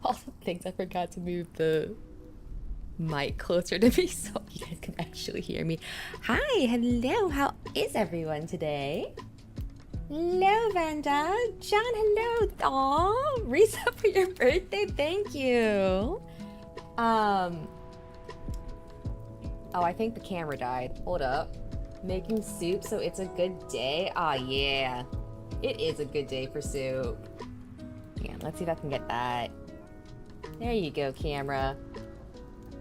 all the things I forgot to move the mic closer to me so you guys can actually hear me. Hi, hello, how is everyone today? Hello, Vanda. John, hello. Aw, Risa for your birthday, thank you. Oh, I think the camera died. Hold up. Making soup so it's a good day? Aw, yeah. It is a good day for soup. Yeah, let's see if I can get that. There you go, camera.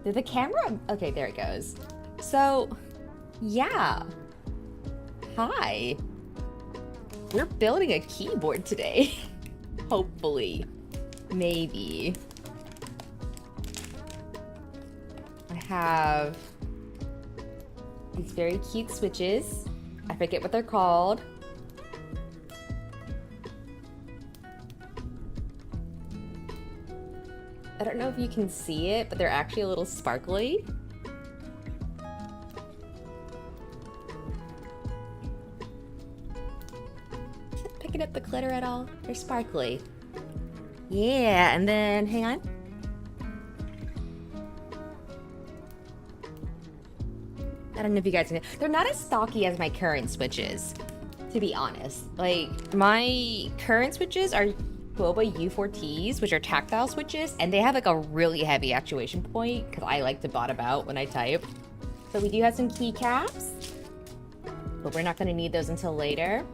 Did the camera? Okay, there it goes. So, yeah. Hi. We're building a keyboard today. Hopefully. Maybe. I have these very cute switches. I forget what they're called. I don't know if you can see it, but they're actually a little sparkly. Picking up the glitter at all? They're sparkly. Yeah, and then, hang on. I don't know if you guys can. They're not as stocky as my current switches, to be honest. Like, my current switches are Boba U4Ts, which are tactile switches, and they have like a really heavy actuation point because I like to bottom out when I type. So we do have some keycaps, but we're not going to need those until later.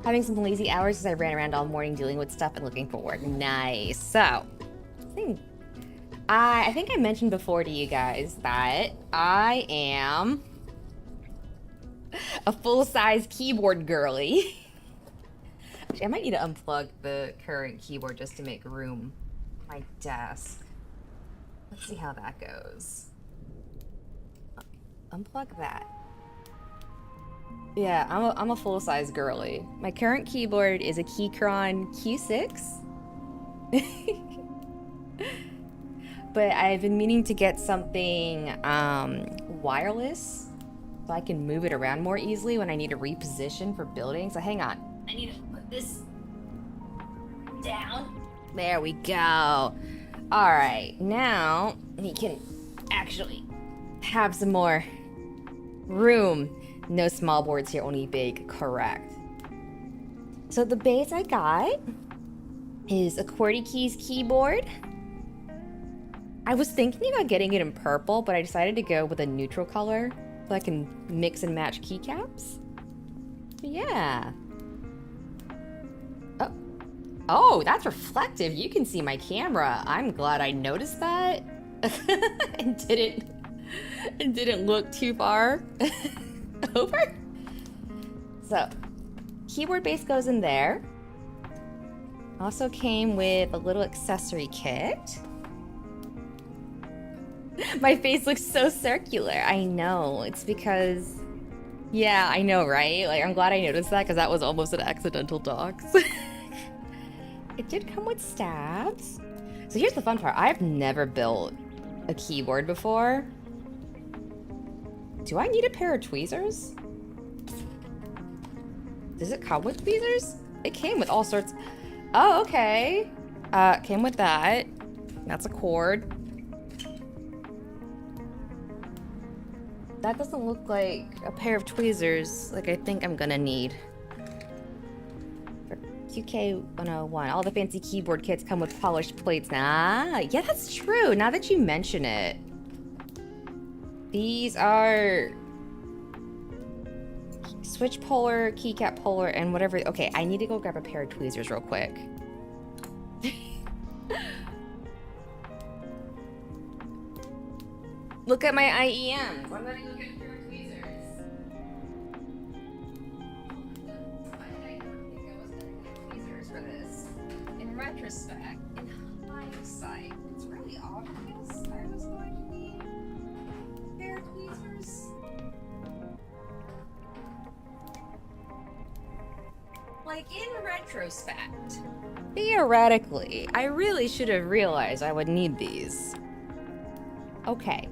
Having some lazy hours as I ran around all morning dealing with stuff and looking for work. Nice. So, I think I mentioned before to you guys that I am a full-size keyboard girly. Actually, I might need to unplug the current keyboard just to make room on my desk. Let's see how that goes. Unplug that. Yeah, I'm a full-size girly. My current keyboard is a Keychron Q6. But I've been meaning to get something wireless so I can move it around more easily when I need to reposition for building. So hang on. I need to put this down. There we go. All right, now we can actually have some more room. No small boards here, only big, correct. So the base I got is a QWERTY Keys keyboard. I was thinking about getting it in purple, but I decided to go with a neutral color so I can mix and match keycaps. Yeah. Oh, that's reflective. You can see my camera. I'm glad I noticed that and didn't look too far over. So, keyboard base goes in there. Also came with a little accessory kit. My face looks so circular. I know. It's because... Yeah, I know, right? Like, I'm glad I noticed that because that was almost an accidental dox. It did come with stabs. So here's the fun part. I've never built a keyboard before. Do I need a pair of tweezers? Does it come with tweezers? It came with all sorts. Oh, okay. Came with that. That's a cord. That doesn't look like a pair of tweezers like I think I'm gonna need. For QK 101, all the fancy keyboard kits come with polished plates. Ah, yeah, that's true. Now that you mention it. These are switch puller, keycap puller, and whatever. Okay, I need to go grab a pair of tweezers real quick. Look at my IEM. I'm gonna go get a pair of tweezers. Why did I not think I was gonna get tweezers for this? In retrospect, in hindsight, it's really obvious I was going to need a pair of tweezers. Like, in retrospect, theoretically, I really should have realized I would need these. Okay.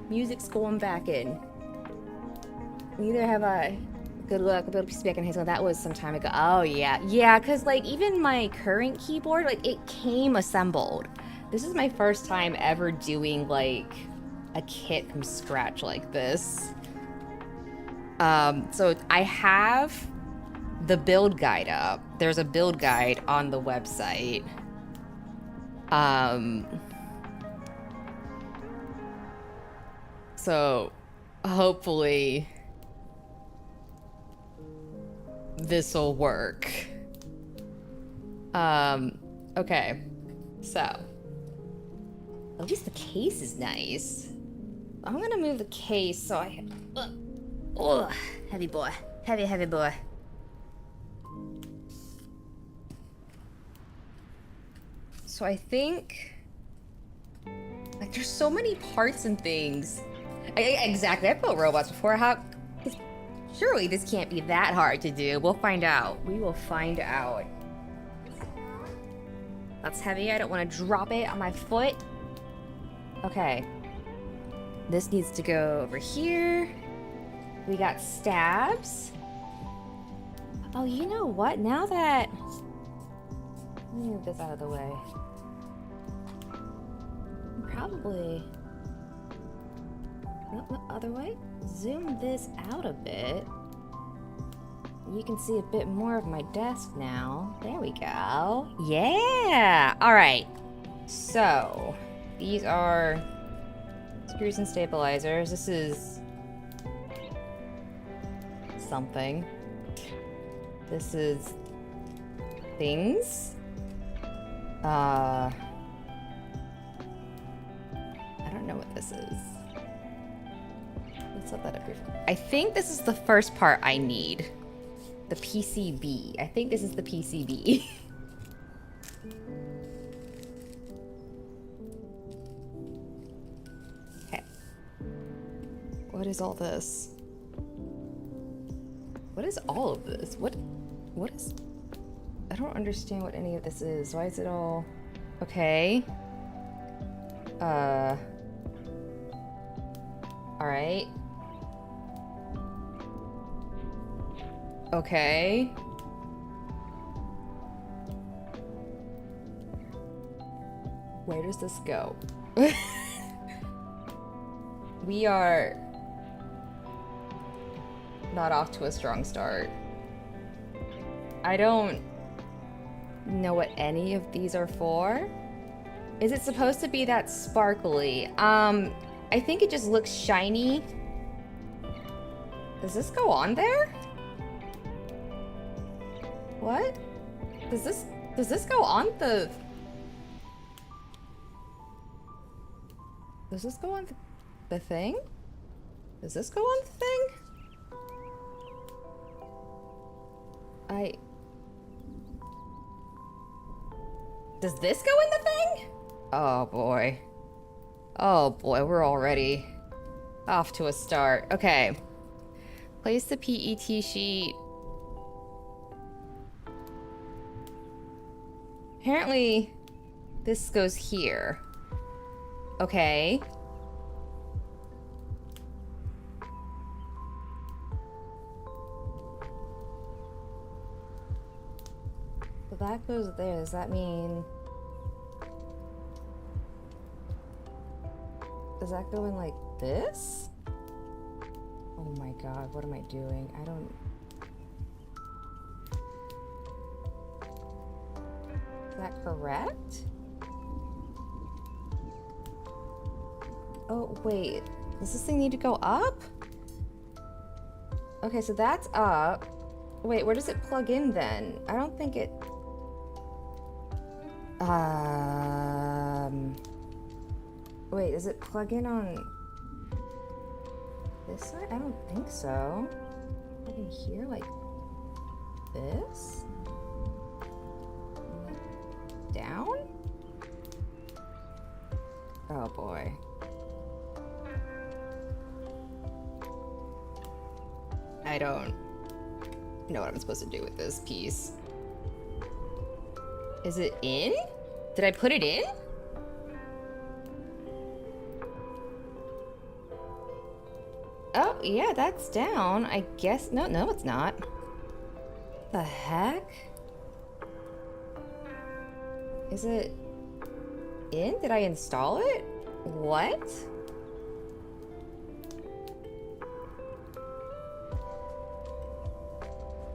Music's going back in. Neither have I. Good luck. I'll be able to back in high school. That was some time ago. Oh, yeah. Yeah, because, like, even my current keyboard, like, it came assembled. This is my first time ever doing, like, a kit from scratch like this. So I have the build guide up. There's a build guide on the website. So hopefully this'll work. Okay. So at least the case is nice. I'm gonna move the case so I ugh, heavy boy. Heavy boy. So I think, like, there's so many parts and things. Exactly, I've built robots before. Surely this can't be that hard to do. We'll find out. We will find out. That's heavy. I don't want to drop it on my foot. Okay. This needs to go over here. We got stabs. Oh, you know what? Now that... Let me move this out of the way. Probably... No, other way. Zoom this out a bit. You can see a bit more of my desk now. There we go. Yeah! Alright. So, these are screws and stabilizers. This is something. This is things. I don't know what this is. Let's set that up here. I think this is the first part I need. The PCB. I think this is the PCB. Okay. What is all this? What is all of this? What is... I don't understand what any of this is. Why is it all... Okay. Alright. Okay. Where does this go? We are not off to a strong start. I don't know what any of these are for. Is it supposed to be that sparkly? I think it just looks shiny. Does this go on there? What? Does this go on the... Does this go on the thing? Does this go on the thing? Does this go in the thing? Oh boy. Oh boy, we're already off to a start. Okay. Place the PET sheet. Apparently, this goes here. Okay. So that goes there. Does that mean... Does that go in like this? Oh my god, what am I doing? I don't... Is that correct? Oh, wait. Does this thing need to go up? Okay, so that's up. Wait, where does it plug in then? I don't think it... Wait, does it plug in on this side? I don't think so. Plug in here like this? Down? Oh boy. I don't know what I'm supposed to do with this piece. Is it in? Did I put it in? Oh, yeah, that's down. I guess. No, no, it's not. The heck? Is it in? Did I install it? What?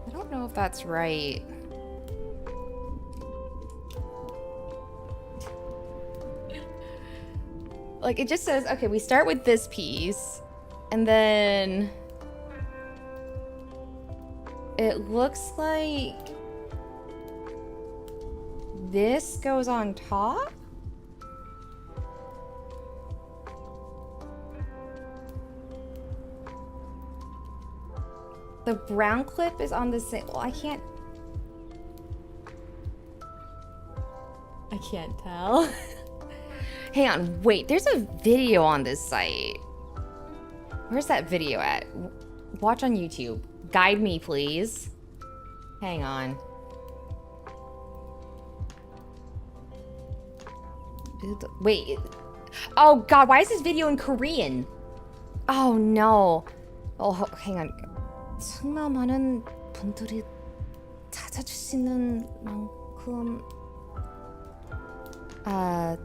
I don't know if that's right. Like, it just says, okay, we start with this piece, and then it looks like this goes on top? The brown clip is on the same. Well, I can't tell. Hang on, wait, there's a video on this site. Where's that video at? Watch on YouTube. Guide me, please. Hang on. Wait. Oh god, why is this video in Korean? Oh no. Oh, hang on. 정말 많은 분들이 찾아주시는 만큼 I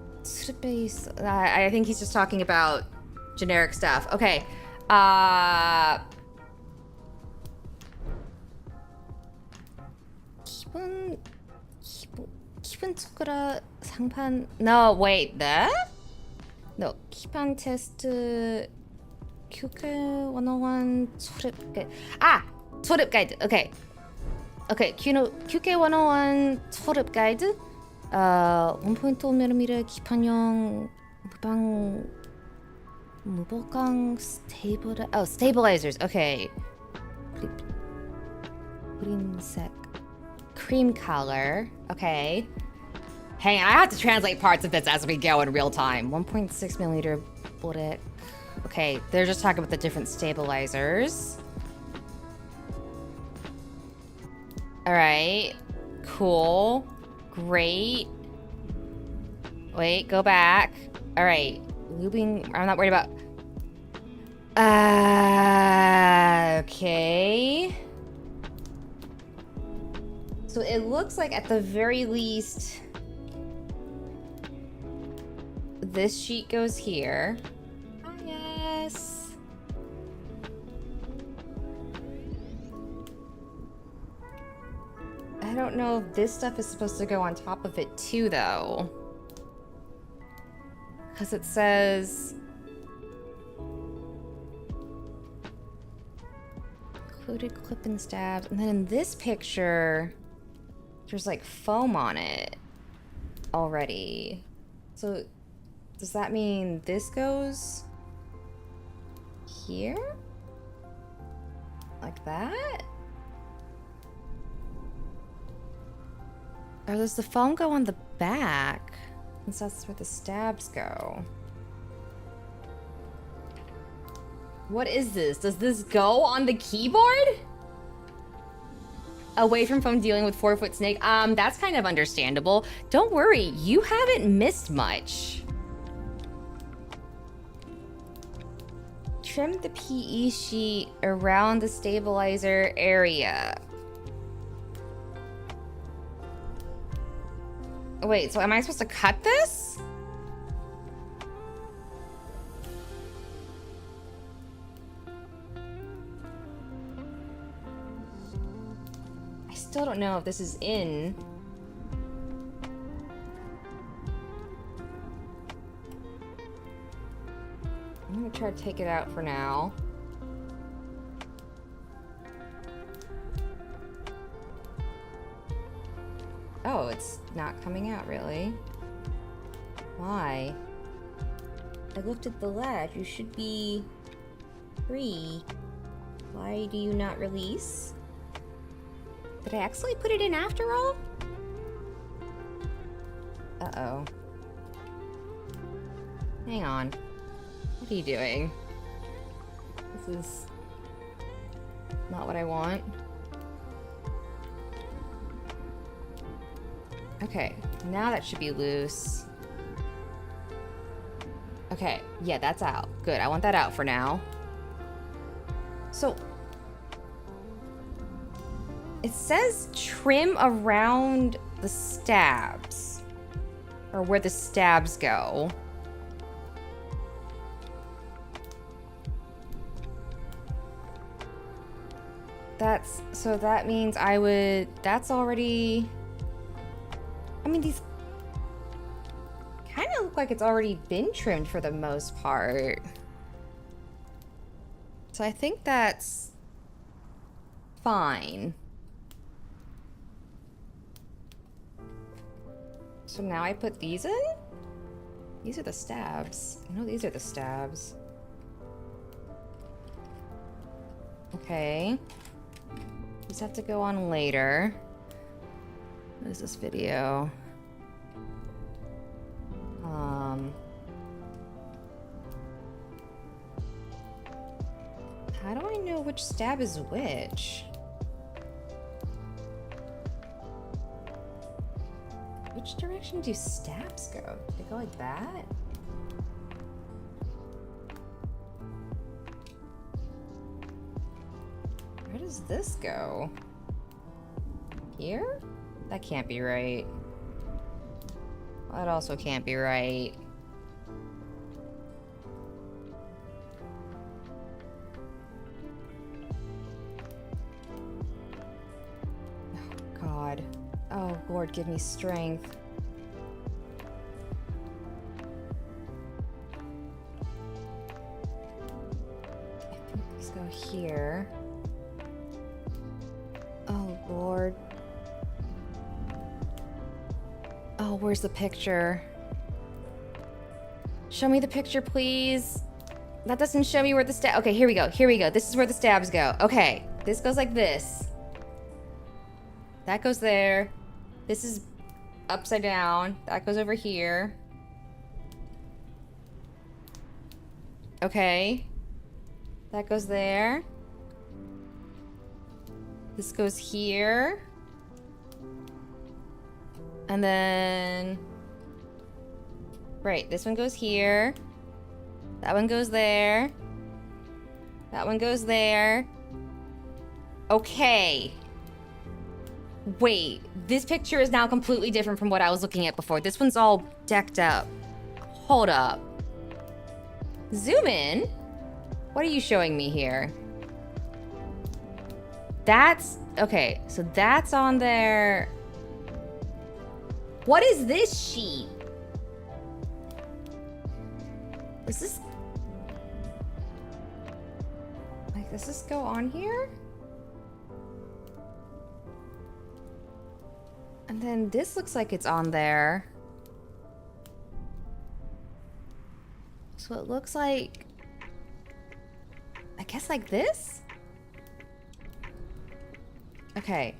think he's just talking about generic stuff. Okay. 기본적으로 상판. No, wait. No. 기반 테스트 교육 101 초립 가이드. 초립 가이드. Okay. Okay. 교육 101 초립 가이드. 1.5mm 기판용 무보강 stabilizers. Okay. Cream color. Okay. Hang on, I have to translate parts of this as we go in real time. 1.6mm brick. Okay, they're just talking about the different stabilizers. All right. Cool. Great. Wait, go back. All right. Lubing. I'm not worried about. Okay. So it looks like at the very least, this sheet goes here. Yes. I don't know if this stuff is supposed to go on top of it too, though. Because it says... included clip and stabs. And then in this picture, there's like foam on it already. So does that mean this goes here? Like that? Or does the foam go on the back? Since that's where the stabs go. What is this? Does this go on the keyboard? Away from foam dealing with 4-foot snake. That's kind of understandable. Don't worry, you haven't missed much. Trim the PE sheet around the stabilizer area. Wait, so am I supposed to cut this? I still don't know if this is in. I'm gonna try to take it out for now. Oh, it's not coming out, really. Why? I looked at the latch. You should be free. Why do you not release? Did I actually put it in after all? Uh-oh. Hang on. What are you doing? This is not what I want. Okay, now that should be loose. Okay, yeah, that's out. Good, I want that out for now. So it says trim around the stabs, or where the stabs go. So that means that's already, I mean, these kind of look like it's already been trimmed for the most part. So I think that's fine. So now I put these in? These are the stabs. I know these are the stabs. Okay. These have to go on later. What is this video? How do I know which stab is which? Which direction do stabs go? They go like that? Where does this go? Here? That can't be right. That also can't be right. Oh, God. Oh, Lord, give me strength. I think these go here. Oh, Lord. Oh, where's the picture? Show me the picture, please. That doesn't show me where the stab... Okay, here we go. Here we go. This is where the stabs go. Okay, this goes like this. That goes there. This is upside down. That goes over here. Okay. That goes there. This goes here. And then... Right, this one goes here. That one goes there. That one goes there. Okay. Wait, this picture is now completely different from what I was looking at before. This one's all decked up. Hold up. Zoom in. What are you showing me here? That's... Okay, so that's on there. What is this sheet? Is this... Like, does this go on here? And then this looks like it's on there. So it looks like... I guess like this? Okay.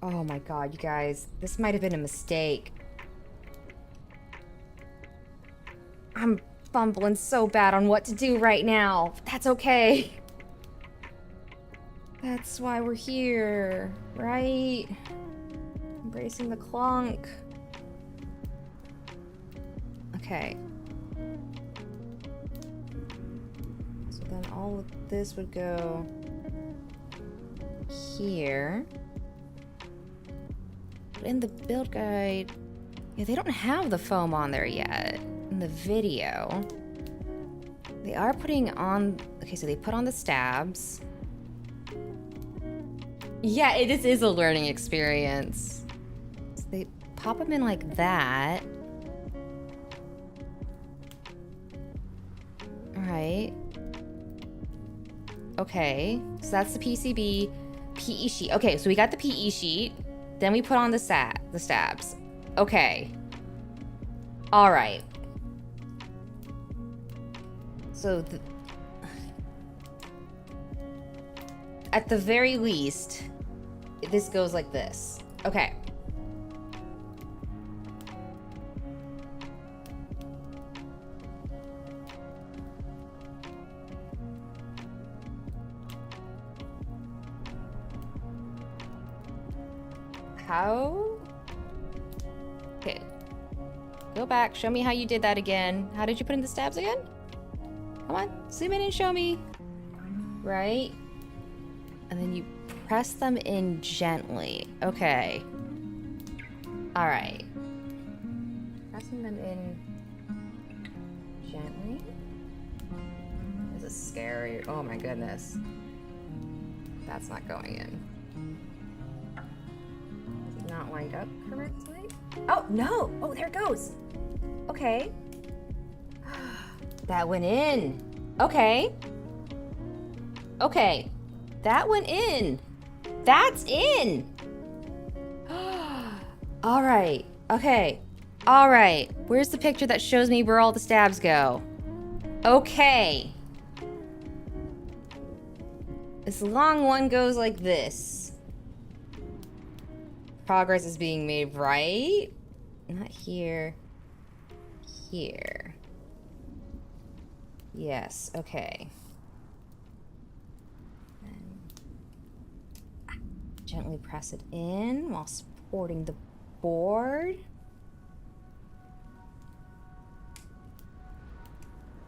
Oh my God, you guys. This might have been a mistake. I'm fumbling so bad on what to do right now. That's okay. That's why we're here, right? Embracing the clunk. Okay. So then all of this would go here. But in the build guide, yeah, they don't have the foam on there yet. In the video, they are putting on... Okay, so they put on the stabs. Yeah, it is a learning experience. So they pop them in like that. All right. Okay, so that's the PCB. PE sheet. Okay, so we got the PE sheet. Then we put on the stabs. Okay. All right. So, at the very least, this goes like this. Okay. How? Okay. Go back. Show me how you did that again. How did you put in the stabs again? Come on. Zoom in and show me. Right? And then you press them in gently. Okay. All right. Pressing them in gently? This is scary. Oh my goodness. That's not going in. Is it not lined up correctly? Oh, no! Oh, there it goes! Okay. That went in. Okay. Okay. That went in. That's in! All right. Okay. All right. Where's the picture that shows me where all the stabs go? Okay. This long one goes like this. Progress is being made, right? Not here. Here. Yes, okay. And gently press it in while supporting the board.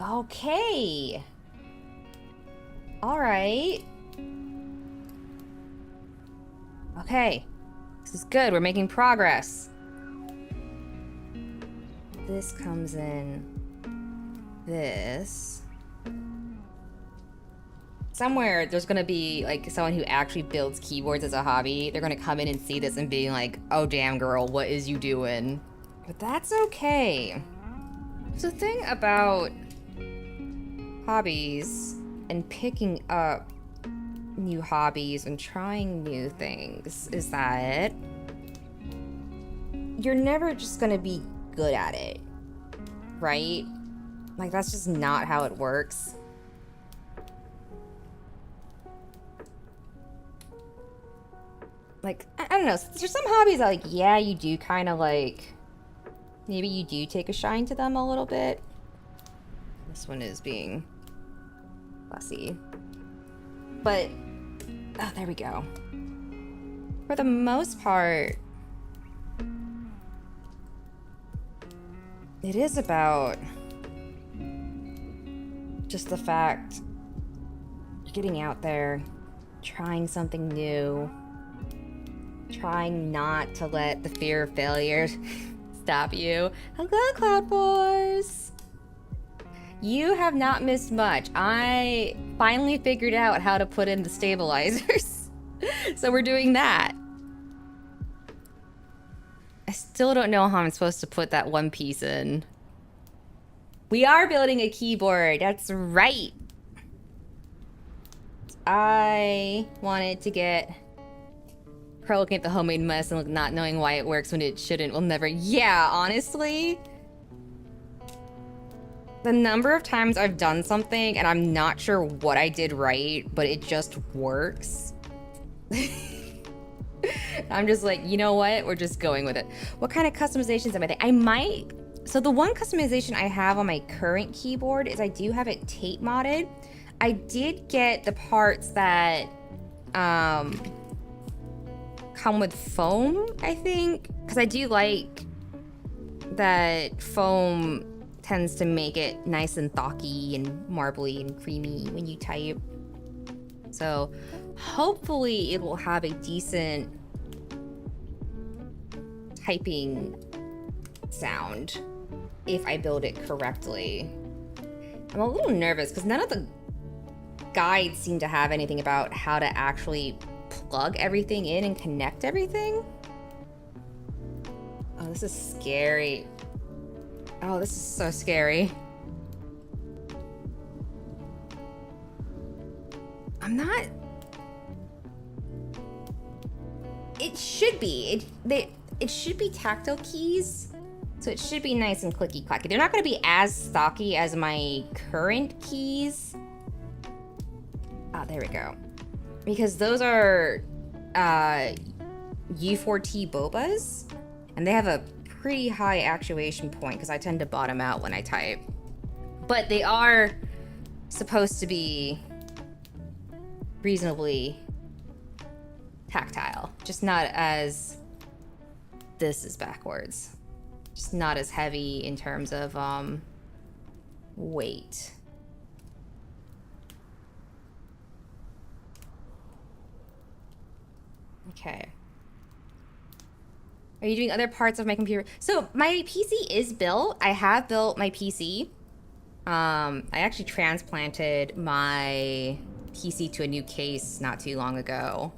Okay. All right. Okay. This is good. We're making progress. This comes in. This. Somewhere there's gonna be like someone who actually builds keyboards as a hobby. They're gonna come in and see this and be like, oh damn girl, what is you doing? But that's okay. The thing about hobbies and picking up new hobbies and trying new things is that you're never just gonna be good at it, right? Like, that's just not how it works. Like, I don't know. There's some hobbies that, like, yeah, you do kind of, like, maybe you do take a shine to them a little bit. This one is being fussy. But, oh, there we go. For the most part, it is about just the fact getting out there, trying something new, trying not to let the fear of failure stop you. Hello, Cloud Wars! You have not missed much. I finally figured out how to put in the stabilizers. So we're doing that. I still don't know how I'm supposed to put that one piece in. We are building a keyboard, that's right. I wanted to get her looking at the homemade mess and not knowing why it works when it shouldn't will never. Yeah, honestly. The number of times I've done something and I'm not sure what I did right, but it just works. I'm just like, you know what? We're just going with it. What kind of customizations am I thinking? I might... So the one customization I have on my current keyboard is I do have it tape modded. I did get the parts that come with foam, I think. Because I do like that foam tends to make it nice and thocky and marbly and creamy when you type. So hopefully it will have a decent typing sound if I build it correctly. I'm a little nervous because none of the guides seem to have anything about how to actually plug everything in and connect everything. Oh, this is scary. Oh, this is so scary. I'm not... It should be. It should be tactile keys. So it should be nice and clicky clacky. They're not going to be as stocky as my current keys. Oh, there we go. Because those are U4T bobas. And they have a pretty high actuation point because I tend to bottom out when I type. But they are supposed to be reasonably tactile. Just not as... This is backwards. Just not as heavy in terms of weight. Okay. Are you doing other parts of my computer? So my PC is built. I have built my PC. I actually transplanted my PC to a new case not too long ago.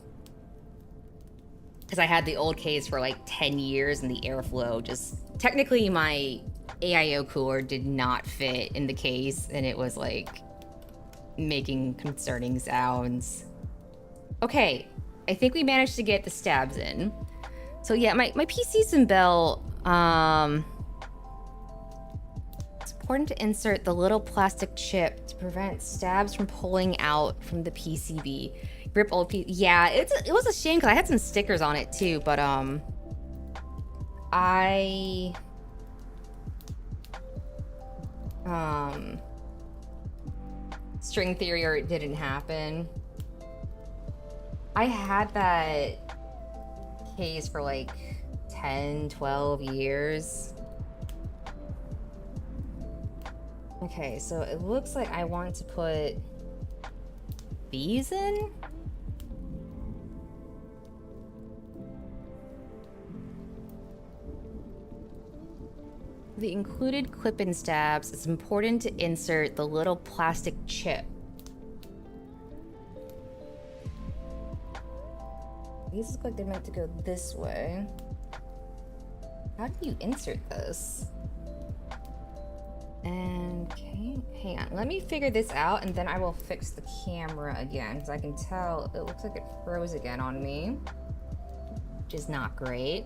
Because I had the old case for like 10 years and the airflow just... Technically, my AIO cooler did not fit in the case, and it was like making concerning sounds. Okay, I think we managed to get the stabs in. So yeah, my PC's been built. It's important to insert the little plastic chip to prevent stabs from pulling out from the PCB. Rip old PC. Yeah, it was a shame because I had some stickers on it too, but string theory, or it didn't happen. I had that case for like 10, 12 years. Okay, so it looks like I want to put these in. The included clip-in stabs, it's important to insert the little plastic chip. These look like they're meant to go this way. How do you insert this? And, okay, hang on. Let me figure this out, and then I will fix the camera again, because I can tell it looks like it froze again on me, which is not great.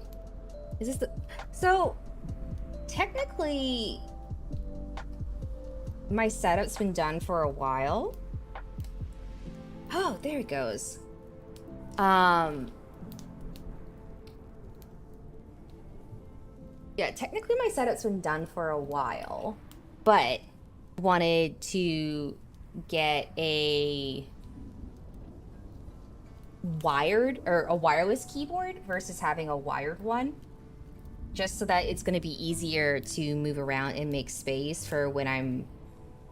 Is this the... So, technically, my setup's been done for a while. Oh, there it goes. Yeah, technically my setup's been done for a while, but wanted to get a wired or a wireless keyboard versus having a wired one, just so that it's going to be easier to move around and make space for when I'm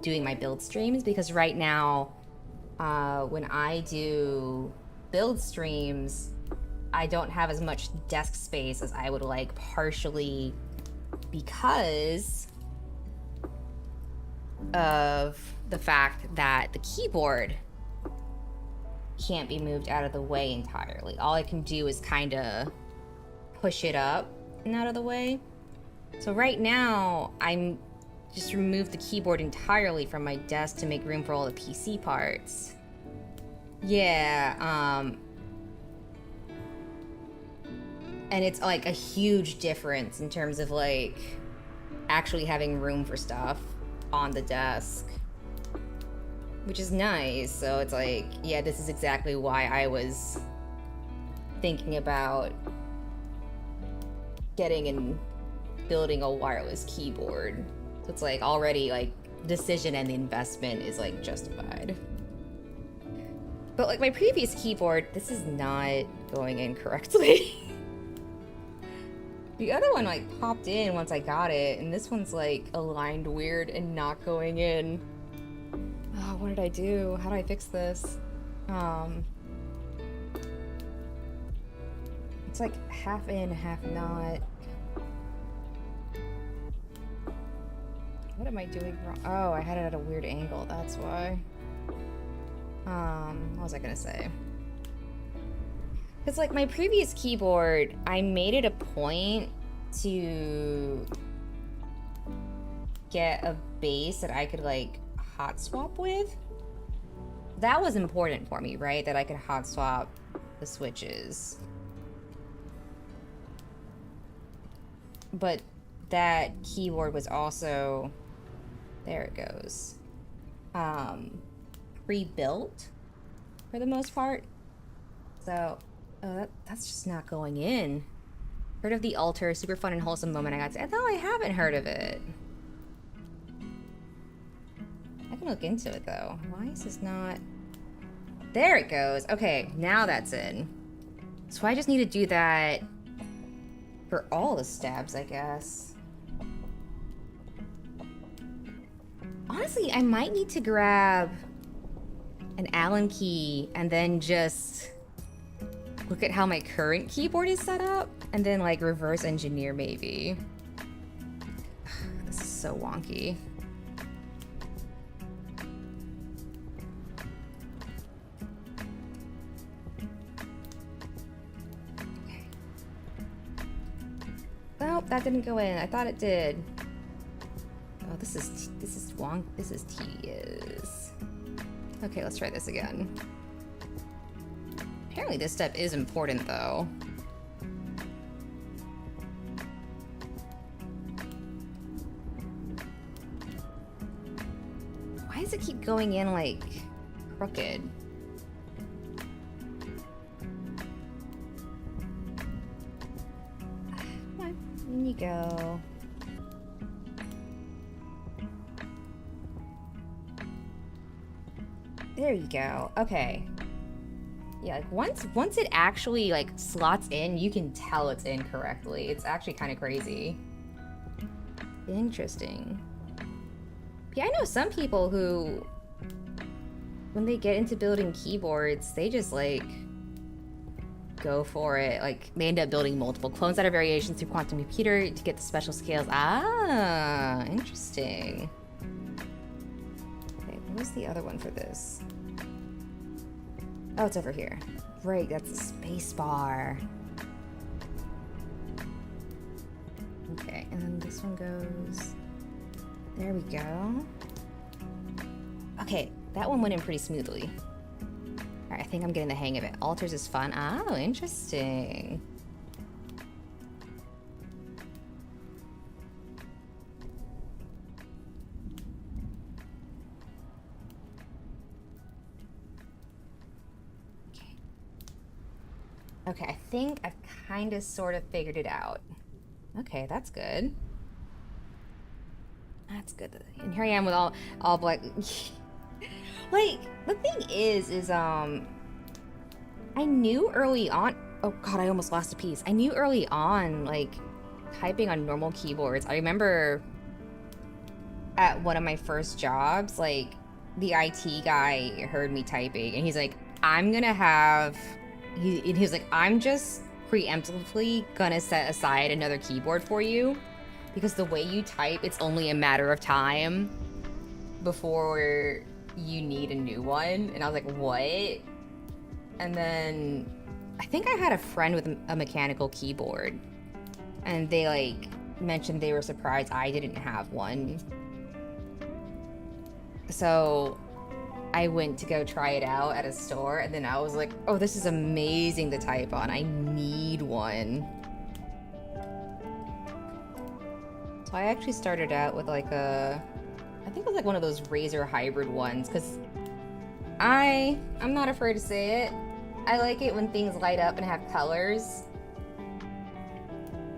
doing my build streams, because right now, when I do build streams, I don't have as much desk space as I would like, partially because of the fact that the keyboard can't be moved out of the way entirely. All I can do is kind of push it up and out of the way. So right now, I'm just removed the keyboard entirely from my desk to make room for all the PC parts. Yeah, and it's like a huge difference in terms of like actually having room for stuff on the desk, which is nice. So it's like, yeah, this is exactly why I was thinking about getting and building a wireless keyboard. So it's like already like decision and the investment is like justified. But like my previous keyboard, this is not going in correctly. The other one like popped in once I got it, and this one's like aligned weird and not going in. Oh, what did I do? How do I fix this? It's like half in, half not. What am I doing wrong? Oh, I had it at a weird angle, that's why. What was I gonna say? Because, like, my previous keyboard, I made it a point to get a base that I could, like, hot swap with. That was important for me, right? That I could hot swap the switches. But that keyboard was also... There it goes. Pre-built, for the most part. So... Oh, that's just not going in. Heard of the altar, super fun and wholesome moment I got to... No, I haven't heard of it. I can look into it, though. Why is this not... There it goes. Okay, now that's in. So I just need to do that for all the stabs, I guess. Honestly, I might need to grab an Allen key and then just... look at how my current keyboard is set up and then like reverse engineer maybe. This is so wonky. Okay. Oh, that didn't go in. I thought it did. Oh, this is tedious. Okay, let's try this again. Apparently this step is important though. Why does it keep going in like crooked? Come on, in you go. There you go. Okay. Yeah, like once it actually like slots in, you can tell it's in correctly. It's actually kind of crazy. Interesting. Yeah, I know some people who, when they get into building keyboards, they just like go for it. Like they end up building multiple clones that are variations through quantum computer to get the special scales. Ah, interesting. Okay, what was the other one for this? Oh, it's over here. Right, that's the space bar. Okay, and then this one goes... There we go. Okay, that one went in pretty smoothly. Alright, I think I'm getting the hang of it. Alters is fun. Oh, interesting. Okay, I think I've kind of sort of figured it out. Okay, that's good. That's good. And here I am with all black. Like, the thing is I knew early on, oh god, I almost lost a piece. I knew early on, like, typing on normal keyboards. I remember at one of my first jobs, like, the IT guy heard me typing, and he's like, I'm gonna have... He was like, I'm just preemptively gonna set aside another keyboard for you because the way you type, it's only a matter of time before you need a new one. And I was like, what? And then I think I had a friend with a mechanical keyboard and they like mentioned they were surprised I didn't have one. So I went to go try it out at a store, and then I was like, oh, this is amazing to type on. I need one. So I actually started out with like I think it was like one of those Razer hybrid ones, because I'm not afraid to say it. I like it when things light up and have colors.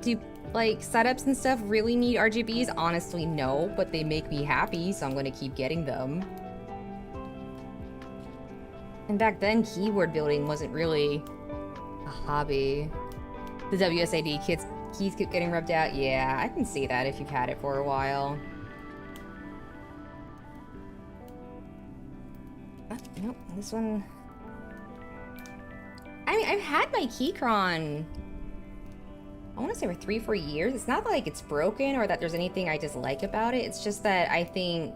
Do like setups and stuff really need RGBs? Honestly, no, but they make me happy, so I'm gonna keep getting them. And back then, keyboard building wasn't really a hobby. The WSAD keys keep getting rubbed out. Yeah, I can see that if you've had it for a while. Oh, nope, this one... I mean, I've had my Keychron, I want to say for 3-4 years. It's not like it's broken or that there's anything I dislike about it. It's just that I think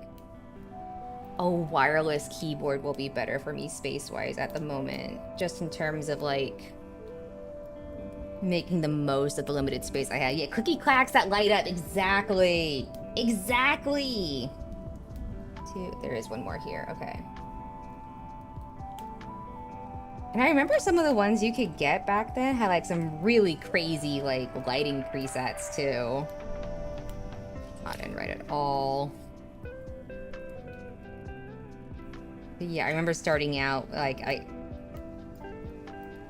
a wireless keyboard will be better for me space-wise at the moment, just in terms of like making the most of the limited space I have. Yeah, cookie clacks that light up. Exactly. Exactly. There is one more here. Okay. And I remember some of the ones you could get back then had like some really crazy like lighting presets too. I didn't write at all. But yeah, I remember starting out like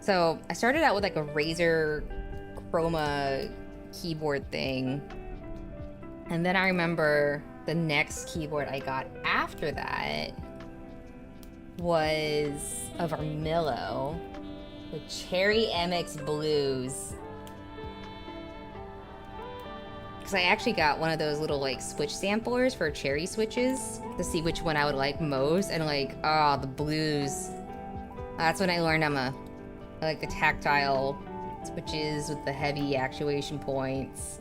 So I started out with like a Razer Chroma keyboard thing. And then I remember the next keyboard I got after that was a Vermillo with Cherry MX Blues. Because I actually got one of those little like switch samplers for cherry switches to see which one I would like most. And like, oh, the blues. That's when I learned I'm a I like the tactile switches with the heavy actuation points.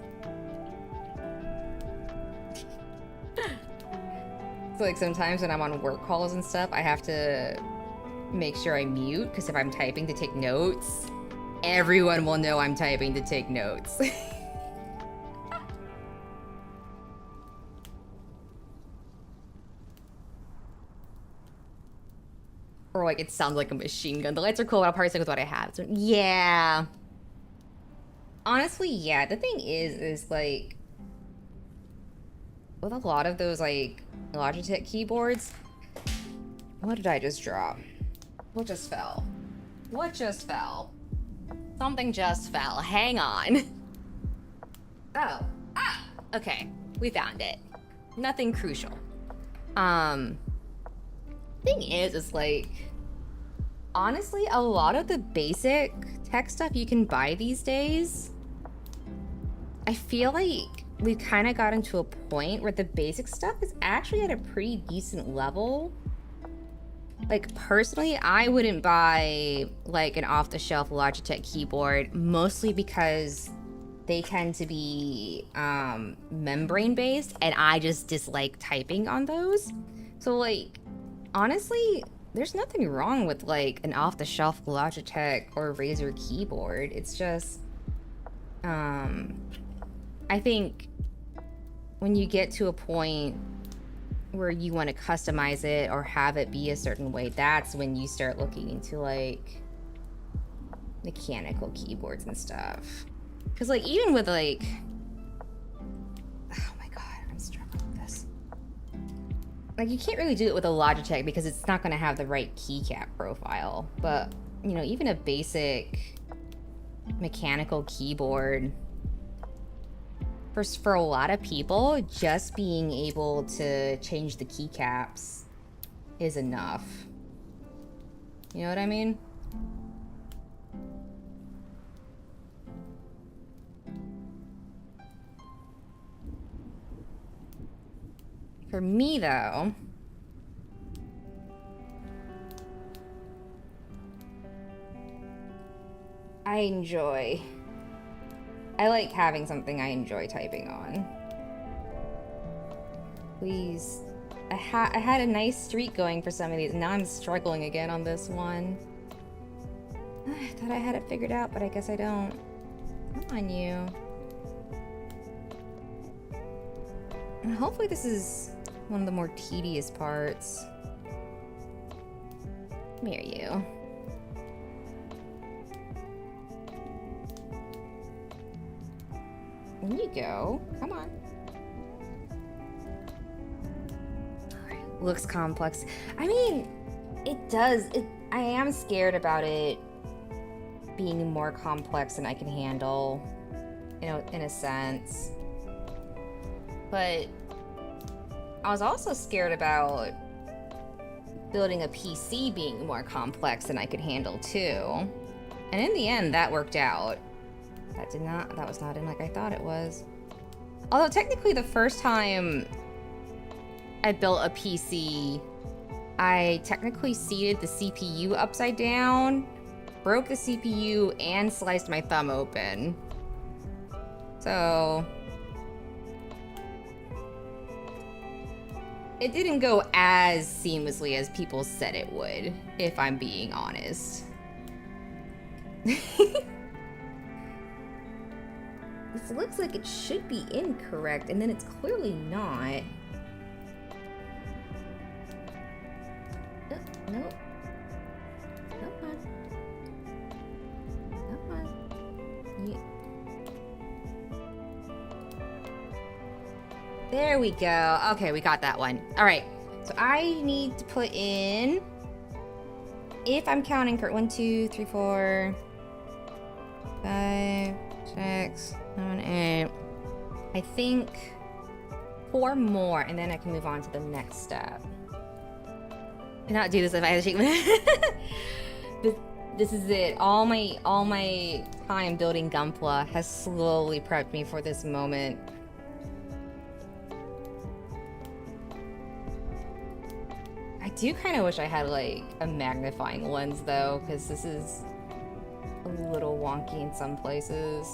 So like sometimes when I'm on work calls and stuff, I have to make sure I mute, because if I'm typing to take notes, everyone will know I'm typing to take notes. Or like it sounds like a machine gun. The lights are cool, but I'll probably stick with what I have. So yeah. Honestly, yeah. The thing is like, with a lot of those like Logitech keyboards, what did I just drop? What just fell? What just fell? Something just fell. Hang on. Oh. Ah! Okay. We found it. Nothing crucial. Thing is like, honestly, a lot of the basic tech stuff you can buy these days, I feel like we've kind of gotten to a point where the basic stuff is actually at a pretty decent level. Like, personally, I wouldn't buy, like, an off-the-shelf Logitech keyboard, mostly because they tend to be membrane-based, and I just dislike typing on those. So, like, honestly, there's nothing wrong with, like, an off-the-shelf Logitech or Razer keyboard. It's just, I think when you get to a point where you want to customize it or have it be a certain way, that's when you start looking into like mechanical keyboards and stuff. Because like even with like, oh my god, I'm struggling with this. Like you can't really do it with a Logitech because it's not going to have the right keycap profile. But you know, even a basic mechanical keyboard, for a lot of people, just being able to change the keycaps is enough. You know what I mean? For me, though, I like having something I enjoy typing on. Please. I had a nice streak going for some of these, and now I'm struggling again on this one. I thought I had it figured out, but I guess I don't. Come on, you. And hopefully this is one of the more tedious parts. Come here, you. There you go. Come on. Alright, looks complex. I mean, it does. I am scared about it being more complex than I can handle, you know, in a sense. But I was also scared about building a PC being more complex than I could handle too. And in the end, that worked out. That was not in like I thought it was. Although technically the first time I built a PC, I technically seated the CPU upside down, broke the CPU, and sliced my thumb open. So it didn't go as seamlessly as people said it would, if I'm being honest. This looks like it should be incorrect, and then it's clearly not. Oh, nope. Come on. Come on. Yeah. There we go. Okay, we got that one. All right. So I need to put in, if I'm counting correct, 1, 2, 3, 4, 5, 6, 7, 8. I think 4 more, and then I can move on to the next step. I cannot do this if I had to shake my This is it. All my time building Gunpla has slowly prepped me for this moment. I do kind of wish I had like a magnifying lens though, because this is a little wonky in some places.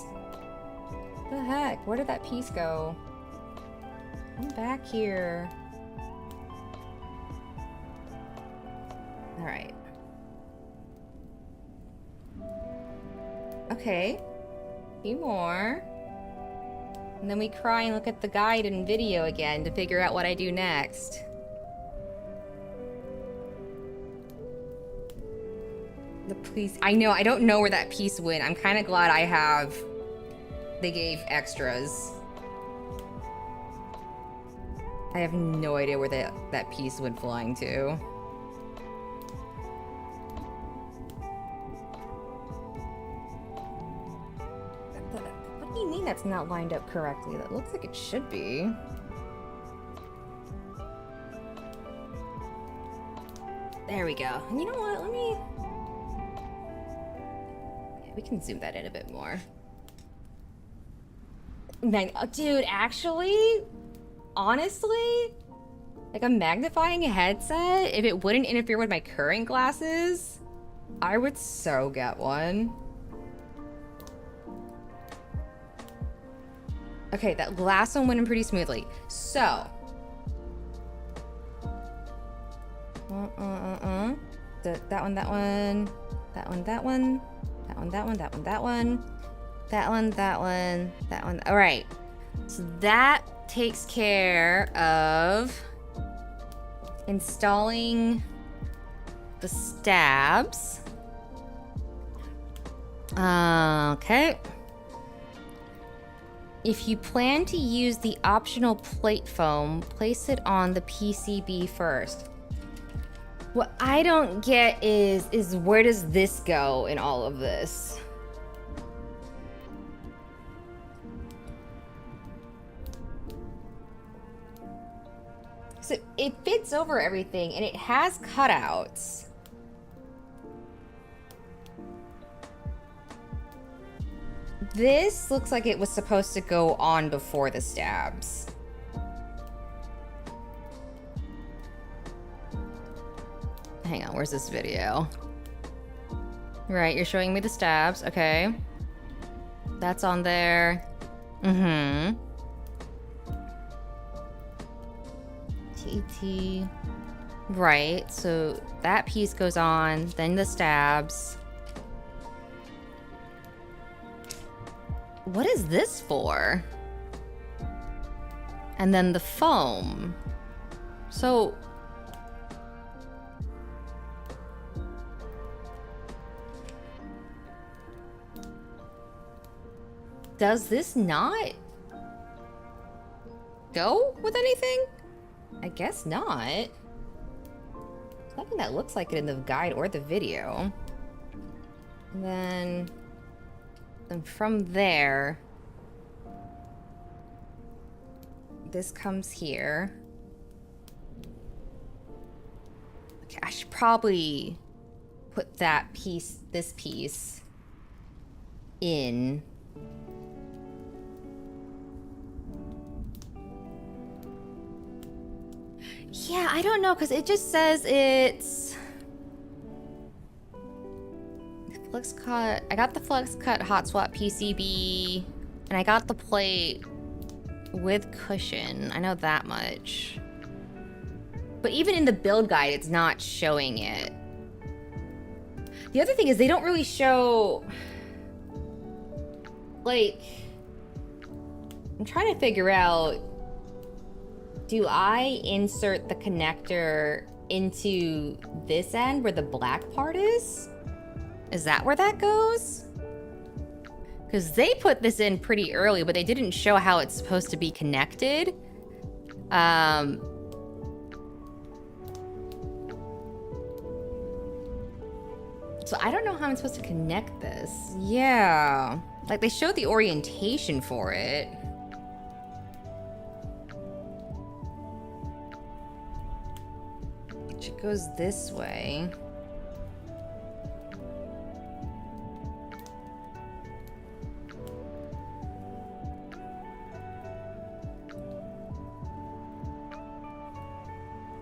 The heck? Where did that piece go? I'm back here. Alright. Okay. A few more. And then we cry and look at the guide and video again to figure out what I do next. The police. I know, I don't know where that piece went. I'm kind of glad I have. They gave extras. I have no idea where that piece went flying to. What do you mean that's not lined up correctly? That looks like it should be. There we go. And you know what? Let me... Yeah, we can zoom that in a bit more. Dude, actually... Honestly, like a magnifying headset, if it wouldn't interfere with my current glasses, I would so get one. Okay, that last one went in pretty smoothly. So. That one, that one. That one, that one. That one, that one, that one. That one, that one, that one. All right. So that takes care of installing the stabs. Okay. If you plan to use the optional plate foam, place it on the PCB first. What I don't get is where does this go in all of this? So it fits over everything and it has cutouts. This looks like it was supposed to go on before the stabs. Hang on, where's this video? Right, you're showing me the stabs, okay. That's on there. Mm-hmm. TET. Right, so that piece goes on, then the stabs. What is this for? And then the foam. So... does this not go with anything? I guess not. There's nothing that looks like it in the guide or the video. And then from there, this comes here. Okay, I should probably put that piece, this piece, in. Yeah, I don't know, because it just says it's Flex Cut. I got the Flex Cut Hot Swap PCB, and I got the plate with cushion. I know that much. But even in the build guide, it's not showing it. The other thing is they don't really show, like, I'm trying to figure out, do I insert the connector into this end where the black part is? Is that where that goes? Because they put this in pretty early, but they didn't show how it's supposed to be connected. So I don't know how I'm supposed to connect this. Yeah. Like, they showed the orientation for it. It goes this way.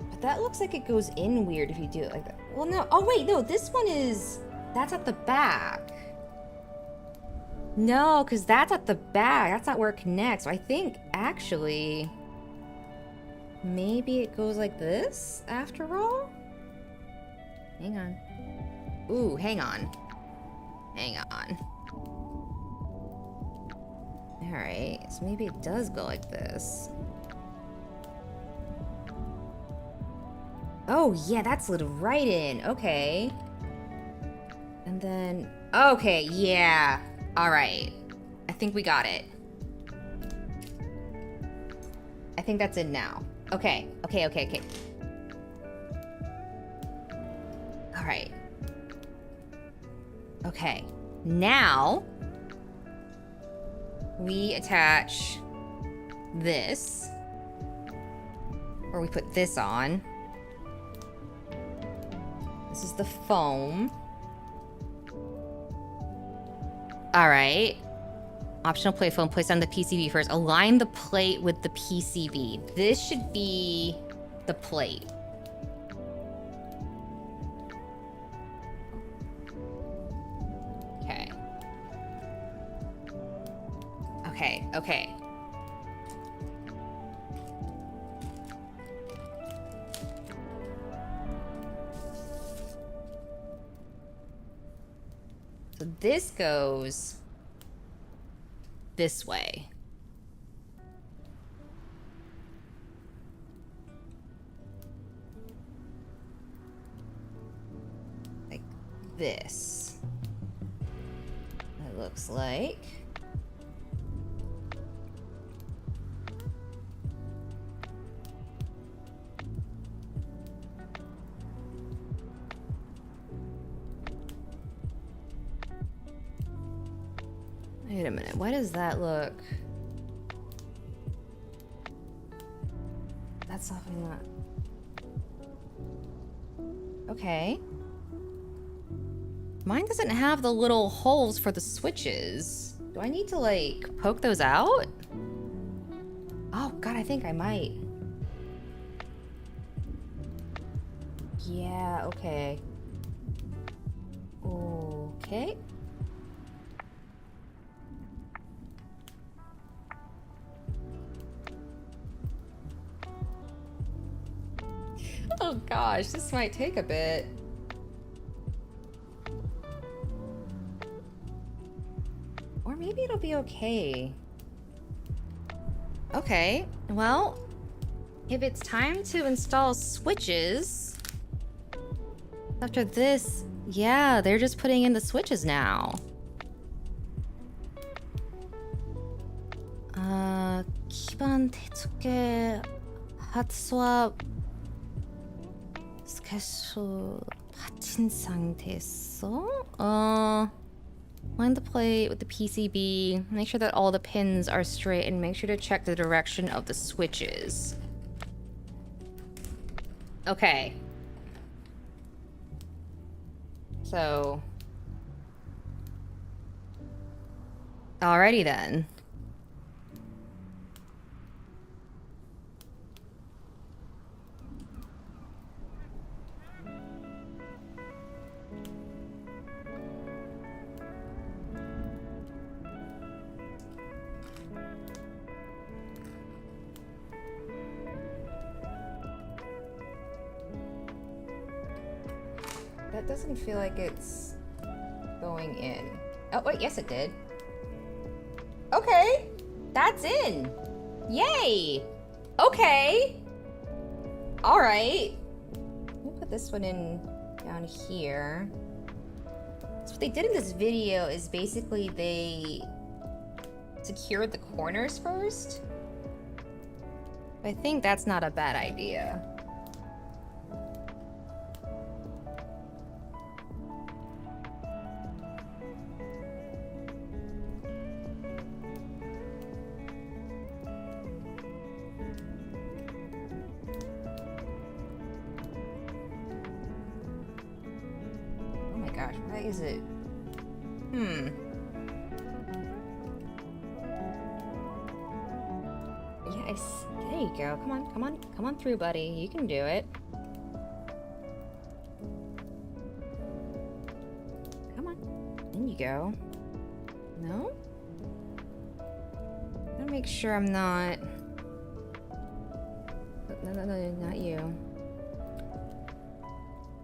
But that looks like it goes in weird if you do it like that. Well, no. Oh, wait, no. This one is... that's at the back. No, because that's at the back. That's not where it connects. So I think, actually, maybe it goes like this after all? Hang on. Ooh, hang on. Hang on. Alright, so maybe it does go like this. Oh, yeah, that's slid right in. Okay. And then... Okay, yeah. Alright. I think we got it. I think that's in now. Okay. Okay. Alright. Okay. Now... we attach this. Or we put this on. This is the foam. Alright. Optional plate foam placed on the PCB first. Align the plate with the PCB. This should be the plate. Okay. Okay. So this goes this way. Like this. It looks like. Wait a minute, why does that look? That's definitely not. Okay. Mine doesn't have the little holes for the switches. Do I need to, like, poke those out? Oh, God, I think I might. Yeah, okay. Okay. Oh gosh, this might take a bit. Or maybe it'll be okay. Okay, well, if it's time to install switches, after this, yeah, they're just putting in the switches now. 기반 대축계 hot swap 스케줄 받친 상태에서 line the plate with the PCB, make sure that all the pins are straight, and make sure to check the direction of the switches. Okay. So... alrighty then. That doesn't feel like it's going in. Oh, wait, yes it did. Okay, that's in. Yay. Okay. All right. We'll put this one in down here. So what they did in this video is basically they secured the corners first. I think that's not a bad idea. Why is it? Yes, there you go. Come on through, buddy. You can do it. Come on. In you go. No? I want to make sure I'm not... No, not you.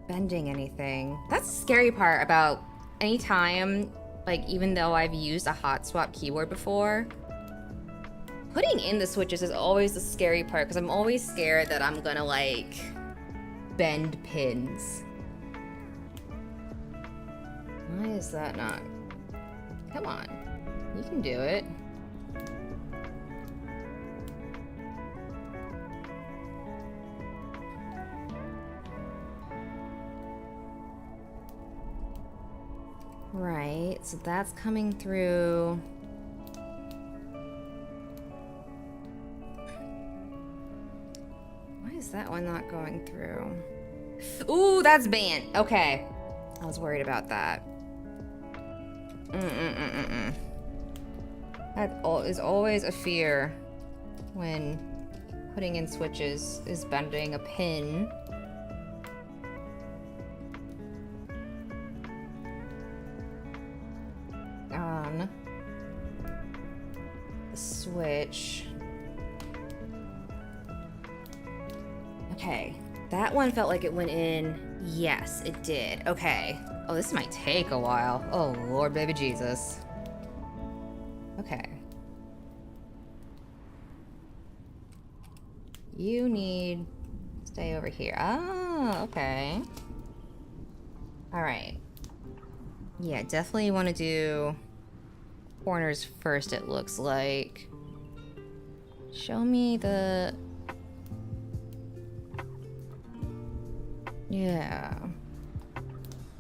Bending anything. That's the scary part about anytime, like, even though I've used a hot swap keyboard before, putting in the switches is always the scary part, because I'm always scared that I'm gonna, like, bend pins. Why is that not? Come on. You can do it. Right, so that's coming through. Why is that one not going through? Ooh, that's banned. Okay. I was worried about that. That is always a fear when putting in switches, is bending a pin. On the switch. Okay, that one felt like it went in. Yes, it did. Okay. Oh, this might take a while. Oh, Lord, baby Jesus. Okay. You need to stay over here. Ah, okay. All right. Yeah, definitely want to do corners first, it looks like. Show me the... Yeah.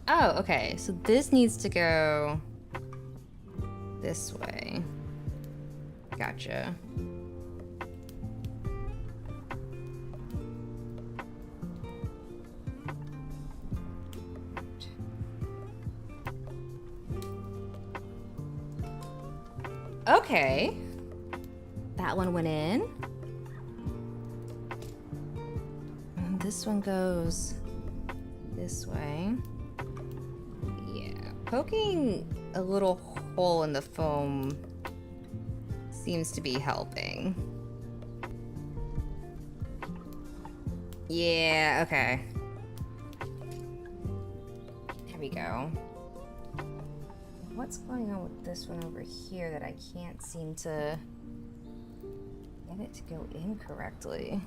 Oh, okay. So this needs to go this way. Gotcha. Okay. That one went in. And this one goes this way. Yeah. Poking a little hole in the foam seems to be helping. Yeah, okay. There we go. What's going on with this one over here that I can't seem to get it to go in correctly?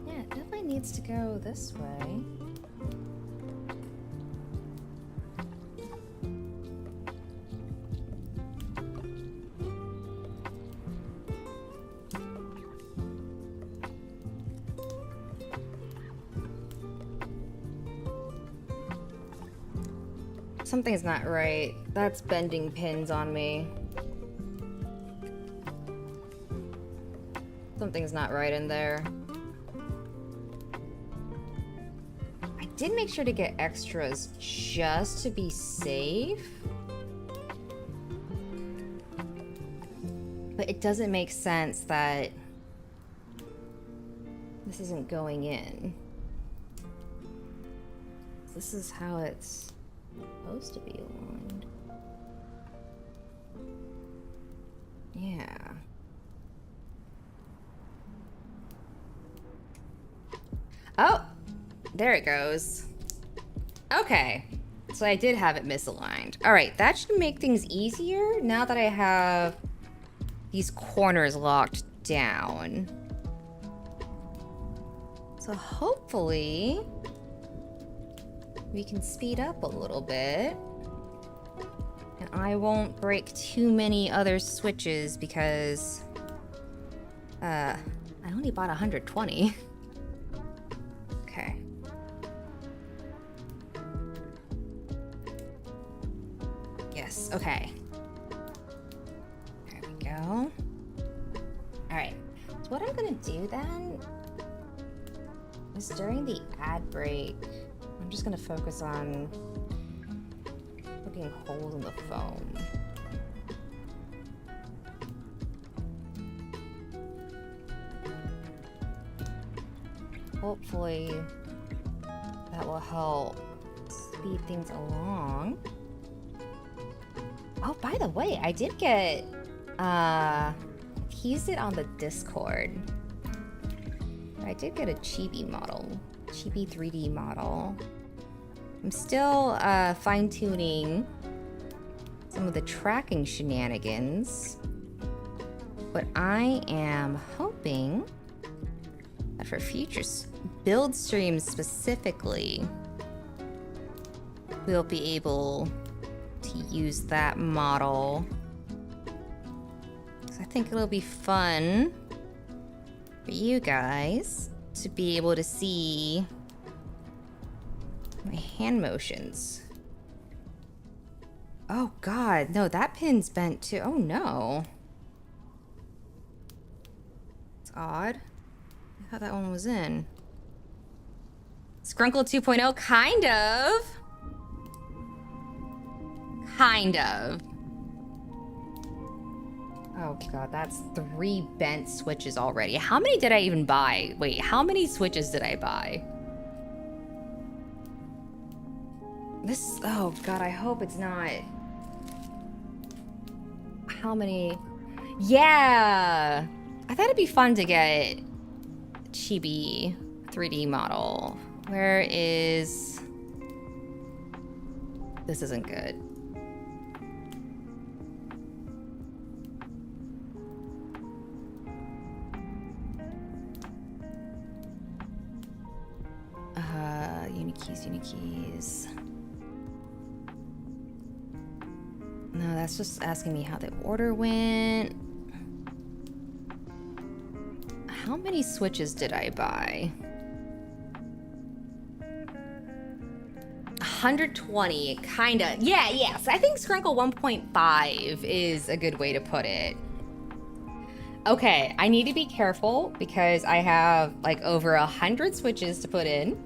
Yeah, it definitely needs to go this way. Something's not right. That's bending pins on me. Something's not right in there. I did make sure to get extras just to be safe. But it doesn't make sense that this isn't going in. This is how it's supposed to be aligned. Yeah. Oh, there it goes. Okay, so I did have it misaligned. All right, that should make things easier now that I have these corners locked down. So hopefully we can speed up a little bit. And I won't break too many other switches because I only bought 120. Okay. Yes, okay. There we go. Alright. So what I'm gonna do then is during the ad break, I'm just gonna focus on poking holes in the foam. Hopefully that will help speed things along. Oh, by the way, I did get, used it on the Discord. I did get a chibi model, chibi 3D model. I'm still fine-tuning some of the tracking shenanigans, but I am hoping that for future build streams specifically, we'll be able to use that model. So I think it'll be fun for you guys to be able to see my hand motions. Oh god, no, that pin's bent too. Oh no. It's odd. I thought that one was in. Scrunkle 2.0, kind of. Kind of. Oh god, that's 3 bent switches already. How many did I even buy? Wait, how many switches did I buy? This, oh god, I hope it's not. How many? Yeah! I thought it'd be fun to get chibi 3D model. Where is... This isn't good. Unikeys. No, that's just asking me how the order went. How many switches did I buy? 120, kinda. Yeah, yes. I think Scrunkle 1.5 is a good way to put it. Okay, I need to be careful because I have like over 100 switches to put in.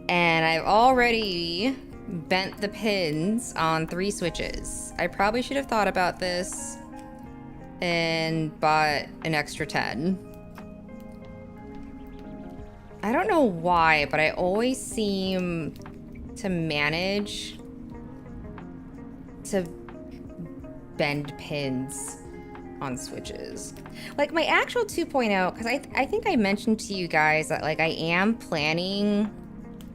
And I've already bent the pins on 3 switches. I probably should have thought about this and bought an extra 10. I don't know why, but I always seem to manage to bend pins on switches. Like my actual 2.0, because I think I mentioned to you guys that like I am planning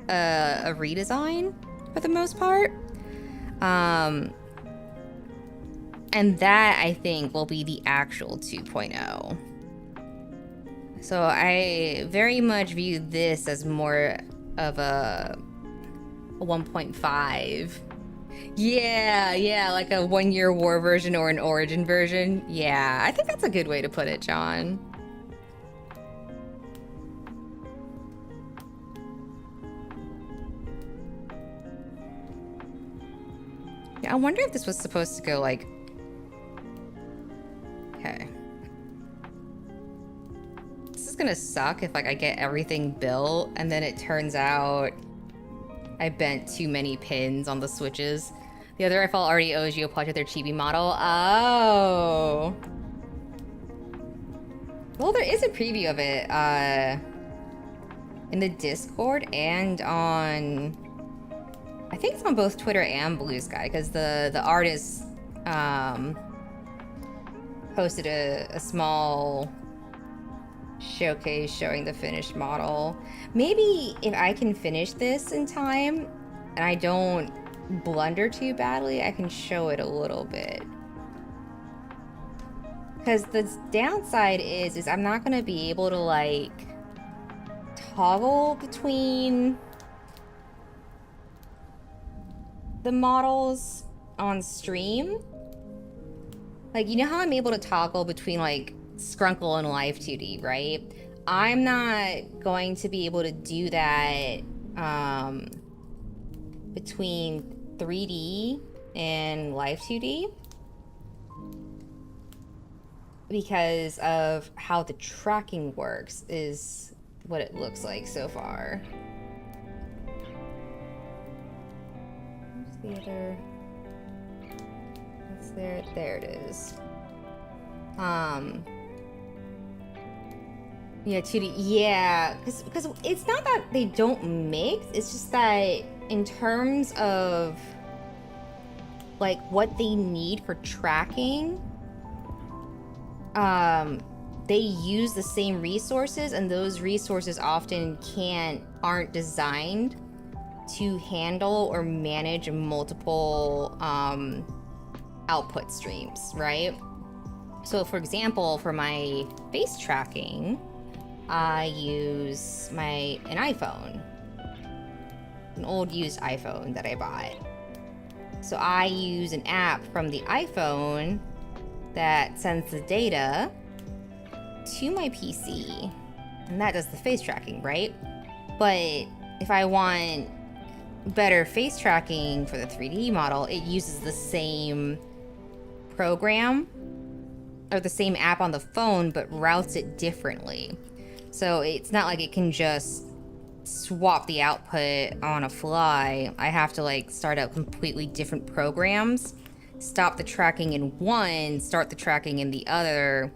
a redesign for the most part. And that I think will be the actual 2.0. So I very much view this as more of a 1.5. Yeah, like a 1 Year War version or an Origin version. Yeah, I think that's a good way to put it, John. Yeah, I wonder if this was supposed to go like... Okay. This is gonna suck if like I get everything built and then it turns out I bent too many pins on the switches. The other Eiffel already owes you a plush with their chibi model. Oh. Well, there is a preview of it in the Discord and on... I think it's on both Twitter and Blue Sky because the artist posted a small showcase showing the finished model. Maybe if I can finish this in time and I don't blunder too badly, I can show it a little bit. Because the downside is I'm not going to be able to like toggle between the models on stream. Like, you know how I'm able to toggle between like Scrunkle and Live 2D, right? I'm not going to be able to do that between 3D and Live 2D because of how the tracking works is what it looks like so far. the other? That's there. There it is. Yeah, 2D. Yeah, because it's not that they don't mix. It's just that in terms of like what they need for tracking, they use the same resources, and those resources often aren't designed to handle or manage multiple output streams, right? So for example, for my face tracking, I use an iPhone, an old used iPhone that I bought. So I use an app from the iPhone that sends the data to my PC, and that does the face tracking, right? But if I want better face tracking for the 3D model, it uses the same program or the same app on the phone, but routes it differently. So it's not like it can just swap the output on a fly. I have to like start up completely different programs, stop the tracking in one, start the tracking in the other,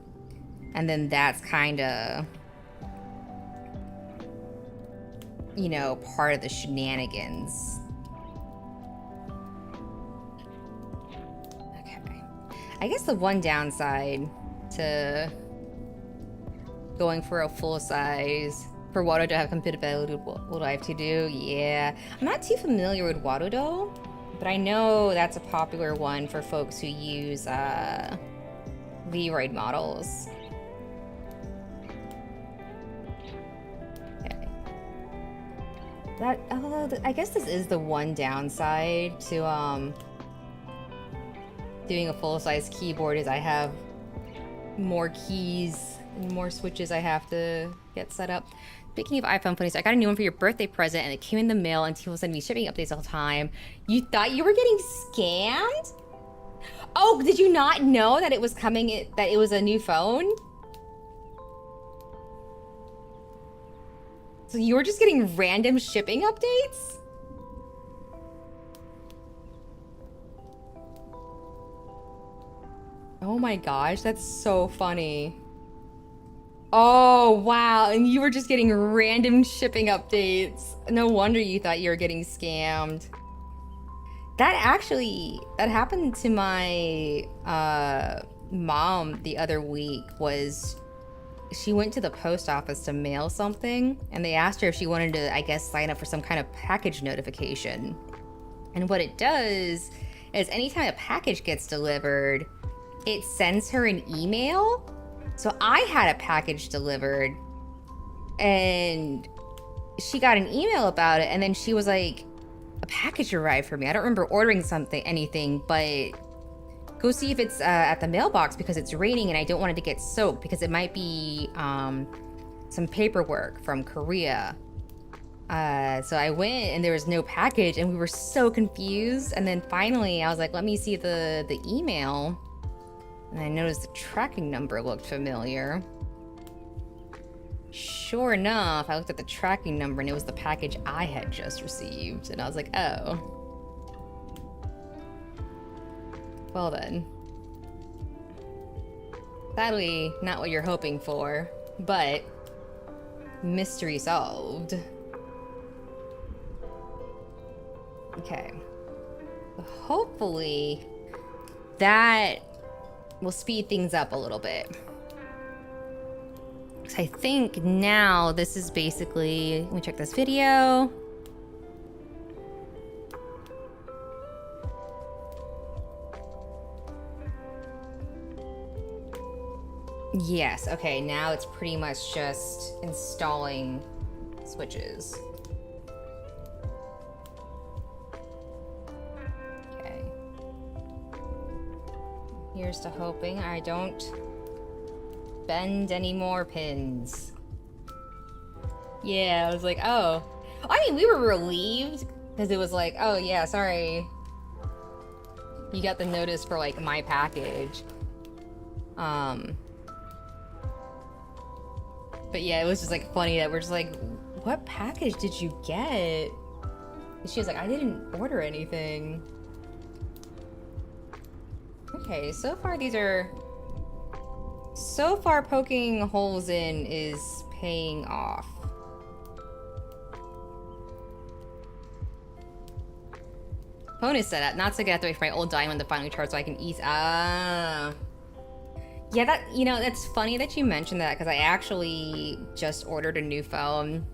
and then that's kind of, you know, part of the shenanigans. Okay. I guess the one downside to going for a full size for Wato to have compatibility with what I have to do, yeah. I'm not too familiar with Wato, but I know that's a popular one for folks who use V-Roid models. Okay. I guess this is the one downside to doing a full-size keyboard is I have more keys and more switches I have to get set up. Speaking of iPhone funnies, I got a new one for your birthday present and it came in the mail and people send me shipping updates all the time. You thought you were getting scammed? Oh, did you not know that it was coming, that it was a new phone? So you were just getting random shipping updates? Oh my gosh, that's so funny. Oh, wow. And you were just getting random shipping updates. No wonder you thought you were getting scammed. That happened to my mom the other week. She went to the post office to mail something, and they asked her if she wanted to, I guess, sign up for some kind of package notification. And what it does is anytime a package gets delivered, it sends her an email. So I had a package delivered and she got an email about it, and then she was like, a package arrived for me. I don't remember ordering anything, but go see if it's at the mailbox because it's raining and I don't want it to get soaked because it might be some paperwork from Korea. So I went and there was no package and we were so confused. And then finally I was like, let me see the email. And I noticed the tracking number looked familiar. Sure enough, I looked at the tracking number and it was the package I had just received. And I was like, oh. Well then. Sadly, not what you're hoping for, but mystery solved. Okay. Hopefully that will speed things up a little bit. I think now this is basically, let me check this video. Yes, okay, now it's pretty much just installing switches. Okay. Here's to hoping I don't bend any more pins. Yeah, I was like, oh. I mean, we were relieved because it was like, oh yeah, sorry. You got the notice for like my package. But yeah, it was just like funny that we're just like, what package did you get? And she was like, I didn't order anything. Okay, so far these are... So far poking holes in is paying off. Bonus setup, not to get away from my old diamond to finally charge so I can ease. Ah. Yeah, that, you know, that's funny that you mentioned that because I actually just ordered a new phone.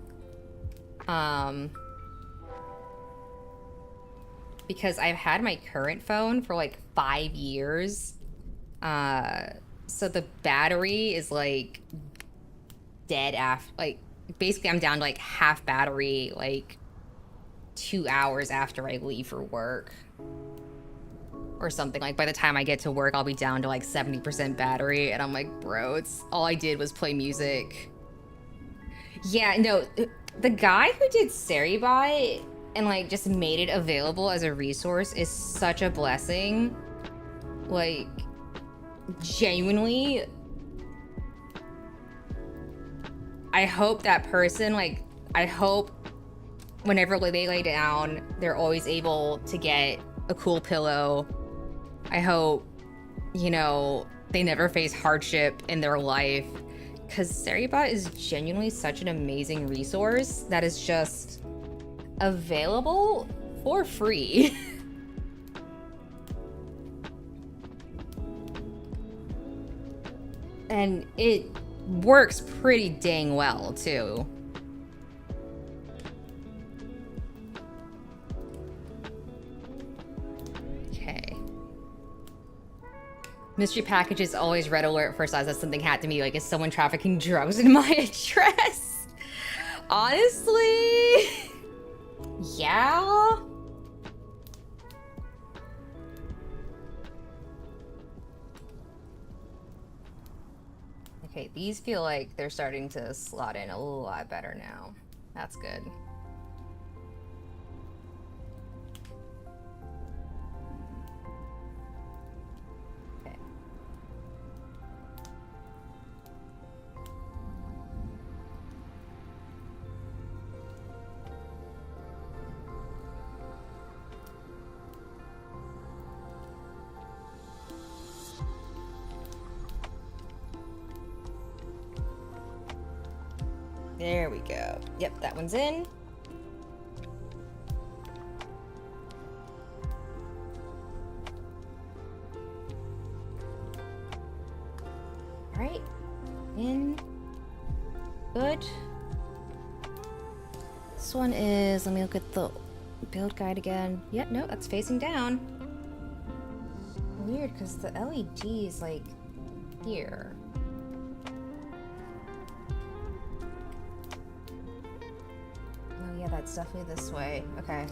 Because I've had my current phone for like 5 years. So the battery is like dead after, like, basically I'm down to like half battery, like 2 hours after I leave for work. Or something. Like, by the time I get to work, I'll be down to like 70% battery, and I'm like, bro, it's all I did was play music. Yeah, no, the guy who did Seribot and like just made it available as a resource is such a blessing. Like, genuinely, I hope that person, like, I hope whenever they lay down, they're always able to get a cool pillow. I hope, you know, they never face hardship in their life, because Seribot is genuinely such an amazing resource that is just available for free. And it works pretty dang well, too. Mystery packages always red alert first as if something happened to me, like is someone trafficking drugs in my address? Honestly, yeah. Okay, these feel like they're starting to slot in a lot better now. That's good. There we go. Yep, that one's in. All right, in. Good. This one is, let me look at the build guide again. Yep, no, that's facing down. Weird, because the LED is like here. That's definitely this way. Okay.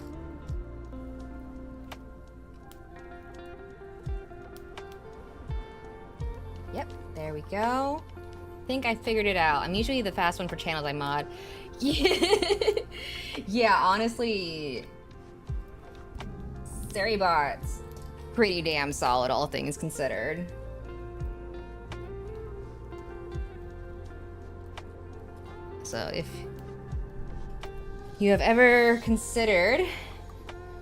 Yep, there we go. I think I figured it out. I'm usually the fast one for channels I mod. Yeah, honestly, Seribot's pretty damn solid, all things considered. So if you have ever considered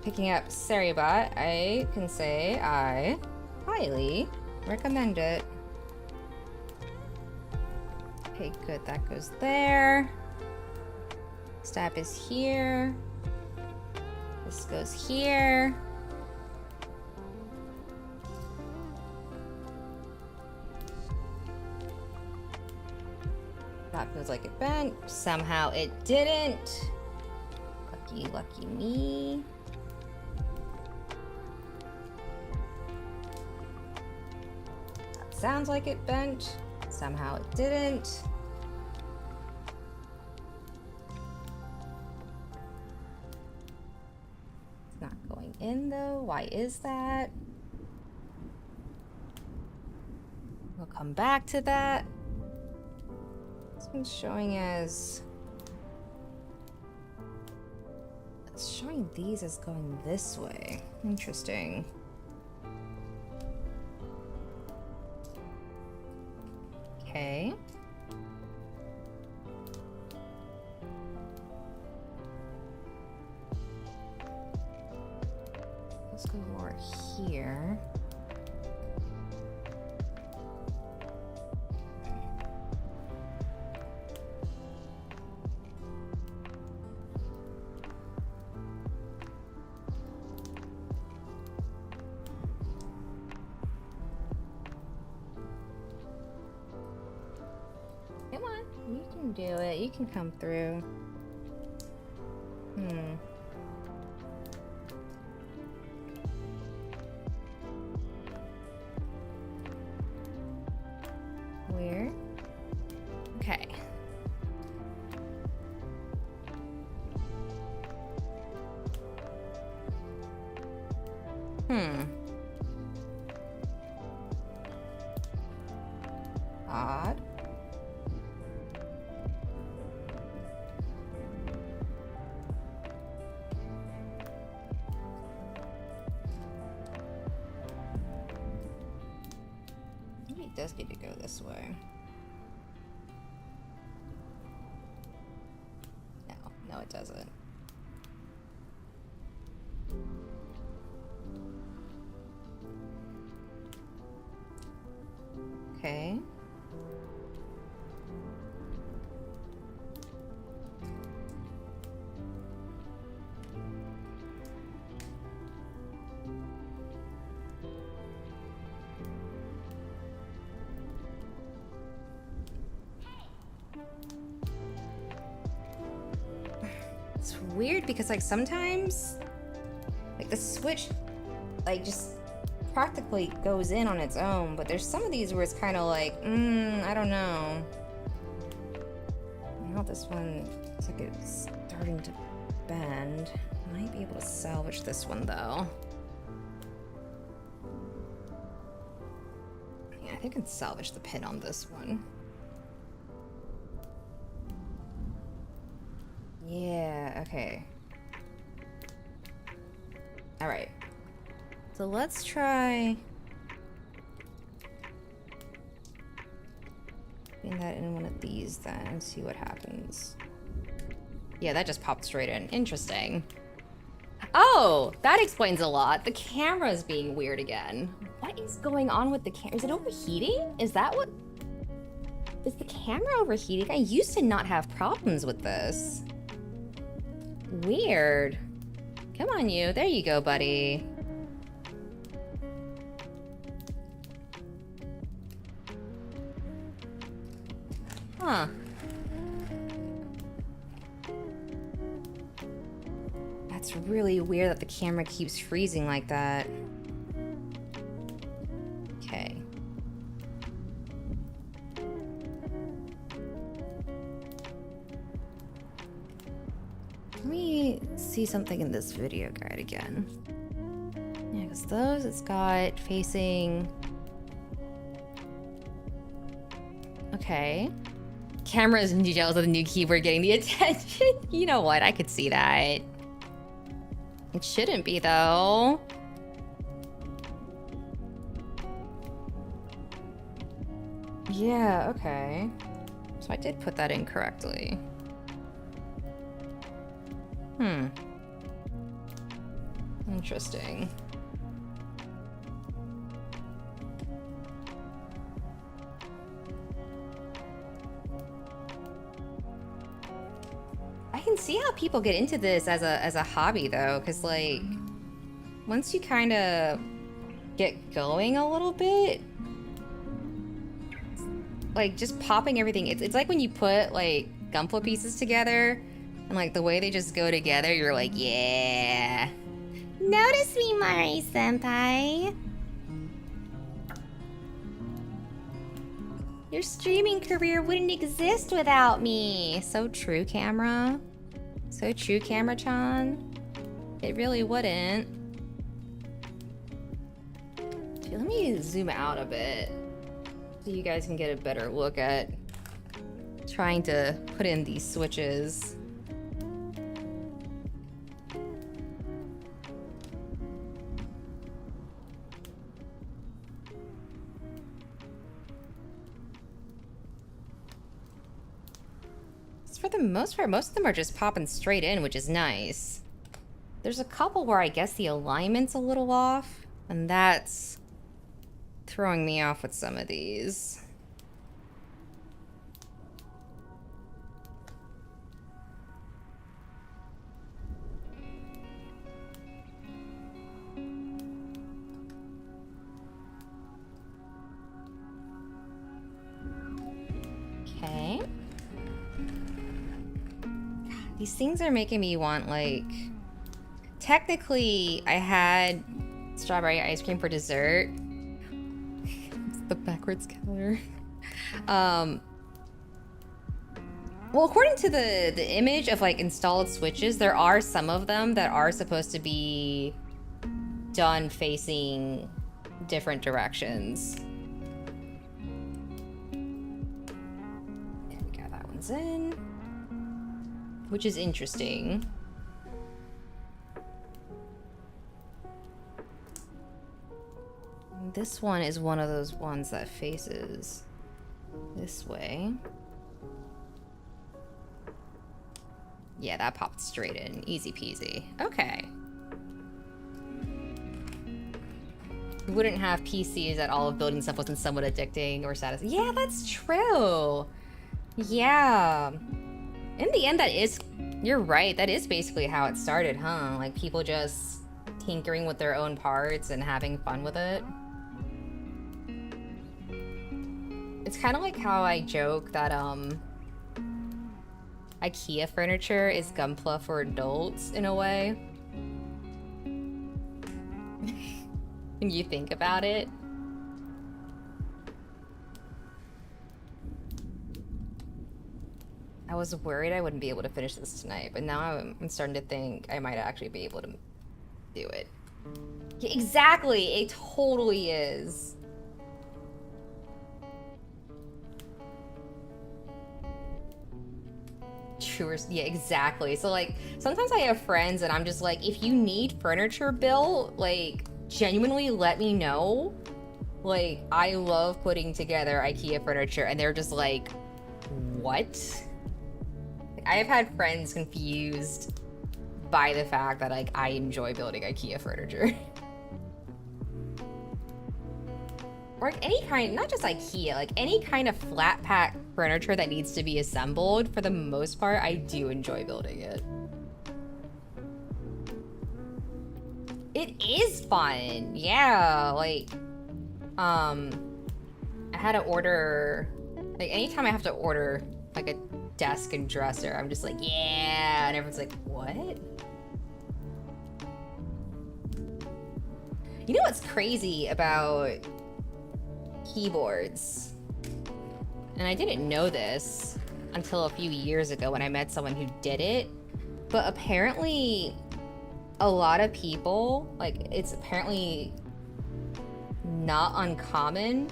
picking up Seribot, I can say I highly recommend it. Okay, good, that goes there. Stab is here. This goes here. That feels like it bent. Somehow it didn't. Lucky, lucky me. That sounds like it bent. Somehow it didn't. It's not going in though. Why is that? We'll come back to that. This one's showing as... It's showing these as going this way. Interesting. Okay. Let's go more here. can do it. You can come through. Weird. Okay. Odd. Maybe it does need to go this way. No, it doesn't. Okay. It's weird because like sometimes like the switch like just practically goes in on its own, but there's some of these where it's kind of like, I don't know. Now this one looks like it's starting to bend. Might be able to salvage this one though. Yeah, I think I can salvage the pin on this one. Yeah, okay. All right. So let's try putting that in one of these then and see what happens. Yeah, that just popped straight in. Interesting. Oh, that explains a lot. The camera's being weird again. What is going on with the camera? Is it overheating? Is that what? Is the camera overheating? I used to not have problems with this. Weird. Come on, you. There you go, buddy. Huh. That's really weird that the camera keeps freezing like that. Okay. Let me see something in this video guide again. Yeah, because those it's got facing... Okay. Cameras and details of the new keyboard getting the attention. You know what? I could see that. It shouldn't be, though. Yeah, okay. So I did put that in correctly. Interesting. I can see how people get into this as a hobby though, because like once you kind of get going a little bit, like just popping everything, it's like when you put like Gunpla pieces together and like the way they just go together, you're like, yeah. Notice me, Mari-senpai. Your streaming career wouldn't exist without me. So true, camera. So true, camera-chan. It really wouldn't. Let me zoom out a bit so you guys can get a better look at trying to put in these switches. For the most part, most of them are just popping straight in, which is nice. There's a couple where I guess the alignment's a little off, and that's throwing me off with some of these. Okay. These things are making me want, like... Technically, I had strawberry ice cream for dessert. It's the backwards counter. Well, according to the image of, like, installed switches, there are some of them that are supposed to be done facing different directions. And we got that one's in, which is interesting. This one is one of those ones that faces this way. Yeah, that popped straight in. Easy peasy. Okay. We wouldn't have PCs at all if building stuff wasn't somewhat addicting or satisfying. Yeah, that's true. Yeah. In the end, that is... You're right. That is basically how it started, huh? Like, people just tinkering with their own parts and having fun with it. It's kind of like how I joke that, IKEA furniture is Gunpla for adults, in a way. When you think about it. I was worried I wouldn't be able to finish this tonight, but now I'm starting to think I might actually be able to do it. Yeah, exactly! It totally is. True. Yeah, exactly. So, like, sometimes I have friends and I'm just like, if you need furniture built, like, genuinely let me know. Like, I love putting together IKEA furniture, and they're just like, what? Like, I have had friends confused by the fact that, like, I enjoy building IKEA furniture. Or like any kind, not just IKEA, like any kind of flat pack furniture that needs to be assembled, for the most part, I do enjoy building it. It is fun, yeah, like, I had to order, like anytime I have to order like a desk and dresser, I'm just like, yeah, and everyone's like, what? You know what's crazy about keyboards? And I didn't know this until a few years ago when I met someone who did it, but apparently a lot of people, like, it's apparently not uncommon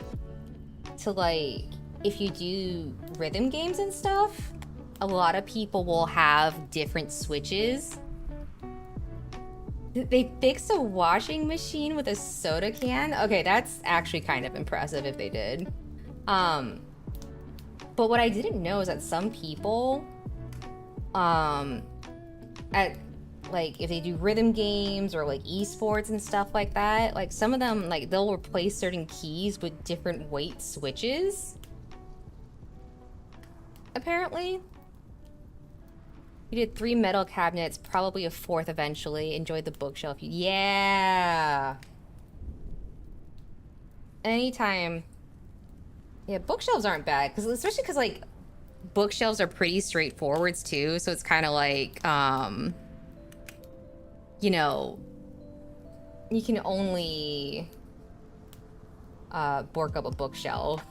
to, like, if you do rhythm games and stuff, a lot of people will have different switches. They fixed a washing machine with a soda can? Okay, that's actually kind of impressive if they did. But what I didn't know is that some people, at, like, if they do rhythm games or, like, esports and stuff like that, like, some of them, like, they'll replace certain keys with different weight switches. Apparently. You did 3 metal cabinets, probably a 4th eventually. Enjoyed the bookshelf. Yeah. Anytime. Yeah, bookshelves aren't bad, especially because, like, bookshelves are pretty straightforwards too. So it's kind of like, you know, you can only bork up a bookshelf.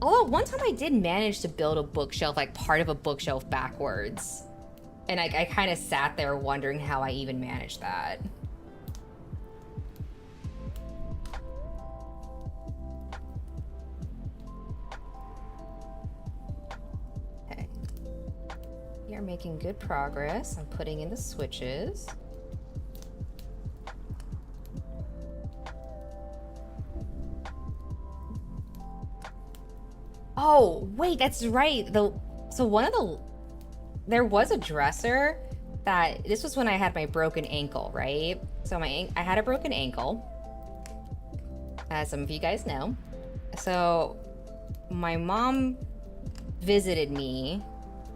Although one time I did manage to build a bookshelf, like part of a bookshelf backwards. And I kind of sat there wondering how I even managed that. Okay. We are making good progress. I'm putting in the switches. Oh, wait, that's right. There was a dresser that, this was when I had my broken ankle, right? So I had a broken ankle, as some of you guys know. So my mom visited me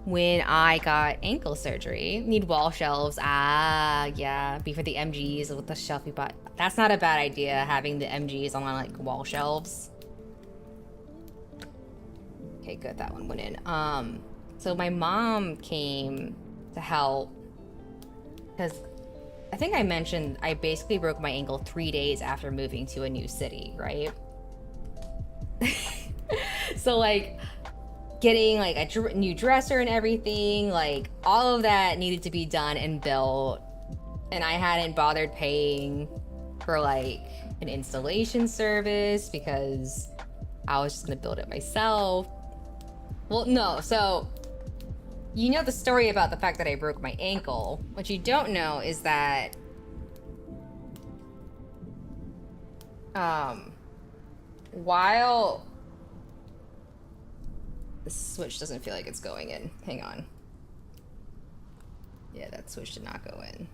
when I got ankle surgery. Need wall shelves. Ah, yeah, be for the MGs with the shelf we bought. That's not a bad idea, having the MGs on, like, wall shelves. Okay, good, that one went in. So my mom came to help because I think I mentioned I basically broke my ankle 3 days after moving to a new city, right? So like getting like a new dresser and everything, like all of that needed to be done and built, and I hadn't bothered paying for like an installation service because I was just gonna build it myself. Well, no, so you know the story about the fact that I broke my ankle. What you don't know is that while the switch doesn't feel like it's going in. Hang on. Yeah, that switch did not go in.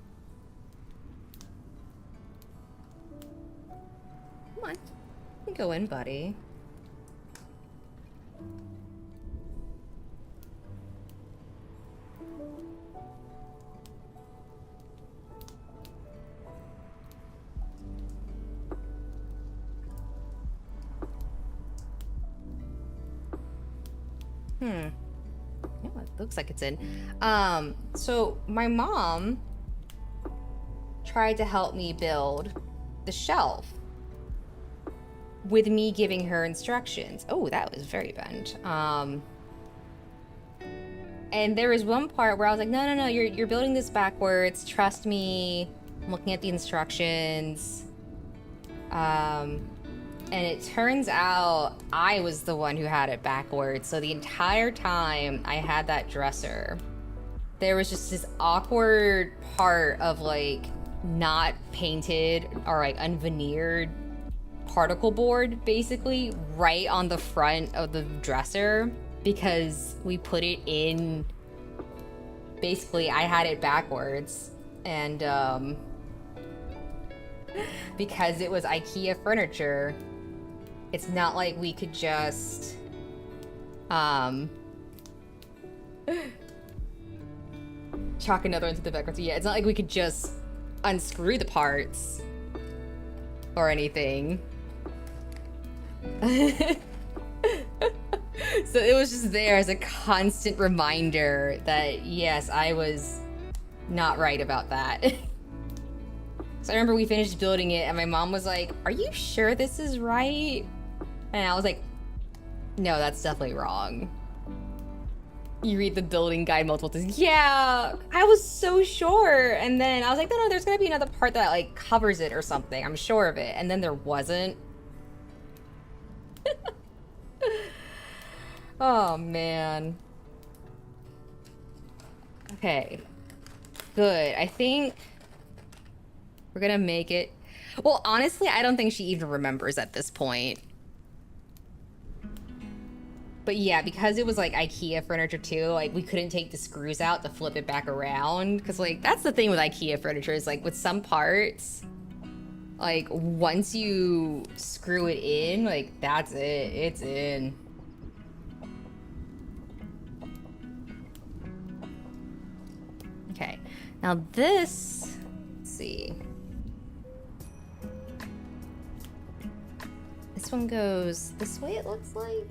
Come on. You can go in, buddy. Yeah, it looks like it's in. So my mom tried to help me build the shelf with me giving her instructions. Oh, that was very bent. And there was one part where I was like, no, you're building this backwards. Trust me. I'm looking at the instructions. And it turns out I was the one who had it backwards. So the entire time I had that dresser, there was just this awkward part of like not painted or like unveneered particle board basically right on the front of the dresser because we put it in, basically I had it backwards, and because it was IKEA furniture, it's not like we could just chalk another into the background. Yeah, it's not like we could just unscrew the parts or anything. So it was just there as a constant reminder that yes, I was not right about that. So I remember we finished building it and my mom was like, "Are you sure this is right?" And I was like, "No, that's definitely wrong." You read the building guide multiple times. Yeah, I was so sure. And then I was like, no, there's gonna be another part that like covers it or something. I'm sure of it. And then there wasn't. Oh, man. Okay. Good. I think we're gonna make it. Well, honestly, I don't think she even remembers at this point. But yeah, because it was like IKEA furniture too, like we couldn't take the screws out to flip it back around. Cause like that's the thing with IKEA furniture is like with some parts, like once you screw it in, like that's it, it's in. Okay, now this, let's see. This one goes this way, it looks like.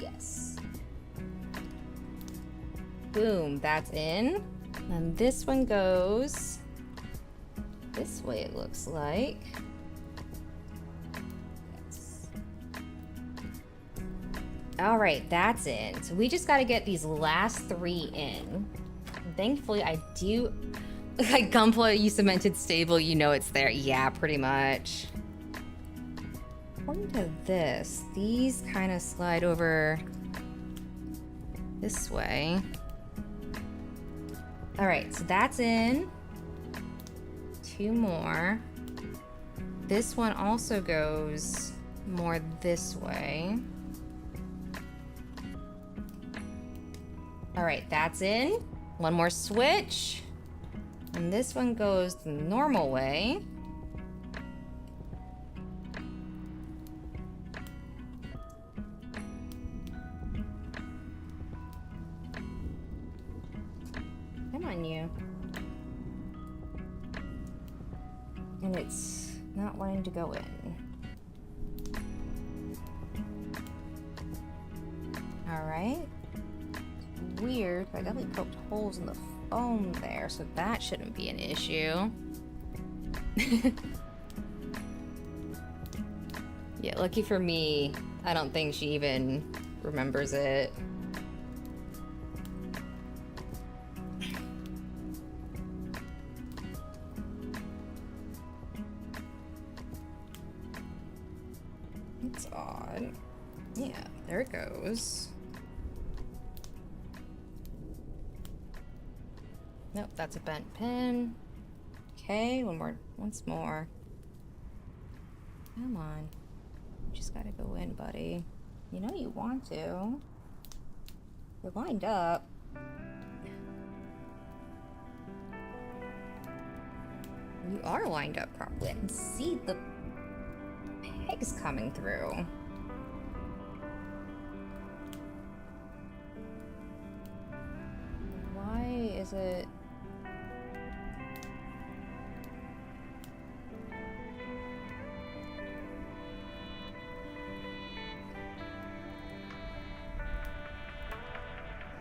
Yes. Boom, that's in. And this one goes this way, it looks like. Yes. All right, that's in. So we just got to get these last 3 in. And thankfully, I do. Like Gunpla, you cemented stable, you know it's there. Yeah, pretty much. According to this, these kind of slide over this way. All right, so that's in. 2 more. This one also goes more this way. All right, that's in. 1 more switch. And this one goes the normal way. Come on, you. And it's not wanting to go in. All right. weird. I definitely poked holes in the foam there, so that shouldn't be an issue. Yeah, lucky for me, I don't think she even remembers it. It's odd. Yeah, there it goes. Nope, that's a bent pin. Okay, once more. Come on. You just gotta go in, buddy. You know you want to. You're lined up. You are lined up properly. I can see the pegs coming through. Why is it...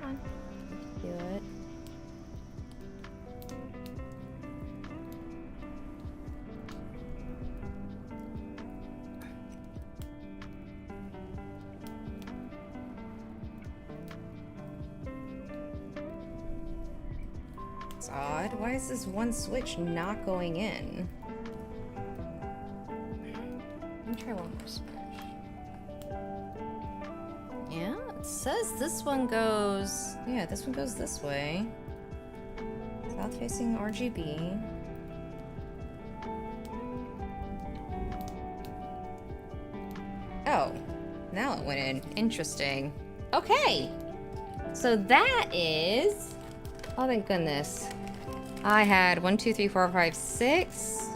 Come on. Do it. It's odd. Why is this one switch not going in? Let me try one more switch. Yeah, it says this one goes... Yeah, this one goes this way. South-facing RGB. Oh, now it went in. Interesting. Okay. So that is... Oh, thank goodness. I had 1, 2, 3, 4, 5, 6.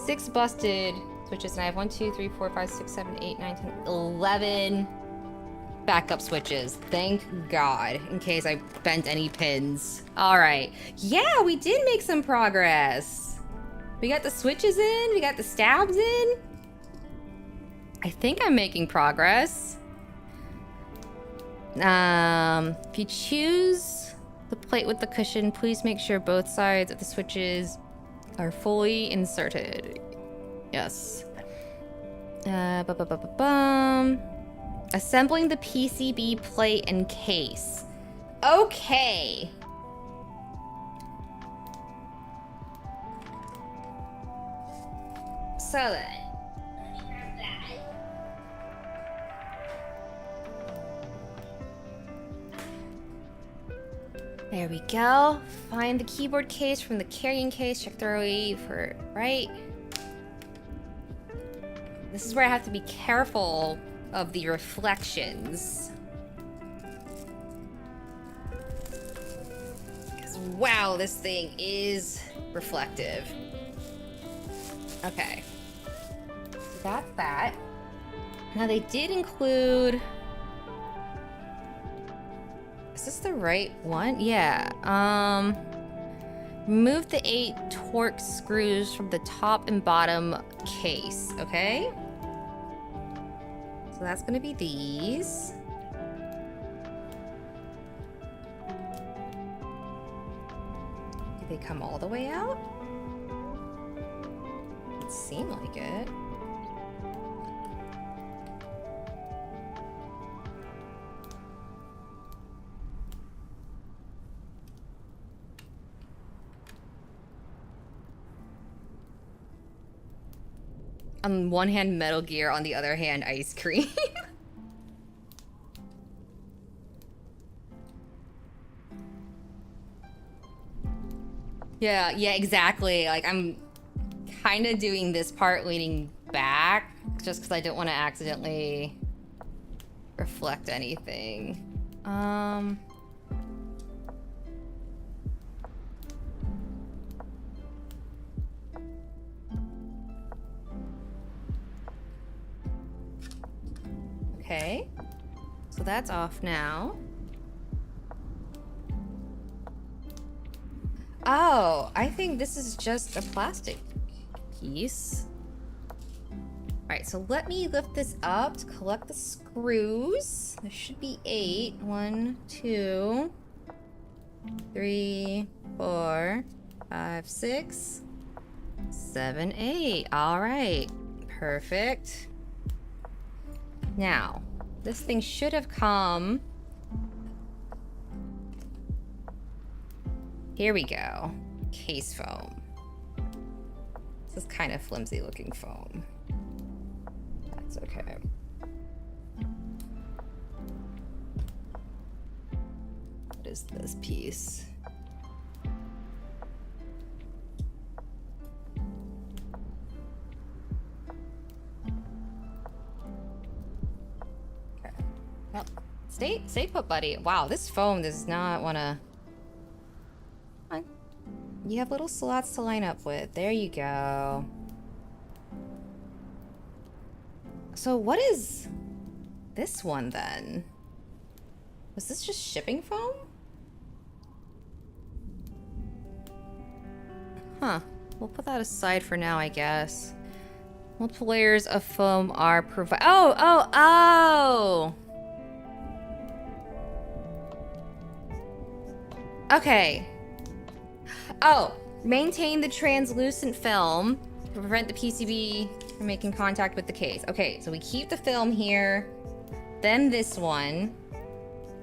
6 busted switches, and I have 1, 2, 3, 4, 5, 6, 7, 8, 9, 10, 11 backup switches. Thank God, in case I bent any pins. All right. Yeah, we did make some progress. We got the switches in. We got the stabs in. I think I'm making progress. If you choose the plate with the cushion, please make sure both sides of the switches are fully inserted. Yes. Assembling the PCB plate and case. Okay. So then. There we go. Find the keyboard case from the carrying case. Check thoroughly for right. This is where I have to be careful of the reflections. Because wow, this thing is reflective. Okay. So that's that. Now they did include... Is this the right one? Yeah. Remove the 8 Torx screws from the top and bottom case, okay? So that's gonna be these. Do they come all the way out? It seemed like it. On one hand, Metal Gear, on the other hand, ice cream. Yeah, exactly. Like, I'm kind of doing this part leaning back, just because I don't want to accidentally reflect anything. Okay, so that's off now. Oh, I think this is just a plastic piece. All right, so let me lift this up to collect the screws. There should be 8. 1, 2. 3, 4, 5, 6, 7, 8. All right. Perfect. Now, this thing should have come. Here we go. Case foam. This is kind of flimsy looking foam. That's okay. What is this piece? Okay. Well, stay put, buddy. Wow, this foam does not want to. You have little slots to line up with. There you go. So what is this one then? Was this just shipping foam? Huh. We'll put that aside for now, I guess. Multiple layers of foam are provided. Oh! Okay. Oh, maintain the translucent film to prevent the PCB from making contact with the case. Okay, so we keep the film here, then this one.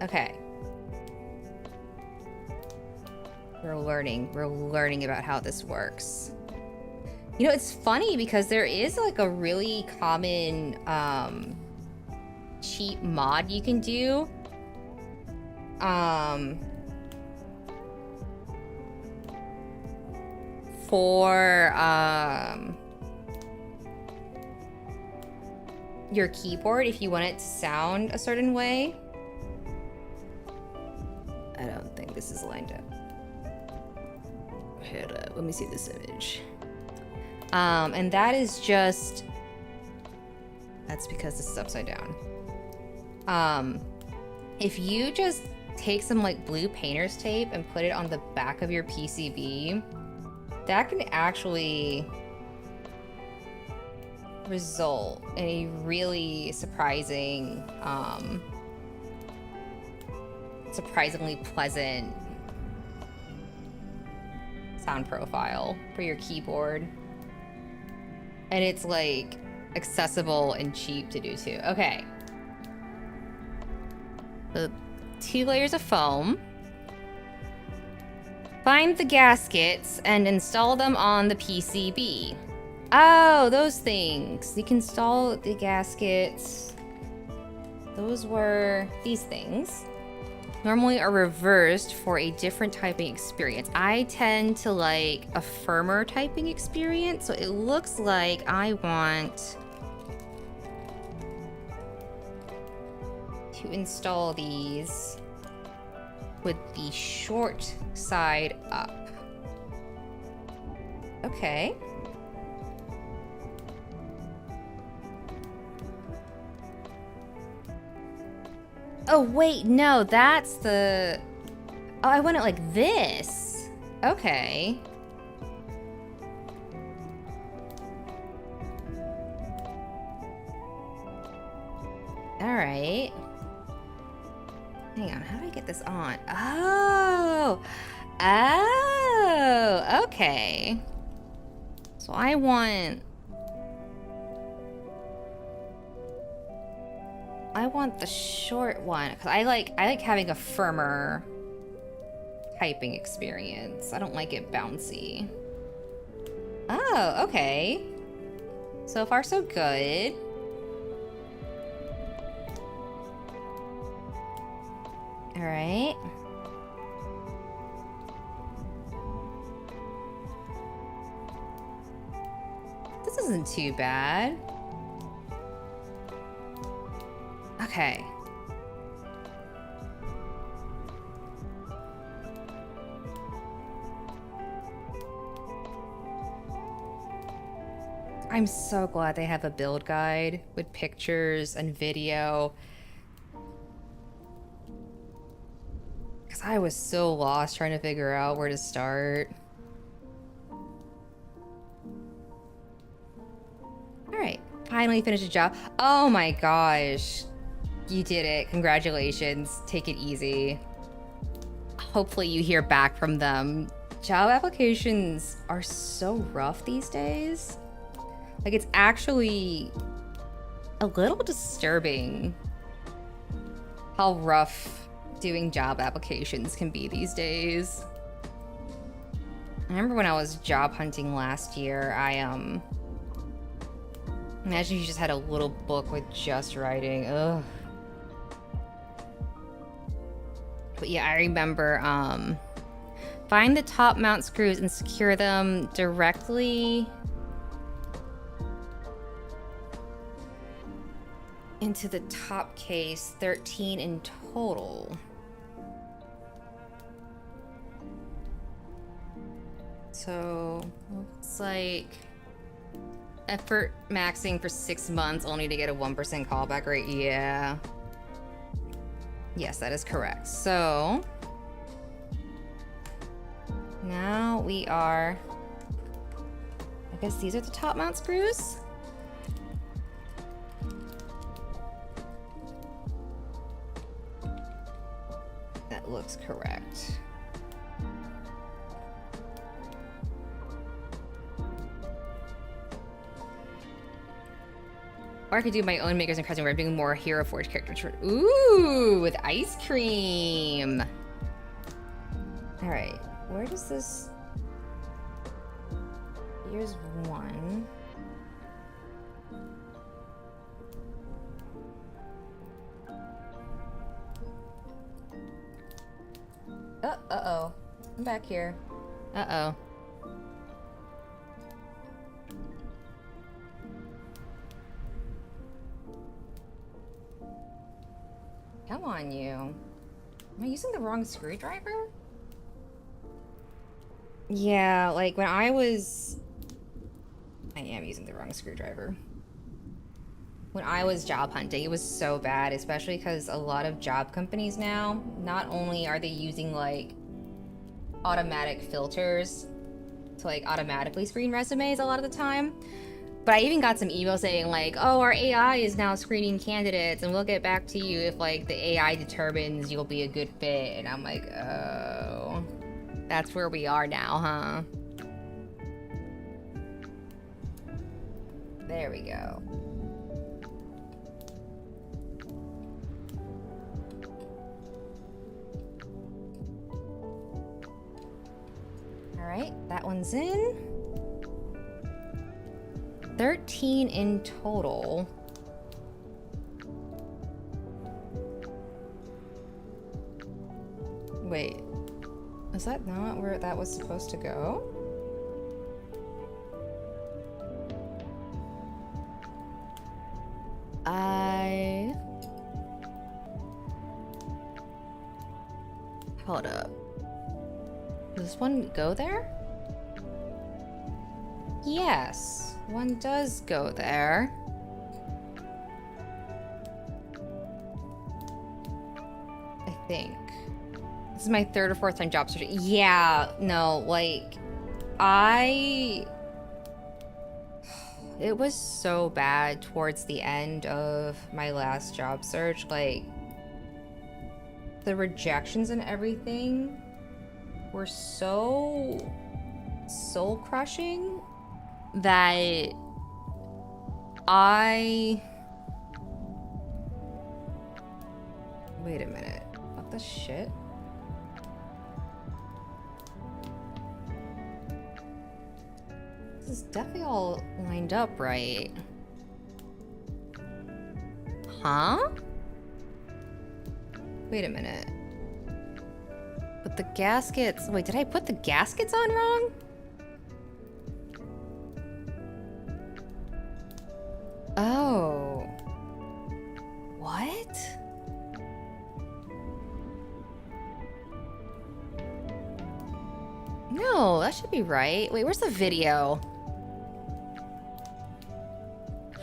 Okay. We're learning about how this works. You know, it's funny because there is like a really common cheap mod you can do. For your keyboard if you want it to sound a certain way. I don't think this is lined up. Hold up, let me see this image. And that is just, that's because this is upside down. If you just take some like blue painter's tape and put it on the back of your PCB, that can actually result in a really surprising, surprisingly pleasant sound profile for your keyboard. And it's like accessible and cheap to do too. Okay. So 2 layers of foam. Find the gaskets and install them on the PCB. Oh, those things. You can install the gaskets. Those were these things. Normally are reversed for a different typing experience. I tend to like a firmer typing experience, so it looks like I want to install these with the short side up. Okay. Oh, wait, no, that's the... Oh, I want it like this. Okay. All right. Hang on, how do I get this on? Oh! Oh! Okay. So I want the short one, because I like having a firmer typing experience. I don't like it bouncy. Oh, okay. So far, so good. All right. This isn't too bad. Okay. I'm so glad they have a build guide with pictures and video. Because I was so lost trying to figure out where to start. Alright, finally finished the job. Oh my gosh. You did it. Congratulations. Take it easy. Oh hopefully you hear back from them. Job applications are so rough these days. Like, it's actually a little disturbing how rough doing job applications can be these days. I remember when I was job hunting last year, imagine you just had a little book with just writing. Ugh. But yeah, I remember, find the top mount screws and secure them directly into the top case, 13 in total. So, looks like effort maxing for 6 months only to get a 1% callback rate. Yeah. Yes, that is correct. So, now we are, I guess these are the top mount screws? That looks correct. Or I could do my own makers and custom where I'm doing more Hero Forge characters. Ooh, with ice cream. All right, where does this? Here's one. Uh-oh. I'm back here. Uh-oh. Come on, you. Am I using the wrong screwdriver? Yeah, like when I am using the wrong screwdriver. When I was job hunting, it was so bad, especially because a lot of job companies now, not only are they using like automatic filters to like automatically screen resumes a lot of the time, but I even got some emails saying like, oh, our AI is now screening candidates and we'll get back to you if like the AI determines you'll be a good fit. And I'm like, oh, that's where we are now, huh? There we go. All right, that one's in. 13 in total. Wait, is that not where that was supposed to go? Hold up. Does this one go there? Yes, one does go there. I think. This is my third or fourth time job searching. Yeah, no, like, it was so bad towards the end of my last job search. Like, the rejections and everything were so soul crushing that wait a minute, what the shit? This is definitely all lined up right. Huh? Wait a minute. But the gaskets, wait, did I put the gaskets on wrong? Oh. What? No, that should be right. Wait, where's the video?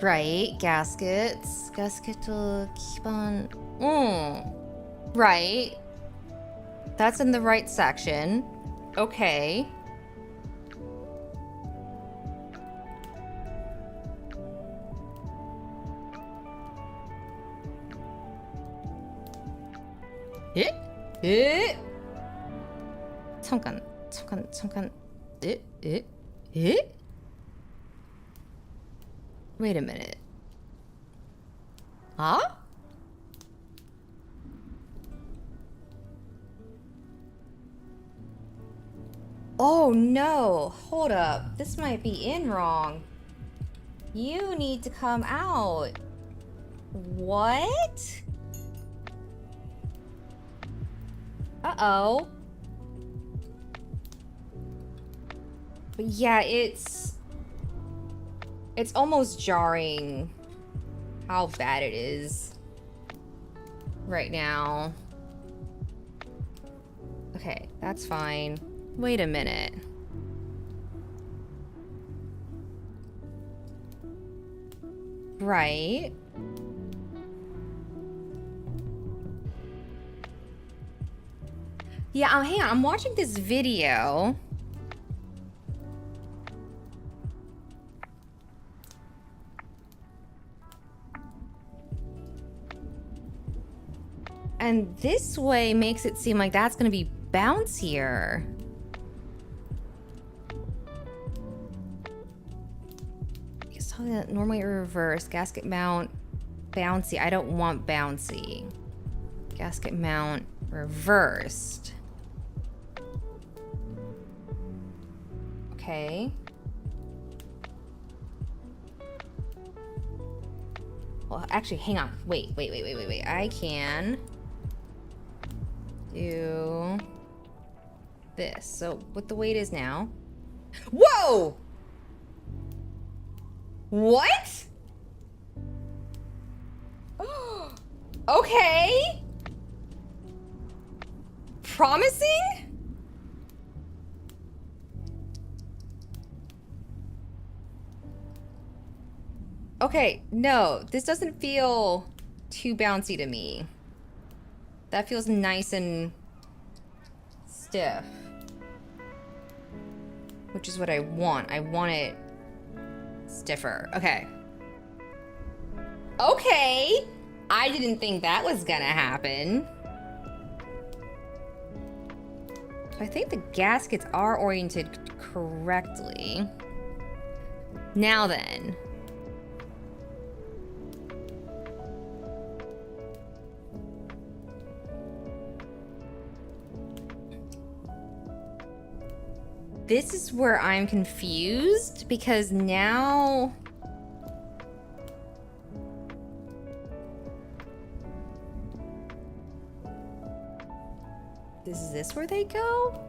Right, gaskets. Gasket will keep on... Right. That's in the right section. Okay. 잠깐. 에? Wait a minute. Huh? Oh no, hold up. This might be in wrong. You need to come out. What? Uh-oh. But yeah, it's almost jarring how bad it is right now. Okay, that's fine. Wait a minute. Right. Yeah, hang on. I'm watching this video. And this way makes it seem like that's gonna be bouncier. It's telling that normally reverse. Gasket mount, bouncy. I don't want bouncy. Gasket mount, reversed. Okay. Well, actually, hang on. Wait. I can do this. So what the weight is now. Whoa! What? Okay. Promising? Okay, no, this doesn't feel too bouncy to me. That feels nice and stiff. Which is what I want. I want it stiffer. Okay. Okay! I didn't think that was gonna happen. So I think the gaskets are oriented correctly. Now then. This is where I'm confused because now is this where they go?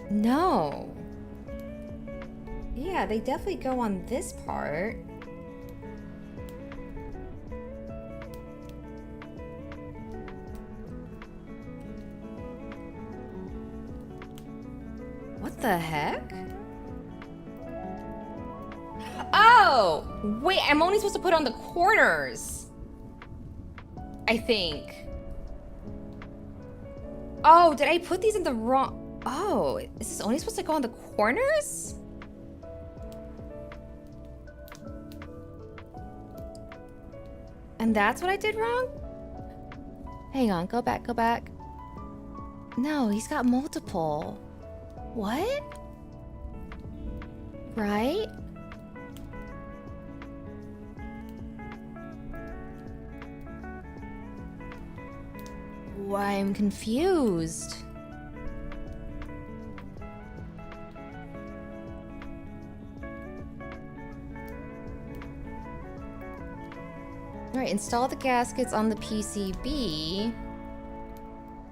No. Yeah, they definitely go on this part. What the heck? Oh! Wait, I'm only supposed to put on the corners. I think. Oh, did I put these in the wrong... Oh, is this only supposed to go on the corners? And that's what I did wrong? Hang on, go back. No, he's got multiple. What? Right? Why, I'm confused. Alright, install the gaskets on the PCB.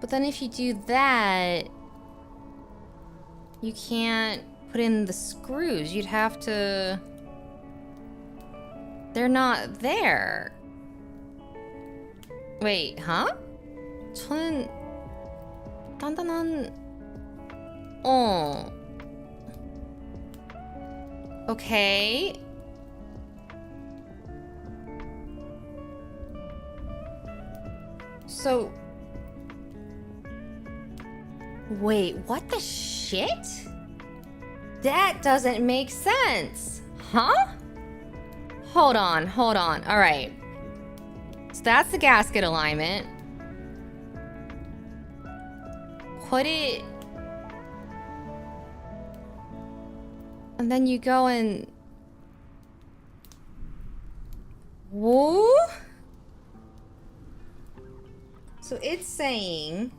But then if you do that, you can't put in the screws. You'd have to... They're not there. Wait, huh? 저는 단단한... Okay. So... Wait, what the shit? That doesn't make sense. Huh? Hold on. All right. So that's the gasket alignment. put it... And then you go and... Whoa? So it's saying...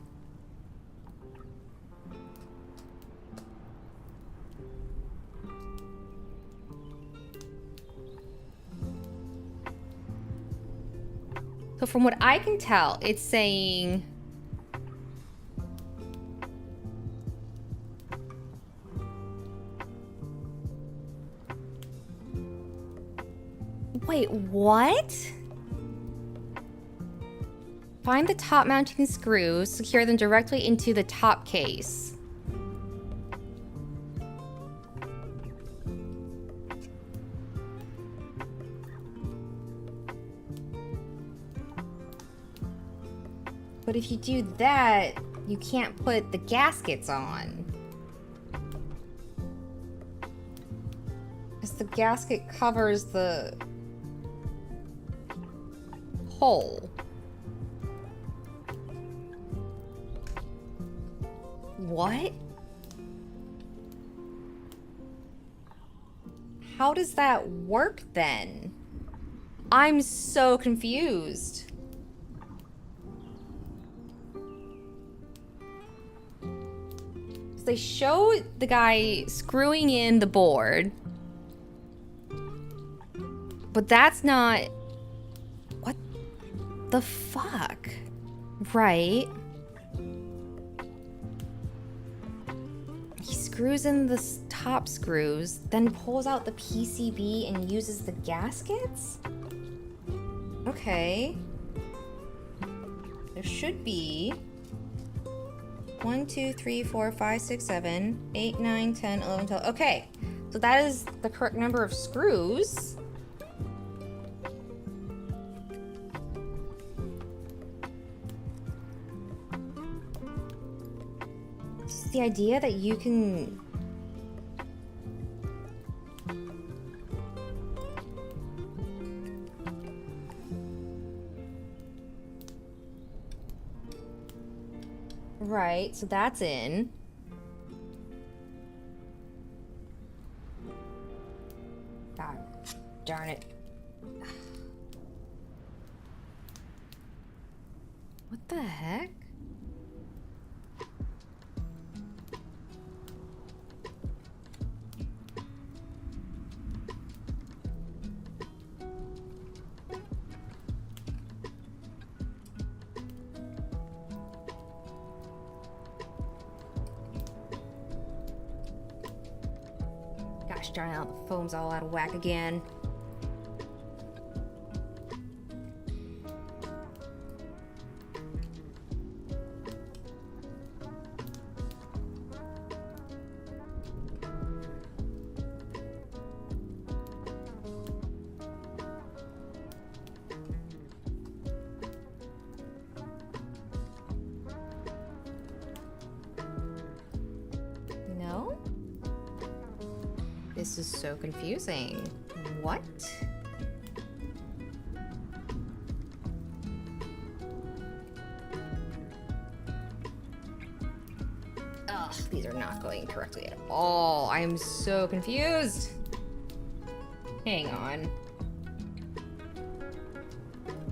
So from what I can tell, it's saying... Wait, what? Find the top mounting screws, secure them directly into the top case. But if you do that, you can't put the gaskets on. Because the gasket covers the hole. What? How does that work then? I'm so confused. They show the guy screwing in the board, but that's not... What the fuck? Right. He screws in the top screws, then pulls out the PCB and uses the gaskets? Okay. There should be 1, 2, 3, 4, 5, 6, 7, 8, 9, 10, 11, 12. Okay, so that is the correct number of screws. It's the idea that you can... Right, so that's in. God darn it. What the heck? Gosh darn it, the foam's all out of whack again. This is so confusing. What? Ugh, these are not going correctly at all. I am so confused. Hang on.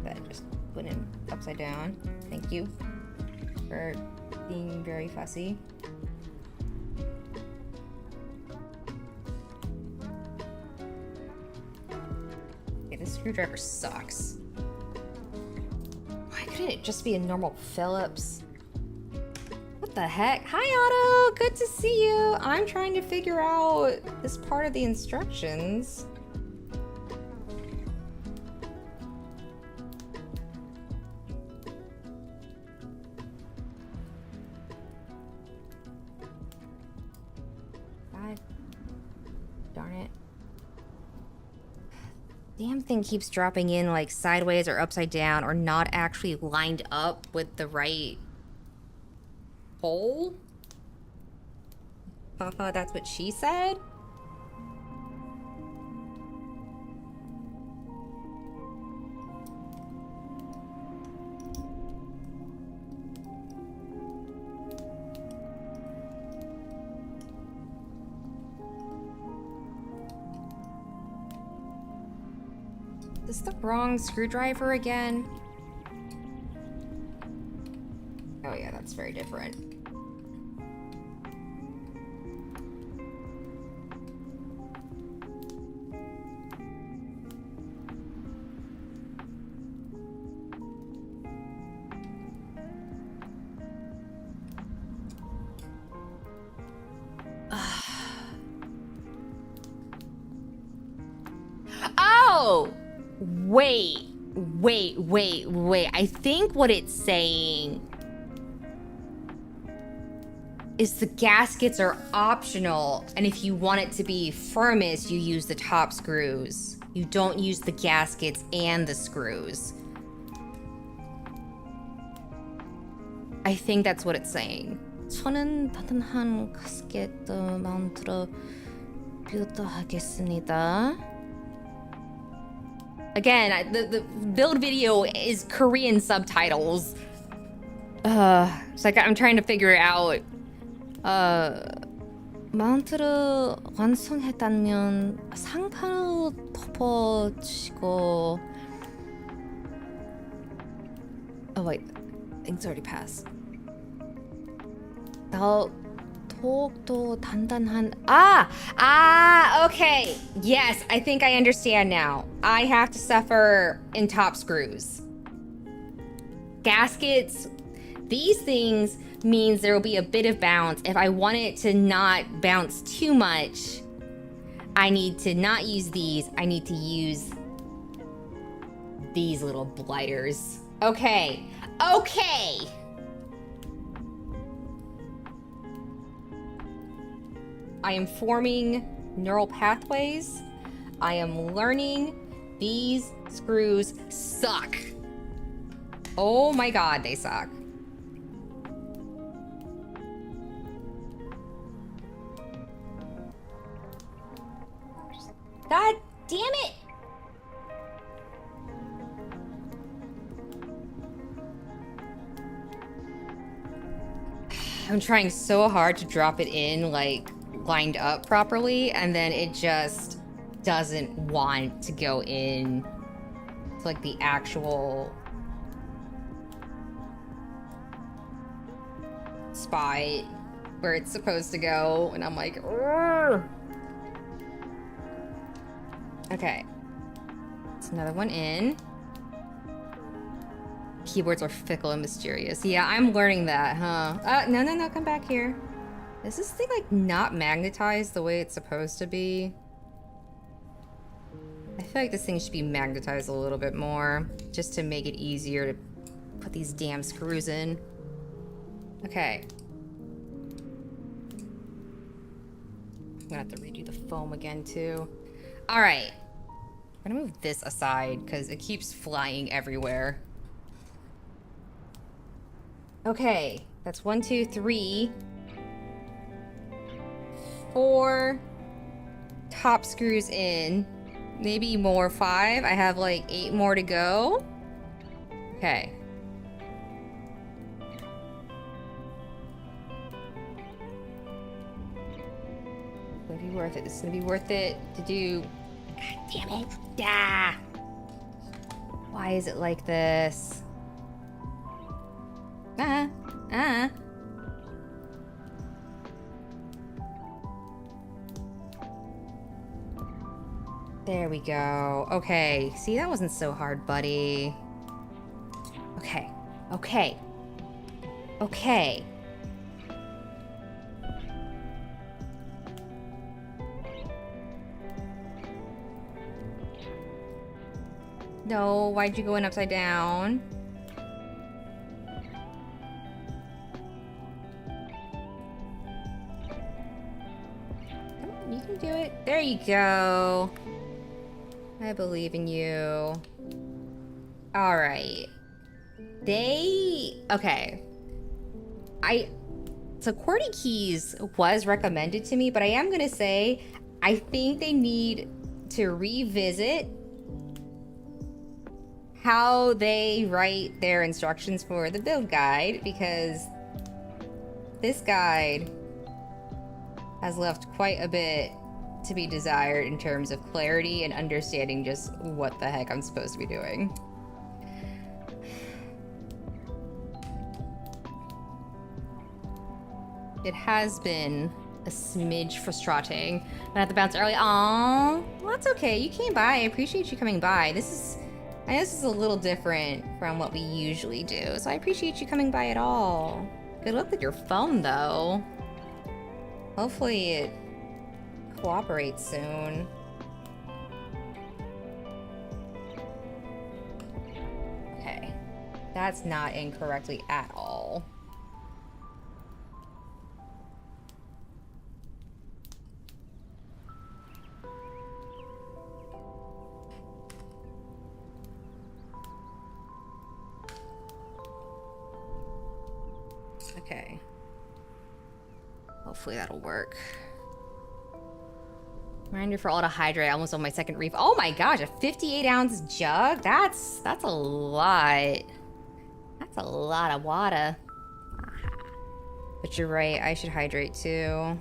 That just went in upside down. Thank you for being very fussy. Screwdriver sucks. Why couldn't it just be a normal Phillips? What the heck? Hi, Otto! Good to see you! I'm trying to figure out this part of the instructions. God darn it. Damn thing keeps dropping in like sideways or upside down or not actually lined up with the right hole. Haha, that's what she said? Is this the wrong screwdriver again? Oh yeah, that's very different. Oh! Wait. I think what it's saying is the gaskets are optional, and if you want it to be firmest, you use the top screws. You don't use the gaskets and the screws. I think that's what it's saying. 저는 단단한 가스켓 마운트로 하겠습니다. Again, the build video is Korean subtitles. It's like I'm trying to figure it out. 마운트를 완성했다면 상판을 덮어주시고. Oh wait, I think it's already passed. 더욱더 단단한. Okay. Yes, I think I understand now. I have to suffer in top screws. Gaskets, these things means there will be a bit of bounce. If I want it to not bounce too much, I need to not use these. I need to use these little blighters. Okay. I am forming neural pathways. I am learning these screws suck. Oh my god, they suck. God damn it! I'm trying so hard to drop it in, like, lined up properly, and then it just doesn't want to go in to, like, the actual spot where it's supposed to go, and I'm like, urgh. Okay. It's another one in. Keyboards are fickle and mysterious. Yeah, I'm learning that, huh? No, come back here. Is this thing, like, not magnetized the way it's supposed to be? I feel like this thing should be magnetized a little bit more, just to make it easier to put these damn screws in. Okay. I'm gonna have to redo the foam again, too. Alright. I'm gonna move this aside, because it keeps flying everywhere. Okay, that's 1, 2, 3, 4 top screws in. Maybe more, 5. I have like 8 more to go. Okay. It's gonna be worth it. This is gonna be worth it to do. God damn it. Ah. Why is it like this? There we go. Okay. See, that wasn't so hard, buddy. Okay. No, why'd you go in upside down? Come on, you can do it. There you go. I believe in you. Alright. Okay. So QWERTY keys was recommended to me, but I am gonna say, I think they need to revisit how they write their instructions for the build guide, because this guide has left quite a bit to be desired in terms of clarity and understanding just what the heck I'm supposed to be doing. It has been a smidge frustrating. I had to bounce early. Aww, well, that's okay. You came by. I appreciate you coming by. I know this is a little different from what we usually do, so I appreciate you coming by at all. Good luck with your phone, though. Hopefully it cooperates soon. Okay, that's not incorrectly at all. Okay. Hopefully that'll work. Reminder for all to hydrate. Almost on my second reef. Oh my gosh, a 58-ounce jug? That's a lot. That's a lot of water. But you're right, I should hydrate too.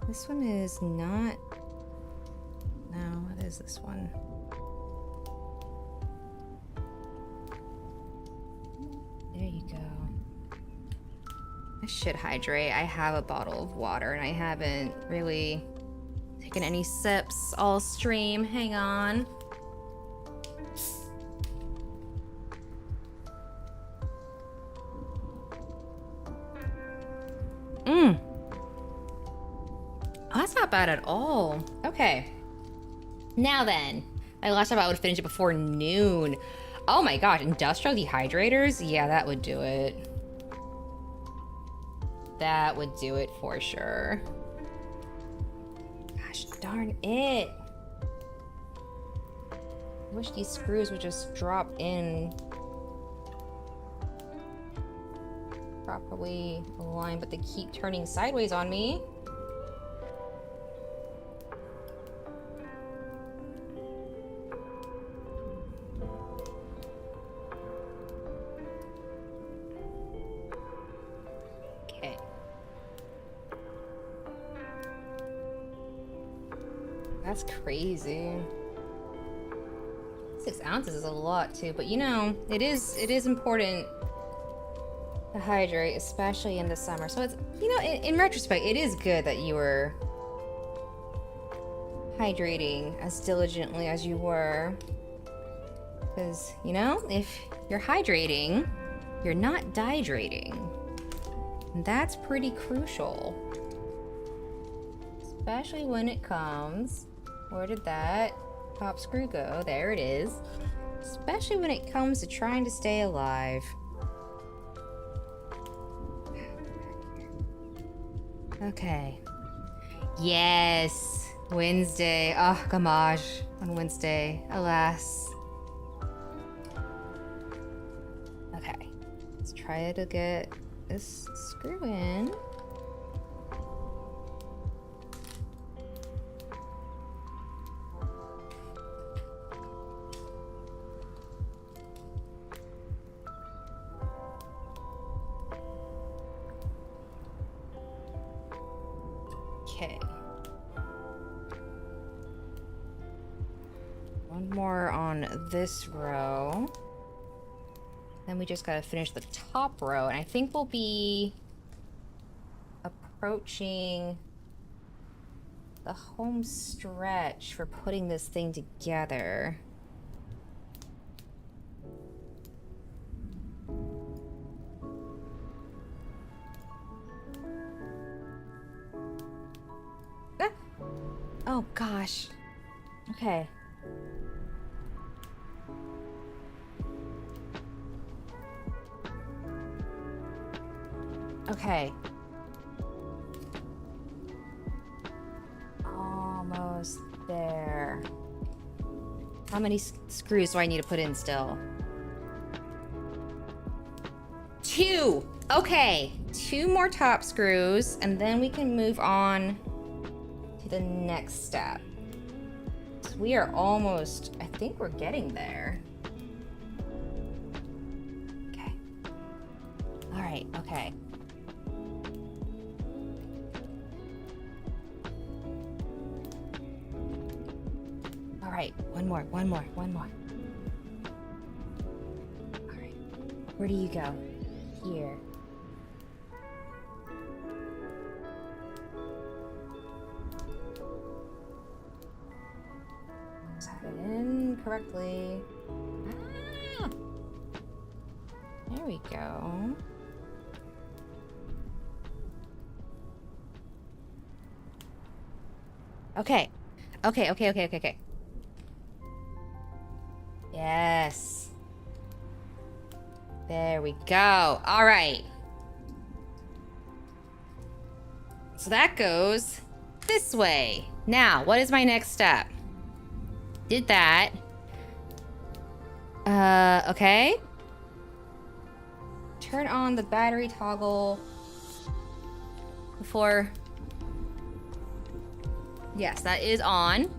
This one is not... No, what is this one? There you go. I should hydrate. I have a bottle of water and I haven't really taken any sips all stream. Hang on. Oh, that's not bad at all. Okay. Now then, I last time I would finish it before noon. Oh my gosh, industrial dehydrators? Yeah, that would do it. That would do it for sure. Gosh darn it. I wish these screws would just drop in properly aligned, but they keep turning sideways on me. That's crazy. 6 ounces is a lot too, but you know, it is important to hydrate, especially in the summer. So it's, you know, in retrospect, it is good that you were hydrating as diligently as you were. Because, you know, if you're hydrating, you're not dehydrating. And that's pretty crucial. Especially when it comes... Where did that top screw go? There it is. Especially when it comes to trying to stay alive. Okay. Yes! Wednesday. Oh, gommage. On Wednesday. Alas. Okay. Let's try to get this screw in. Okay. One more on this row. Then we just gotta finish the top row, and I think we'll be approaching the home stretch for putting this thing together. Oh gosh. Okay. Okay. Almost there. How many screws do I need to put in still? 2! Okay. 2 more top screws, and then we can move on to the next step. So we are almost, I think we're getting there. right, okay. All right, one more. All right, where do you go? Here. Set it in correctly. Ah! There we go. Okay. Okay. Yes. There we go. All right. So that goes this way. Now, what is my next step? Did that. Okay. Turn on the battery toggle before... Yes, that is on.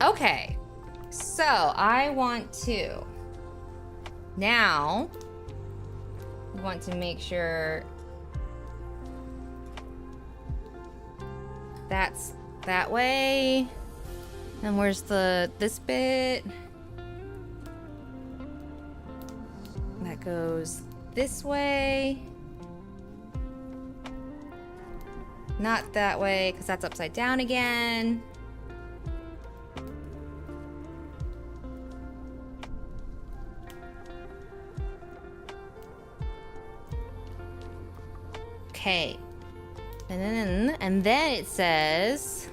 Okay. So, I want to... Now... We want to make sure... That's that way. And where's this bit? That goes this way. Not that way, because that's upside down again. Okay. And then it says,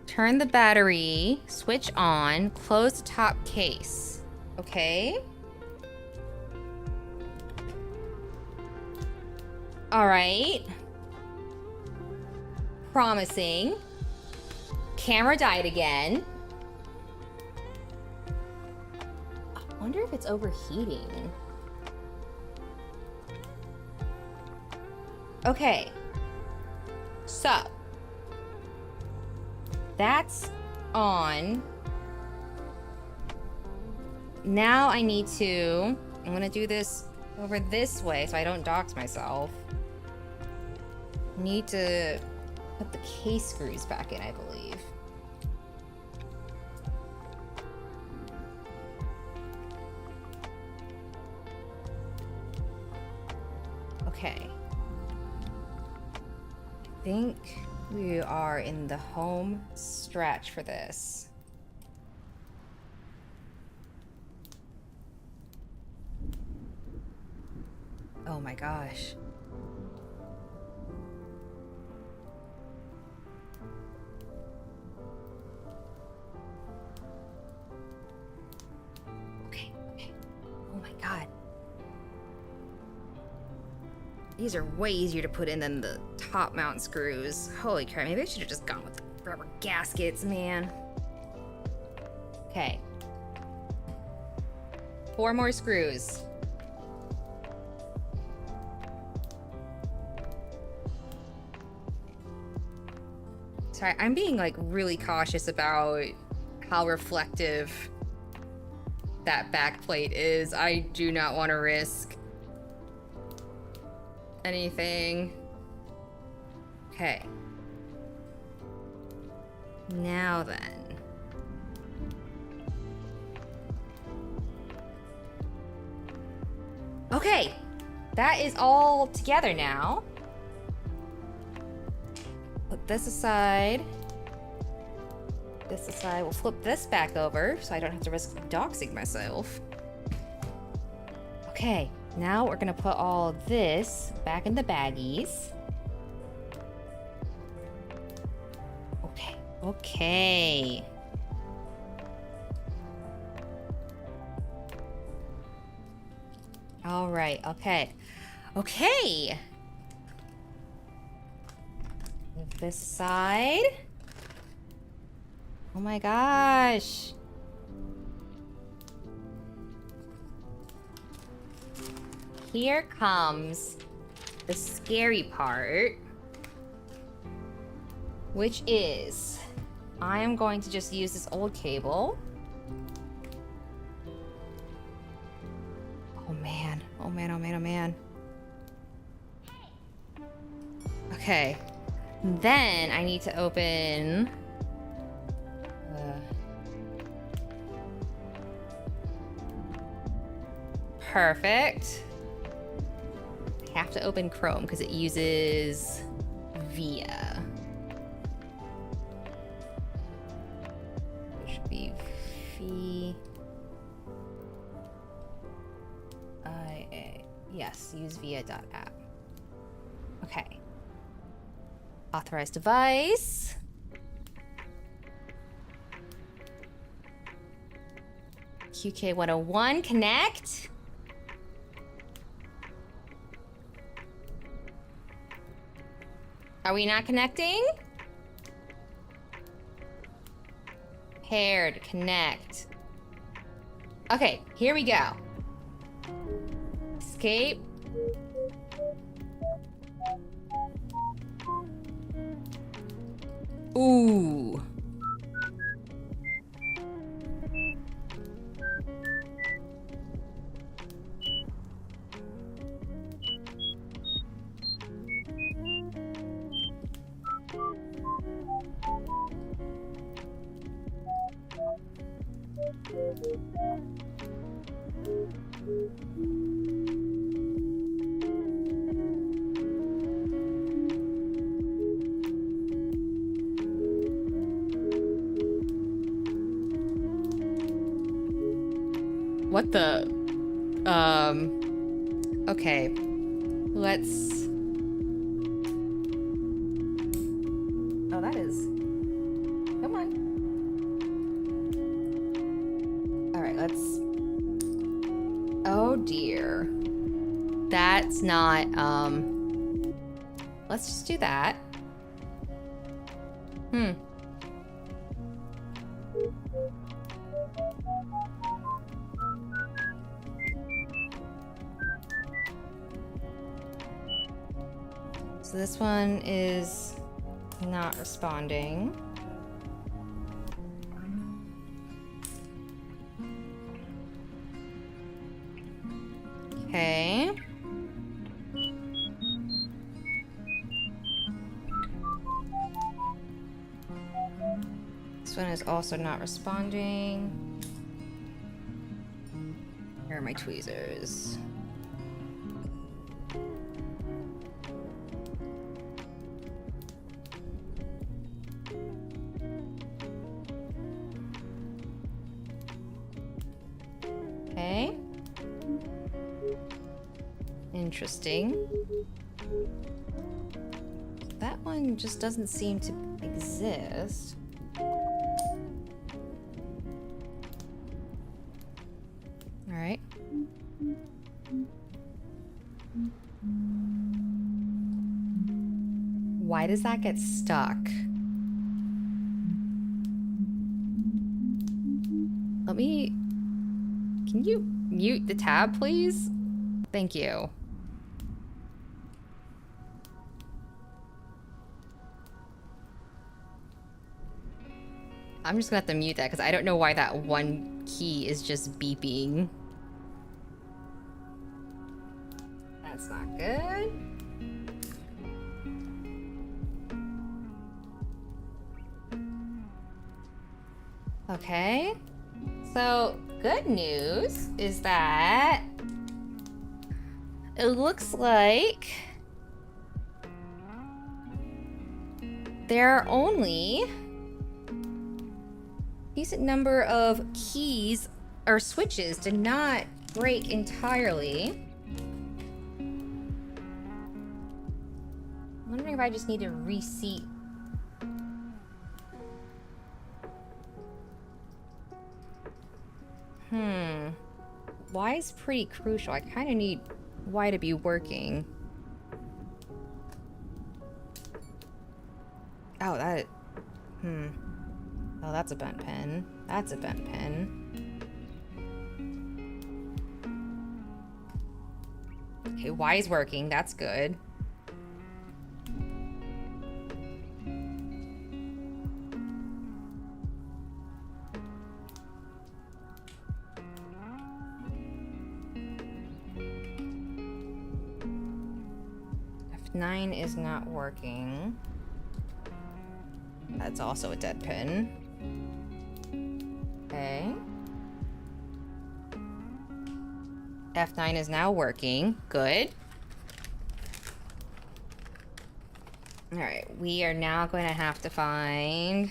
turn the battery switch on, close the top case. Okay. All right. Promising. Camera died again. I wonder if it's overheating. Okay. So. That's on. Now I need to... I'm gonna do this over this way so I don't dox myself. Need to put the case screws back in, I believe. Okay. I think we are in the home stretch for this. Oh my gosh. Okay. Oh my god. These are way easier to put in than the top mount screws. Holy crap, maybe I should have just gone with the rubber gaskets, man. Okay. 4 more screws. Sorry, I'm being like really cautious about how reflective that back plate is. I do not want to risk anything. Okay. Now then. Okay. That is all together now. Put this aside. This aside. We'll flip this back over so I don't have to risk doxing myself. Okay. Now we're gonna put all of this back in the baggies. Okay. All right, okay. Move this side. Oh my gosh. Here comes the scary part, which is I am going to just use this old cable Oh man, oh man, oh man, oh man. Okay. Then I need to open... Perfect. I have to open Chrome because it uses Via. It should be VIA. Yes, use via.app. Okay. Authorized device. QK101, connect. Are we not connecting? Paired, connect. Okay, here we go. Escape. Ooh. What the? Okay. Let's... Oh, that is... Come on. Alright, let's... Oh, dear. That's not, Let's just do that. So this one is not responding. Okay. This one is also not responding. Here are my tweezers. Okay. Interesting. That one just doesn't seem to exist. All right. Why does that get stuck? Let me... Can you mute the tab, please? Thank you. I'm just gonna have to mute that because I don't know why that one key is just beeping. That's not good. Okay. So, good news is that it looks like there are only a decent number of keys or switches to not break entirely. I'm wondering if I just need to reseat. Y is pretty crucial. I kind of need Y to be working. Oh, that... Oh, that's a bent pen. That's a bent pen. Okay, Y is working. That's good. F9 is not working. That's also a dead pin. Okay. F9 is now working. Good. Alright, we are now going to have to find...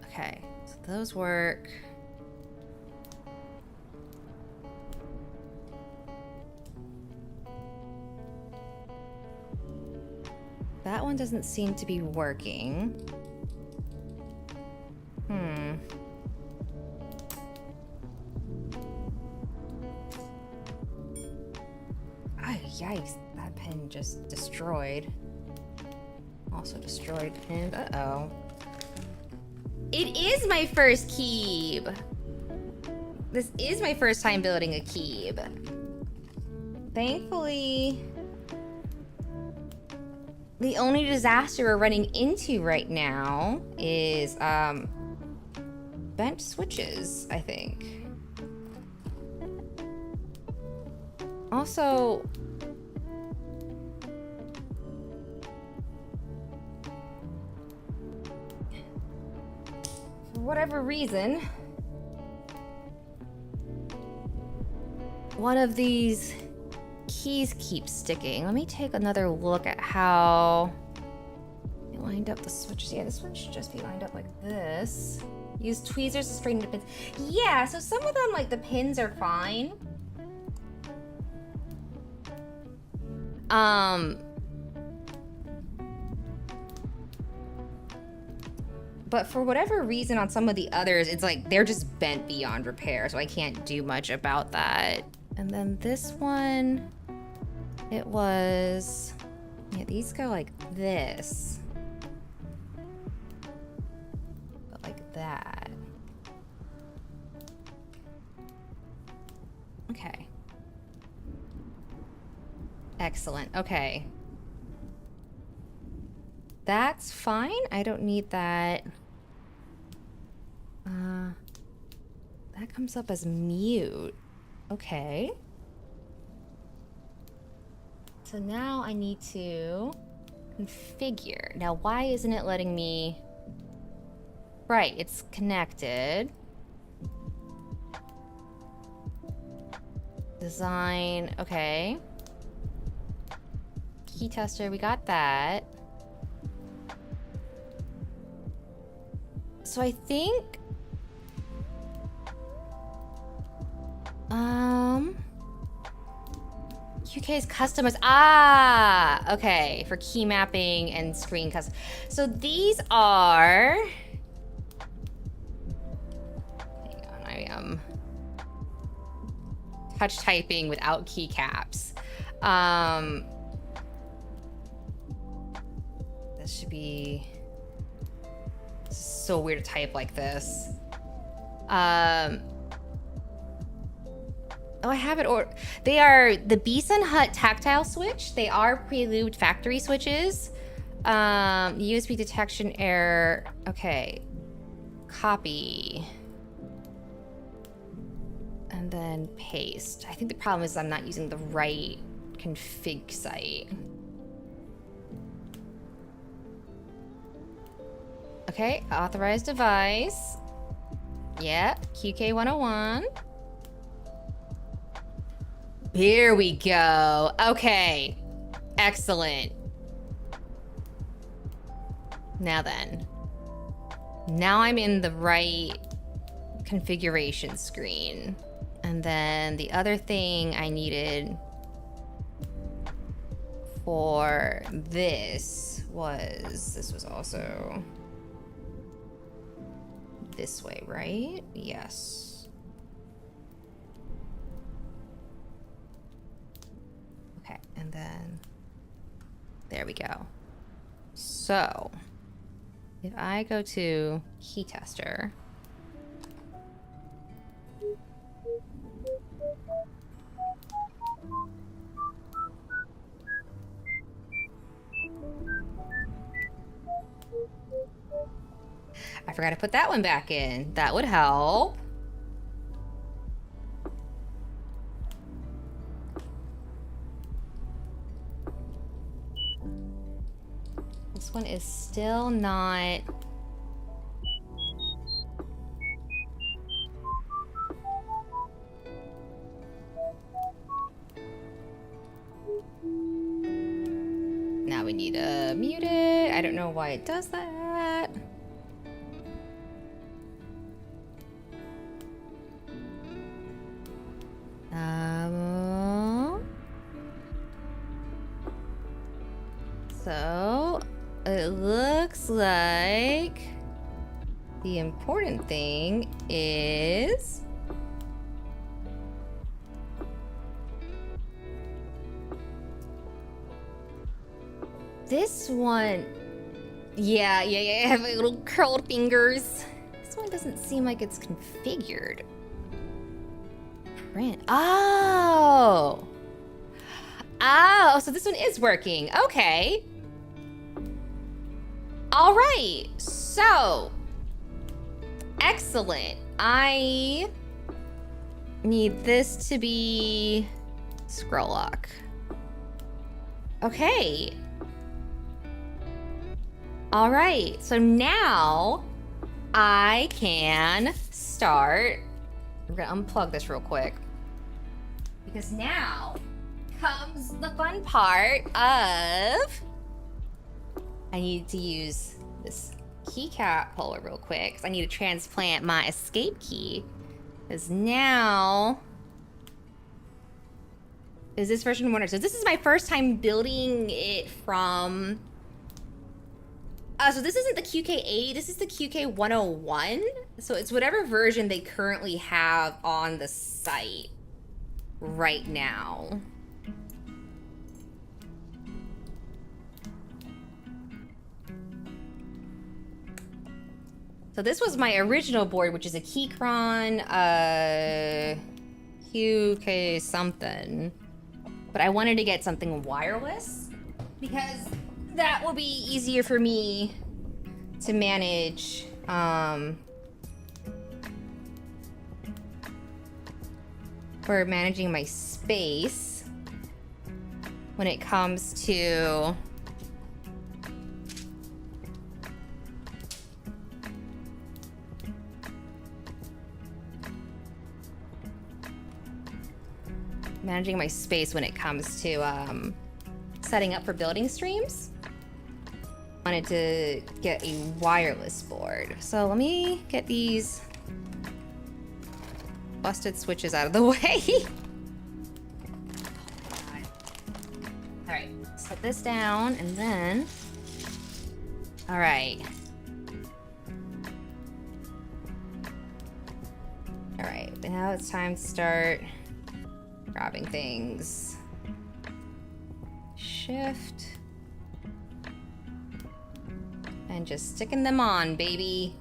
Okay, so those work. That one doesn't seem to be working. Oh, yikes. That pin just destroyed. Also destroyed pin. Uh-oh. It is my first keep. This is my first time building a keep. Thankfully, the only disaster we're running into right now is bent switches, I think. Also, for whatever reason, one of these keys keeps sticking. Let me take another look at how it lined up the switches. Yeah, this one should just be lined up like this. Use tweezers to straighten the pins. Yeah, so some of them, like, the pins are fine. But for whatever reason on some of the others, it's like they're just bent beyond repair, so I can't do much about that. And then this one, it was, yeah, these go like this. But like that. Okay. Excellent, okay. That's fine, I don't need that. That comes up as mute. Okay. So now I need to configure. Now, why isn't it letting me... Right, it's connected. Design, okay. Key tester, we got that. So I think... QK's customers. Ah, okay, for key mapping and screen custom. So these are. Hang on, I am touch typing without keycaps. This should be. This is so weird to type like this. Oh, I have it, or they are the Beeson Hut tactile switch. They are Prelude factory switches. USB detection error. Okay. Copy. And then paste. I think the problem is I'm not using the right config site. Okay, authorized device. Yep, QK101. Here we go. Okay. Excellent. Now then. Now I'm in the right configuration screen. And then the other thing I needed for this was also this way, right? Yes. Okay, and then there we go. So if I go to key tester, I forgot to put that one back in. That would help. This one is still not... Now we need to mute it. I don't know why it does that. So it looks like the important thing is this one. Yeah, I have my little curled fingers. This one doesn't seem like it's configured. Print. Oh, so this one is working. Okay. All right. So, excellent. I need this to be scroll lock. Okay. All right. So now I can start. I'm gonna unplug this real quick because now comes the fun part of I need to use this keycap holder real quick because I need to transplant my escape key because now is this version 1 or 2? So this is my first time building it from so this isn't the QK80, this is the QK101. So it's whatever version they currently have on the site right now. So this was my original board, which is a Keychron QK something. But I wanted to get something wireless because that will be easier for me to manage for managing my space when it comes to setting up for building streams. I wanted to get a wireless board. So let me get these busted switches out of the way. All right, set this down and then, all right. All right, now it's time to start grabbing things. Shift. And just sticking them on, baby.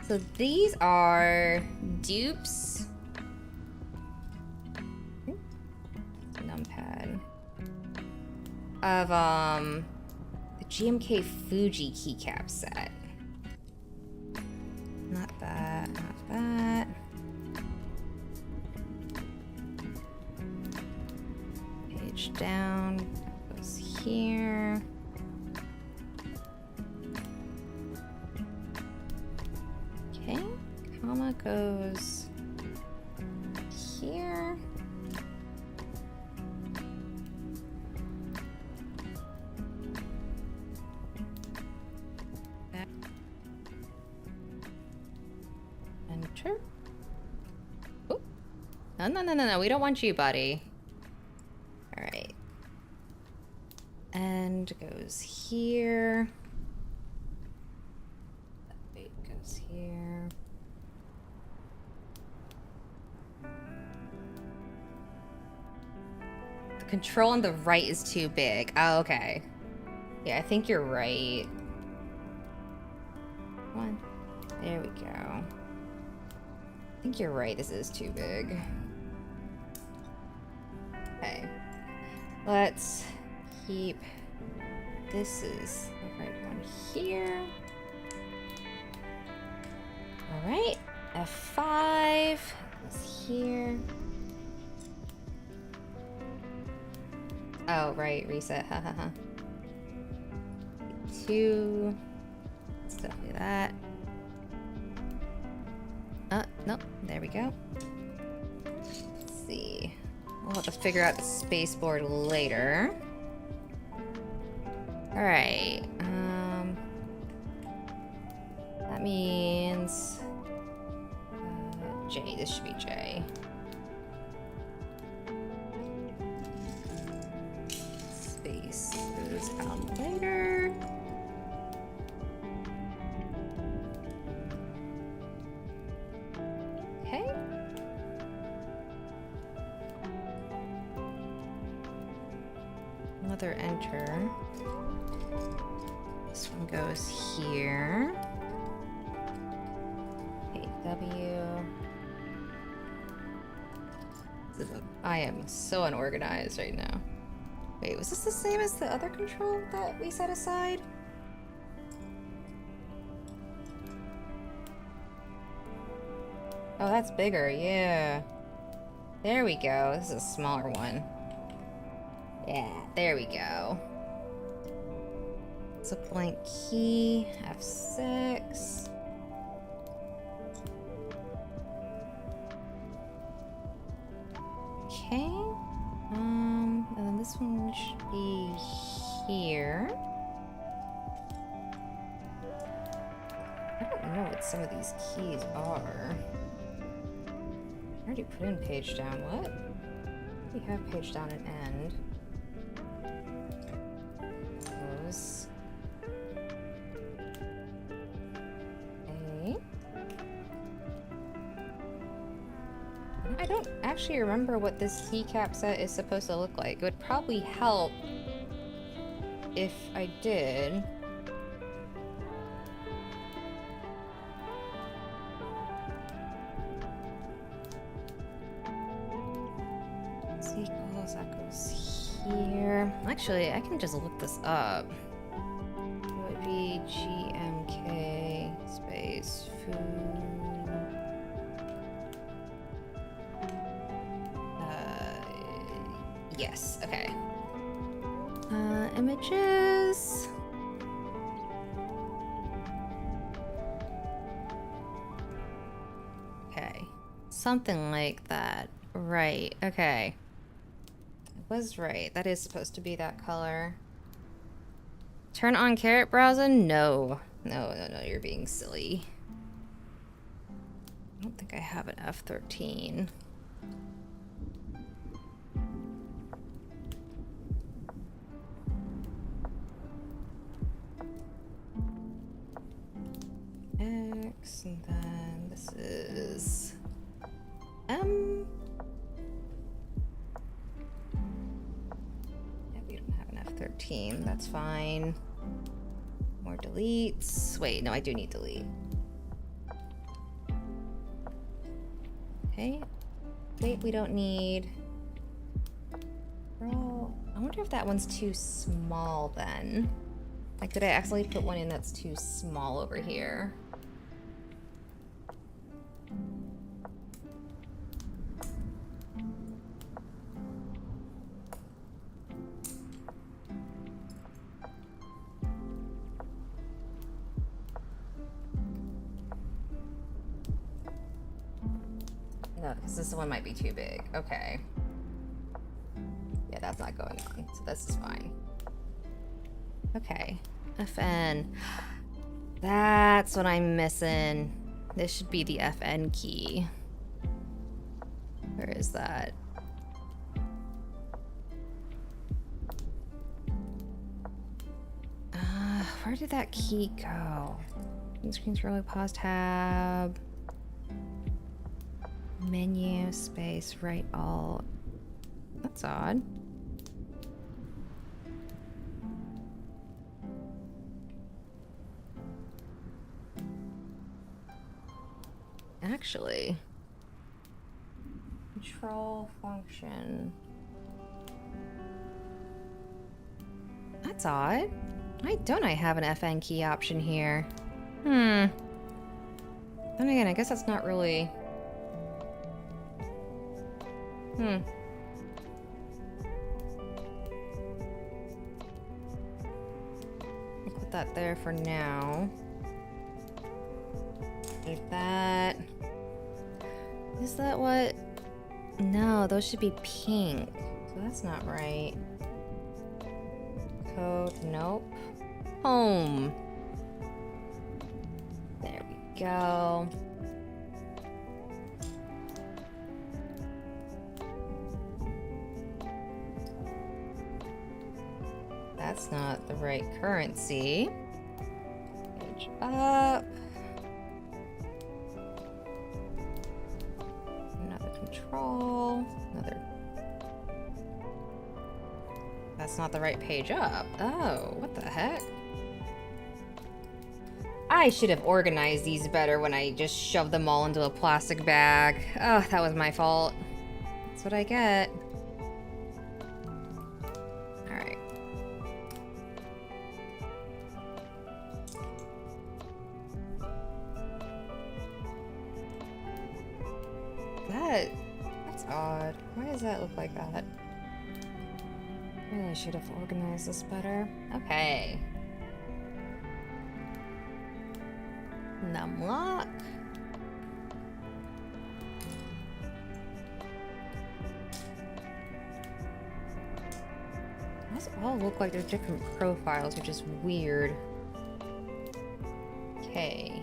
So these are dupes. Numpad. Of the GMK Fuji keycap set. Not that, not that. Page down, goes here. Okay, comma goes here. Enter. Ooh. No, we don't want you, buddy. All right. And goes here. Wait, goes here. The control on the right is too big. Oh, okay. Yeah, I think you're right. Come on. There we go. I think you're right, this is too big. Okay. Let's keep, this is the right one here. All right, F5 is here. Oh, right, reset, hahaha. 2. It's definitely that. Nope. There we go. Let's see. We'll have to figure out the space-board later. Alright. That means... J. This should be J. Space goes out later. Okay. Another enter. This one goes here. Okay, W. I am so unorganized right now. Wait, was this the same as the other control that we set aside? Oh, that's bigger, yeah. There we go. This is a smaller one. Yeah, there we go. It's a blank key, F6. Okay. And then this one should be here. I don't know what some of these keys are. I already put in page down. What? We have page down and end. Close. Okay. I don't actually remember what this keycap set is supposed to look like. It would probably help if I did. Z equals, that goes here. Actually, I can just look this up. It would be GMK space food. Yes, okay. Images. Okay. Something like that. Right, okay. I was right. That is supposed to be that color. Turn on carrot browsing? No. No, you're being silly. I don't think I have an F13. X, and then this is M. Yeah, we don't have an F13. That's fine. More deletes. Wait, no, I do need delete. Okay. Wait, we don't need. Girl, I wonder if that one's too small then. Like, did I accidentally put one in that's too small over here? No, because this one might be too big. Okay. Yeah, that's not going on, so this is fine. Okay, FN. That's what I'm missing. This should be the FN key. Where is that? Where did that key go? Screen scrolling, pause tab. Menu, space, right alt. That's odd. Actually, control function. That's odd. Why don't I have an FN key option here? Then again, I guess that's not really... put that there for now. Like that. Is that what? No, those should be pink. So that's not right. Code, nope. Home. There we go. That's not the right currency. Page up. Another control. Another. That's not the right page up. Oh, what the heck? I should have organized these better when I just shoved them all into a plastic bag. Oh, that was my fault. That's what I get. Alright. That's odd. Why does that look like that? Really should have organized this better. Okay. Numlock. These all look like they're different profiles, which is weird. Okay.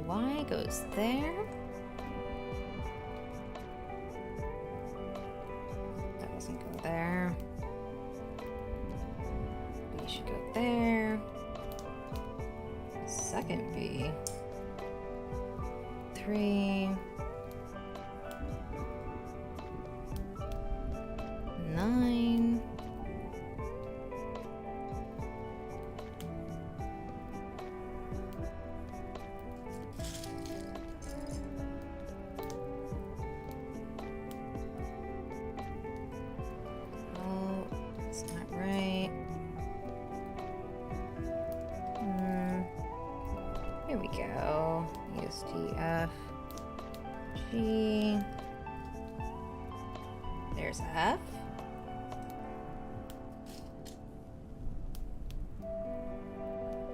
Y goes there. That doesn't go there. B should go there. Second B. 3. 9. Oh, that's not right. Here we go. USDF. G. There's F.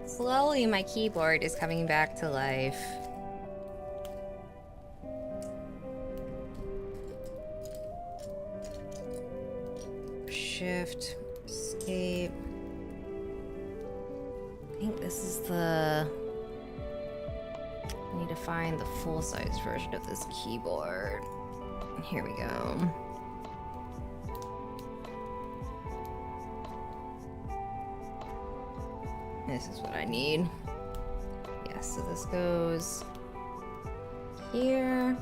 Slowly, my keyboard is coming back to life. Shift, escape. I think this is the... I need to find the full-size version of this keyboard. Here we go. This is what I need. Yes, so this goes here.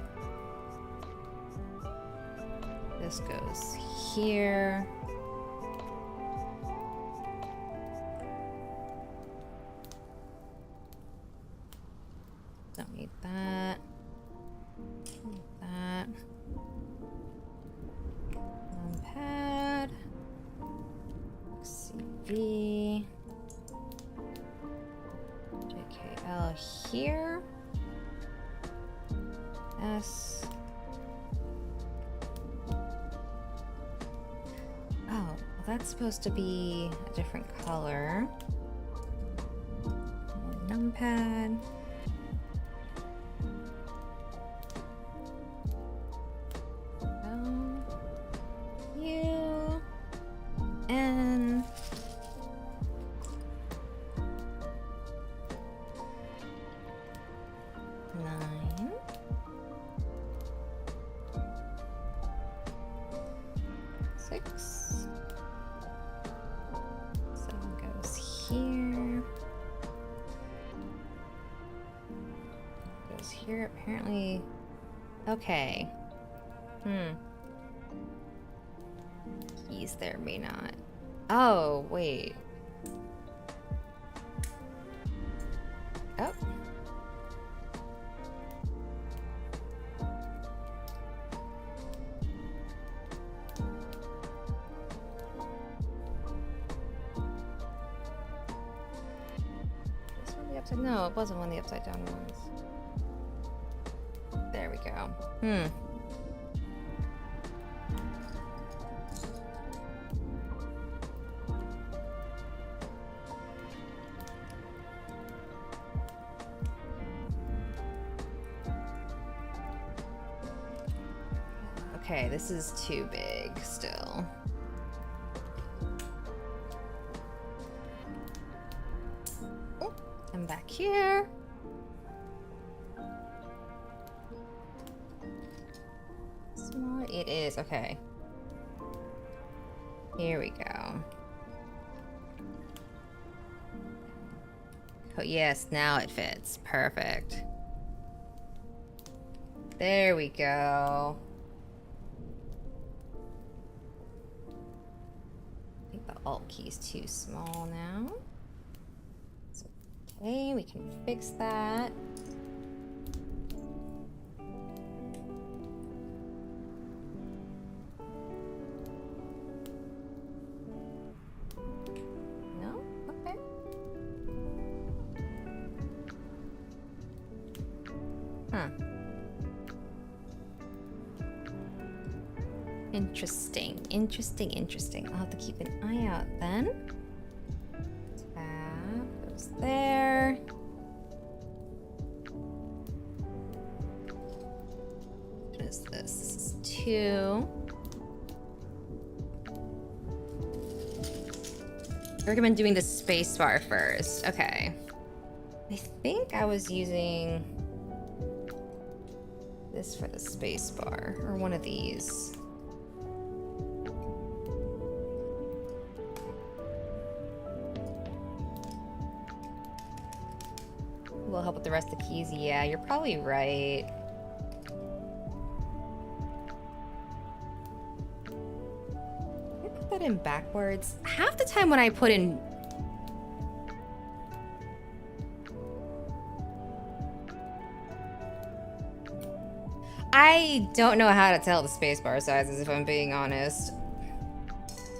This goes here. Don't need that. Don't need that. Numpad. CV. JKL here. S. Oh, well, that's supposed to be a different color. Numpad. U. N. Here apparently. Okay. Keys there may not. Oh, wait. Oh. This one the upside? No, it wasn't one of the upside down ones. There we go. Okay, this is too big still. Oh, I'm back here. Small, it is, okay. Here we go. Oh, yes, now it fits. Perfect. There we go. I think the Alt key is too small now. It's okay, we can fix that. No? Okay. Huh. Interesting. I'll have to keep an eye out then. Tab goes there. What is this? This is 2. I recommend doing the spacebar first. Okay. I think I was using this for the spacebar, or one of these. Will help with the rest of the keys. Yeah, you're probably right. Can I put that in backwards? Half the time when I put in... I don't know how to tell the spacebar sizes, if I'm being honest.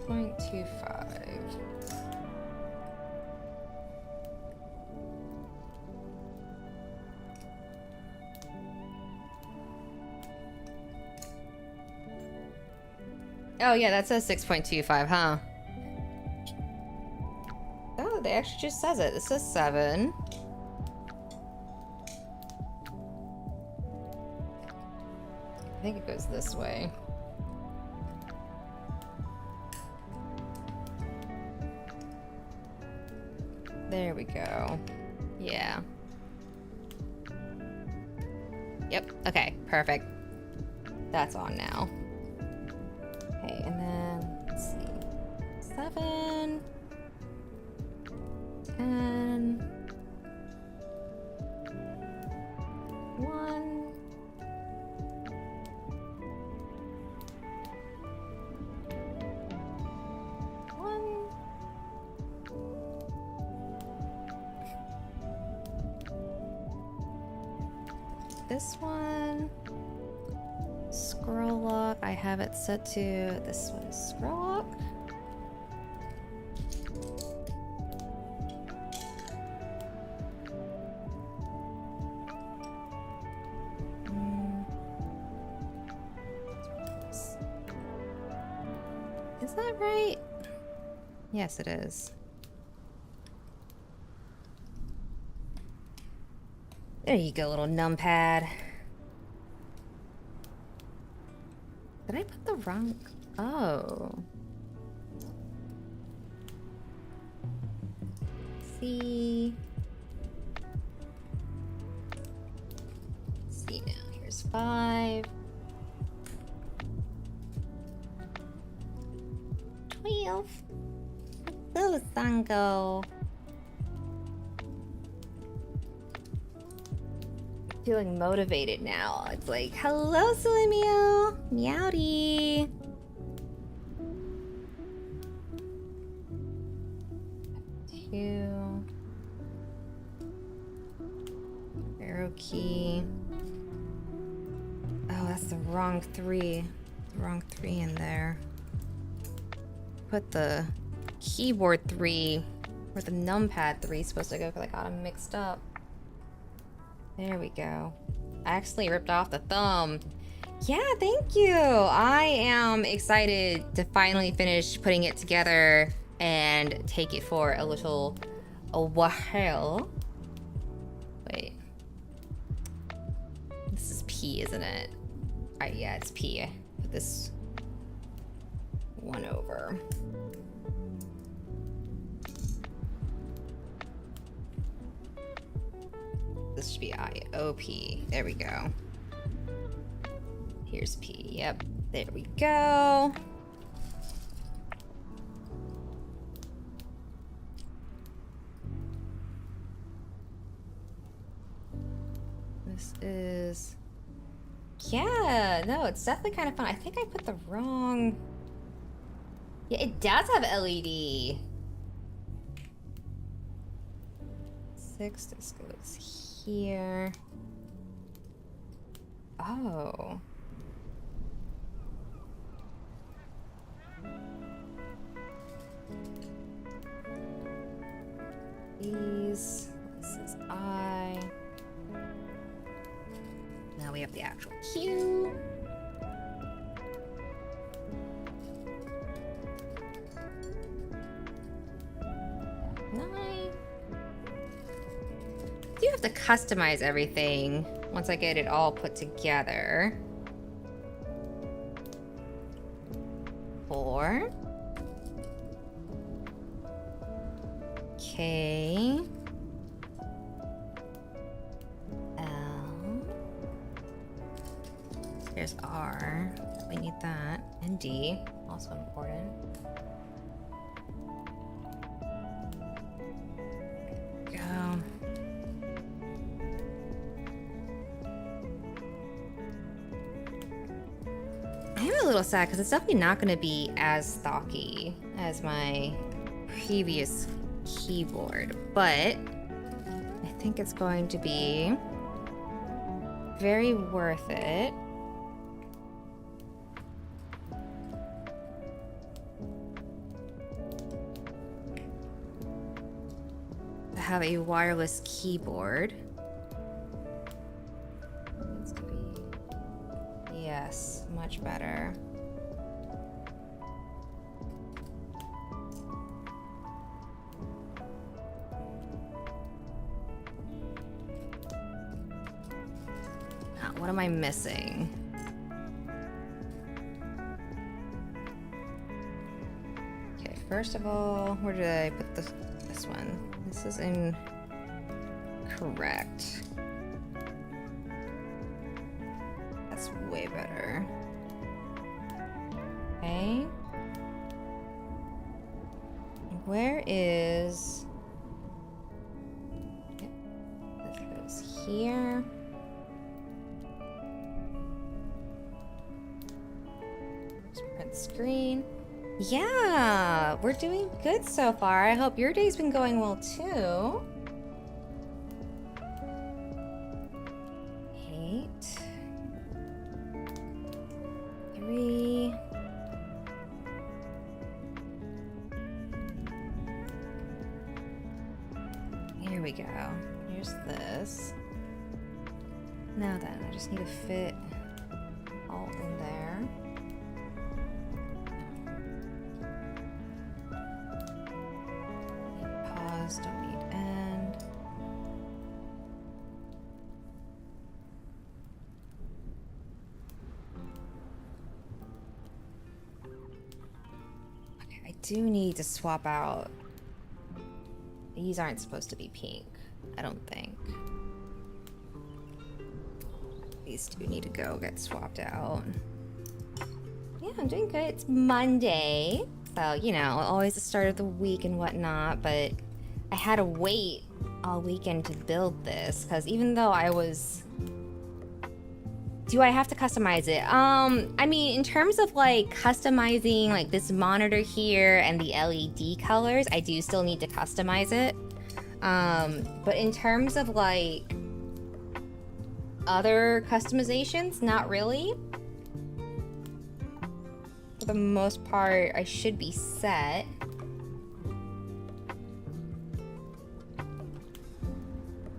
0.25. Oh yeah, that says 6.25, huh? Oh, they actually just says it. It says 7. I think it goes this way. There we go. Yeah. Yep, okay, perfect. That's on now. Okay, and then, let's see. 7. 10. 1. This one, scroll lock, I have it set to this one, scroll lock. Is that right? Yes, it is. There you go, little numpad. Did I put the wrong... Oh. See. See now, here's 5. 12. Hello, Sango. Feeling motivated now. It's like, hello, Salimio. Meowdy. Two. Arrow key. Oh, that's the wrong 3. The wrong 3 in there. Put the keyboard 3 where the numpad 3 is supposed to go because I got them mixed up. There we go. I actually ripped off the thumb. Yeah, thank you. I am excited to finally finish putting it together and take it for a while. Wait. This is P, isn't it? Yeah, it's P. Put this one over. This should be I, O, P. There we go. Here's P. Yep. There we go. This is... Yeah, no, it's definitely kind of fun. I think I put the wrong... Yeah, it does have LED. 6, this goes here. Oh. These. This is I. Now we have the actual Q. I do have to customize everything once I get it all put together. 4. K. L. There's R. We need that. And D. Also important. Go. I am a little sad because it's definitely not going to be as stocky as my previous keyboard, but I think it's going to be very worth it. To have a wireless keyboard. Needs to be, yes, much better. What am I missing? Okay, first of all, where did I put this one? This is incorrect. That's way better. Okay. Where is... This goes here. Screen. Yeah, we're doing good so far. I hope your day's been going well too. 8, 3. Here we go. Here's this. Now then, I just need to fit all in there. Don't need end. Okay, I do need to swap out. These aren't supposed to be pink, I don't think. These two need to go get swapped out. Yeah, I'm doing good. It's Monday, so you know, always the start of the week and whatnot, but I had to wait all weekend to build this because even though I was... Do I have to customize it? I mean, in terms of like customizing like this monitor here and the LED colors, I do still need to customize it. But in terms of like other customizations, not really. For the most part, I should be set.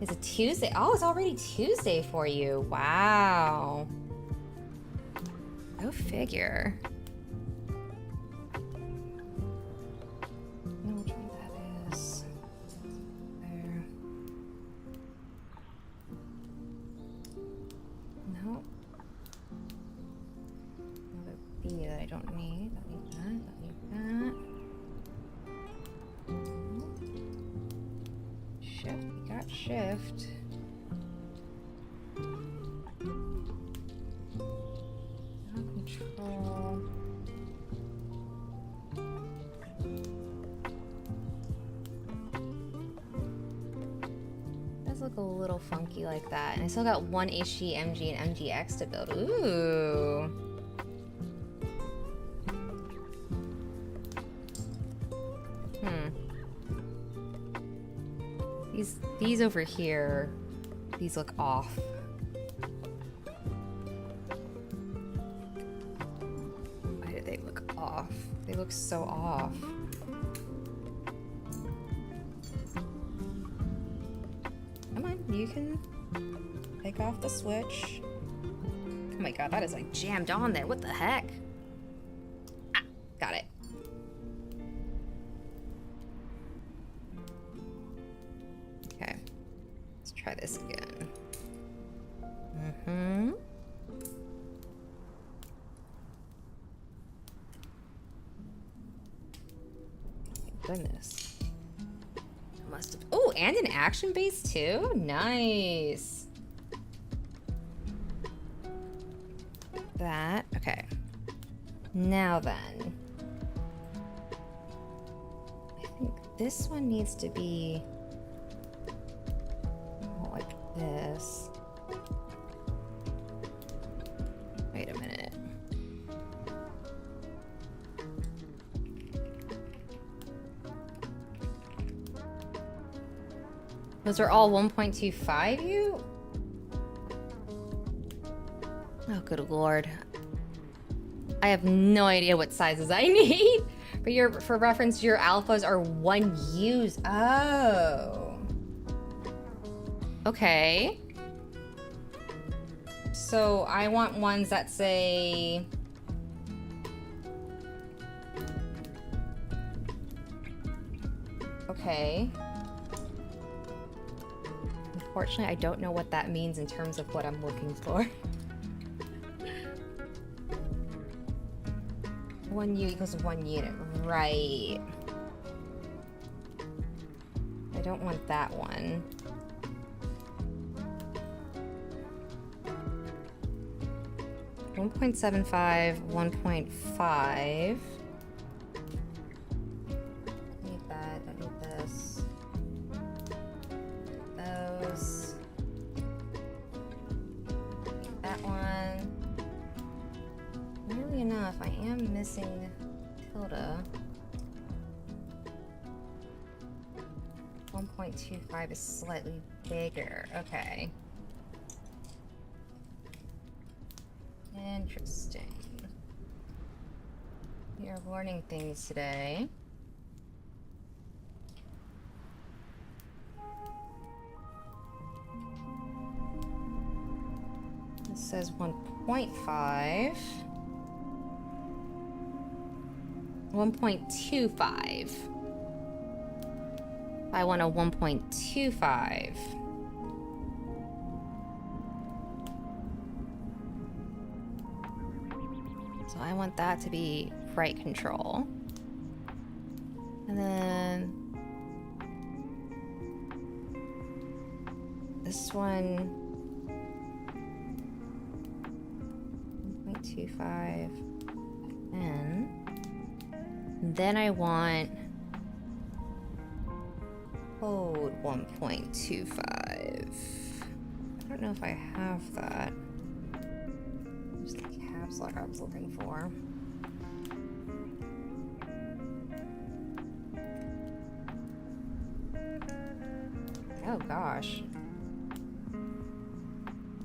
Is it Tuesday? Oh, it's already Tuesday for you. Wow. Go figure. I don't know which one that is. There. No. Another got shift. Control. Does look a little funky like that. And I still got one HG, MG, and MGX to build. Ooh. These over here, these look off. Why do they look off? They look so off. Come on, you can take off the switch. Oh my god, that is like jammed on there. What the heck? Ah, got it. Okay, let's try this again. Goodness. Must have. Oh, and an action base too? Nice. That. Okay. Now then. I think this one needs to be more like this. Wait a minute. Those are all 1.25 you? Oh, good lord. I have no idea what sizes I need. For reference, your alphas are 1 use. Oh. Okay. So I want ones that say... Okay. Unfortunately, I don't know what that means in terms of what I'm looking for. 1 U equals 1 unit, right. I don't want that one. .75, 1.5. Need that, I need this. Those. That one. Weirdly enough, I am missing tilde. 1.25 is slightly bigger. Okay. Interesting. We are learning things today. It says 1.5. 1.25. I want a 1.25. So I want that to be right control. And then this one 1.25 and then I want code 1.25. I don't know if I have that. Just the caps lock I was looking for. Oh gosh.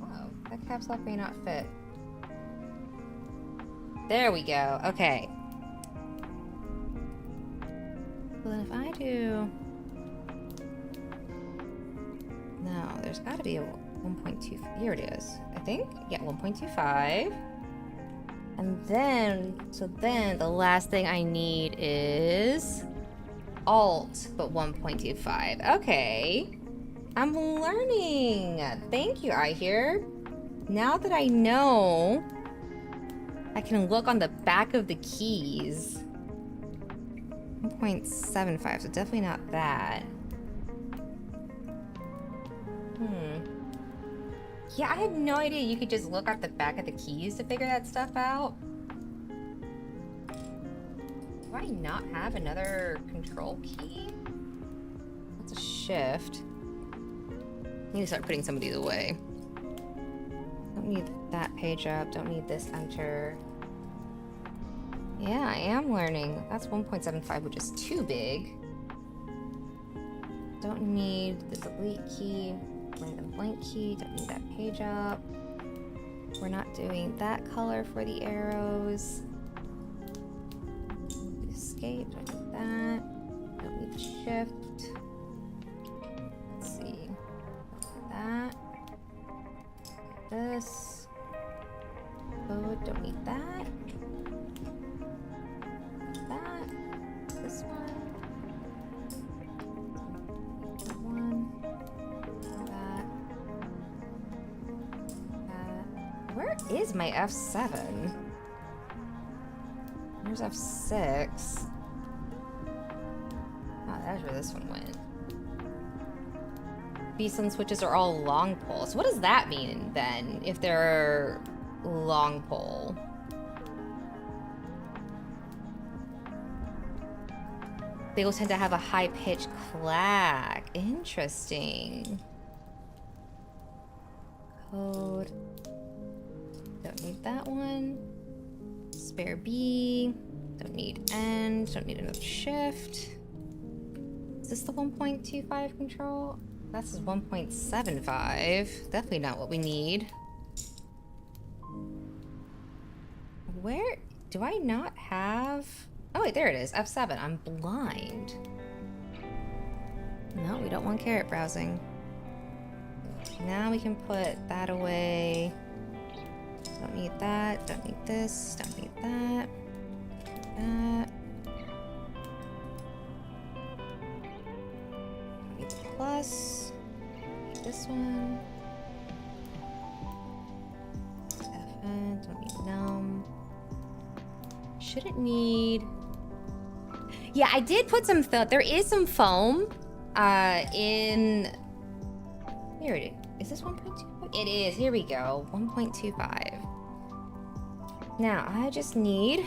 Wow, that caps lock may not fit. There we go. Okay. Well, then if I do... No, there's got to be a 1.2... Here it is, I think. Yeah, 1.25. And then... So then the last thing I need is... Alt, but 1.25. Okay. I'm learning. Thank you, I hear. Now that I know... I can look on the back of the keys. 1.75, so definitely not that. Yeah, I had no idea you could just look at the back of the keys to figure that stuff out. Do I not have another control key? That's a shift. I need to start putting some of these away. Don't need that page up. Don't need this enter. Yeah, I am learning. That's 1.75, which is too big. Don't need the delete key. Random blank key. Don't need that page up. We're not doing that color for the arrows. Escape. Don't need that. Don't need the shift. Let's see. Don't need that. This. Oh, don't need that. That. This one. Where is my F7? Where's F6? Oh, that's where this one went. Beeson switches are all long pulls. What does that mean then, if they're long pull? They will tend to have a high-pitched clack. Interesting. Code. Don't need that one. Spare B. Don't need end. Don't need another shift. Is this the 1.25 control? That's 1.75. Definitely not what we need. Where do I not have? Oh wait, there it is. F7. I'm blind. No, we don't want carrot browsing. Now we can put that away. Don't need that. Don't need this. Don't need that. That. Don't need the plus. Don't need this one. FN. Don't need num. Shouldn't need. Yeah, I did put some. There is some foam. In. Here it is. Is this 1.25? It is. Here we go. 1.25. Now, I just need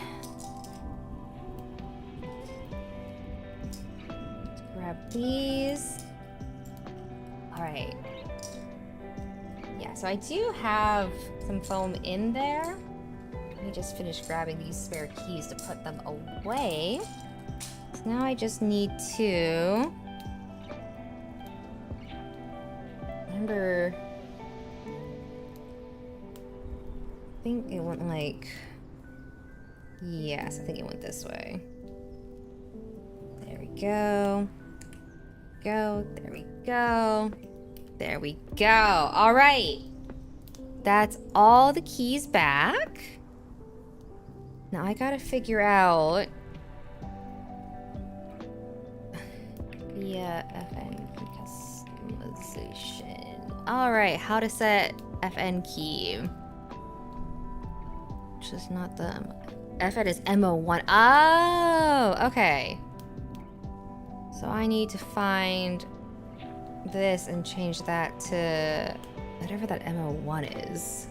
to grab these. All right. Yeah, so I do have some foam in there. Let me just finish grabbing these spare keys to put them away. So now I just need to... Remember... I think it went like... Yes, I think it went this way. There we go. Go. There we go. There we go. All right. That's all the keys back. Now I gotta figure out... via FN customization. All right, how to set FN key. Which is not the... FN is MO1. Oh, okay. So I need to find this and change that to whatever that MO1 is.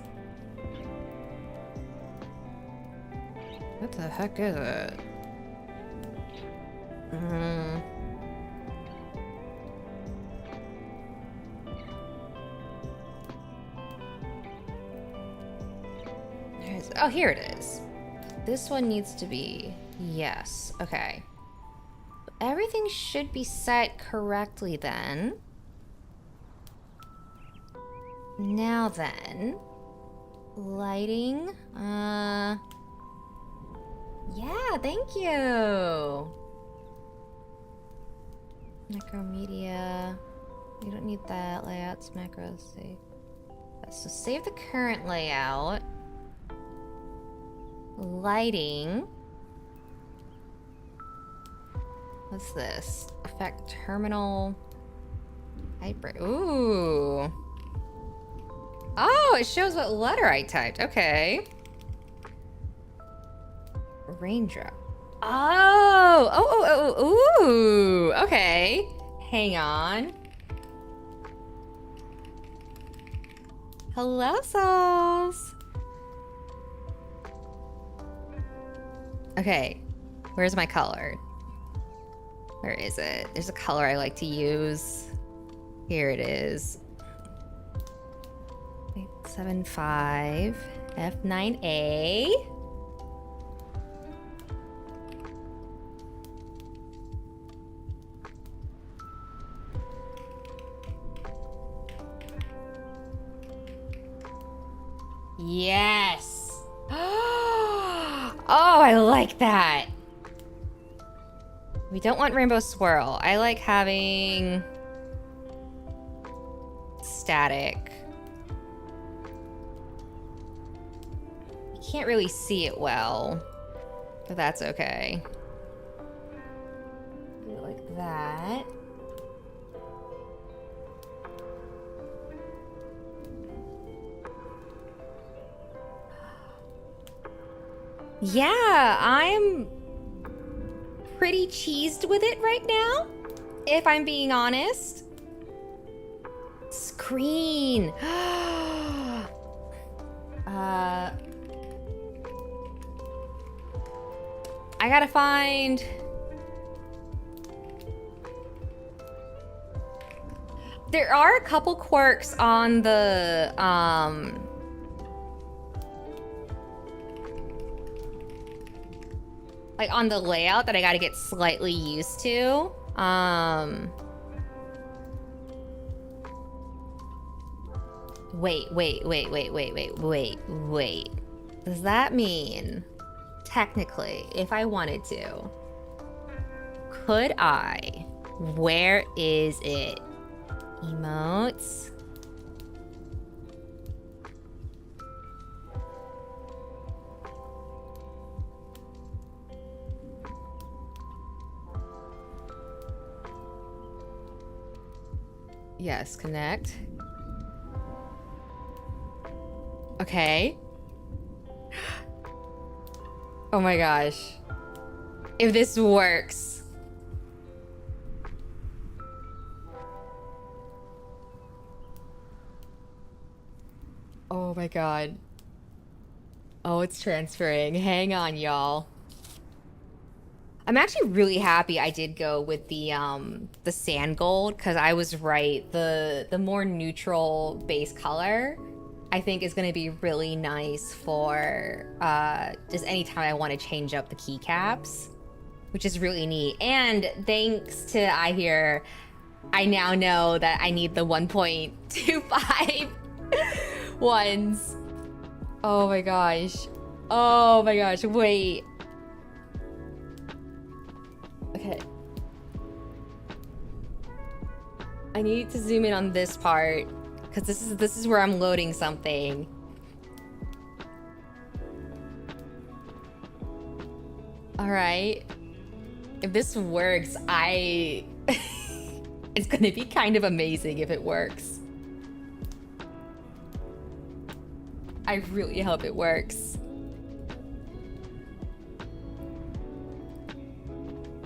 What the heck is it? Oh, here it is. This one needs to be... Yes. Okay. Everything should be set correctly then. Now then... Lighting. Yeah, thank you! Macro media. You don't need that. Layouts, macros, save. So save the current layout. Lighting. What's this? Effect terminal. Hyper. Ooh. Oh, it shows what letter I typed. Okay. Raindrop. Oh. Ooh. Okay. Hang on. Hello, souls. Okay, where's my color? Where is it? There's a color I like to use. Here it is. 875 F9A. Yes. Oh, I like that. We don't want rainbow swirl. I like having static. You can't really see it well, but that's okay. Do it like that. Yeah, I'm pretty cheesed with it right now, if I'm being honest. Screen. I gotta find... There are a couple quirks on the, like on the layout that I gotta get slightly used to. Wait. Does that mean, technically, if I wanted to, could I, where is it? Emotes. Yes, connect. Okay. Oh my gosh. If this works. Oh my god. Oh, it's transferring. Hang on, y'all. I'm actually really happy I did go with the sand gold, because I was right. The more neutral base color I think is going to be really nice for just anytime I want to change up the keycaps, which is really neat. And thanks to I now know that I need the 1.25 ones. Oh my gosh. Oh my gosh, wait. Okay. I need to zoom in on this part, because this is where I'm loading something. All right. If this works, it's gonna be kind of amazing if it works. I really hope it works.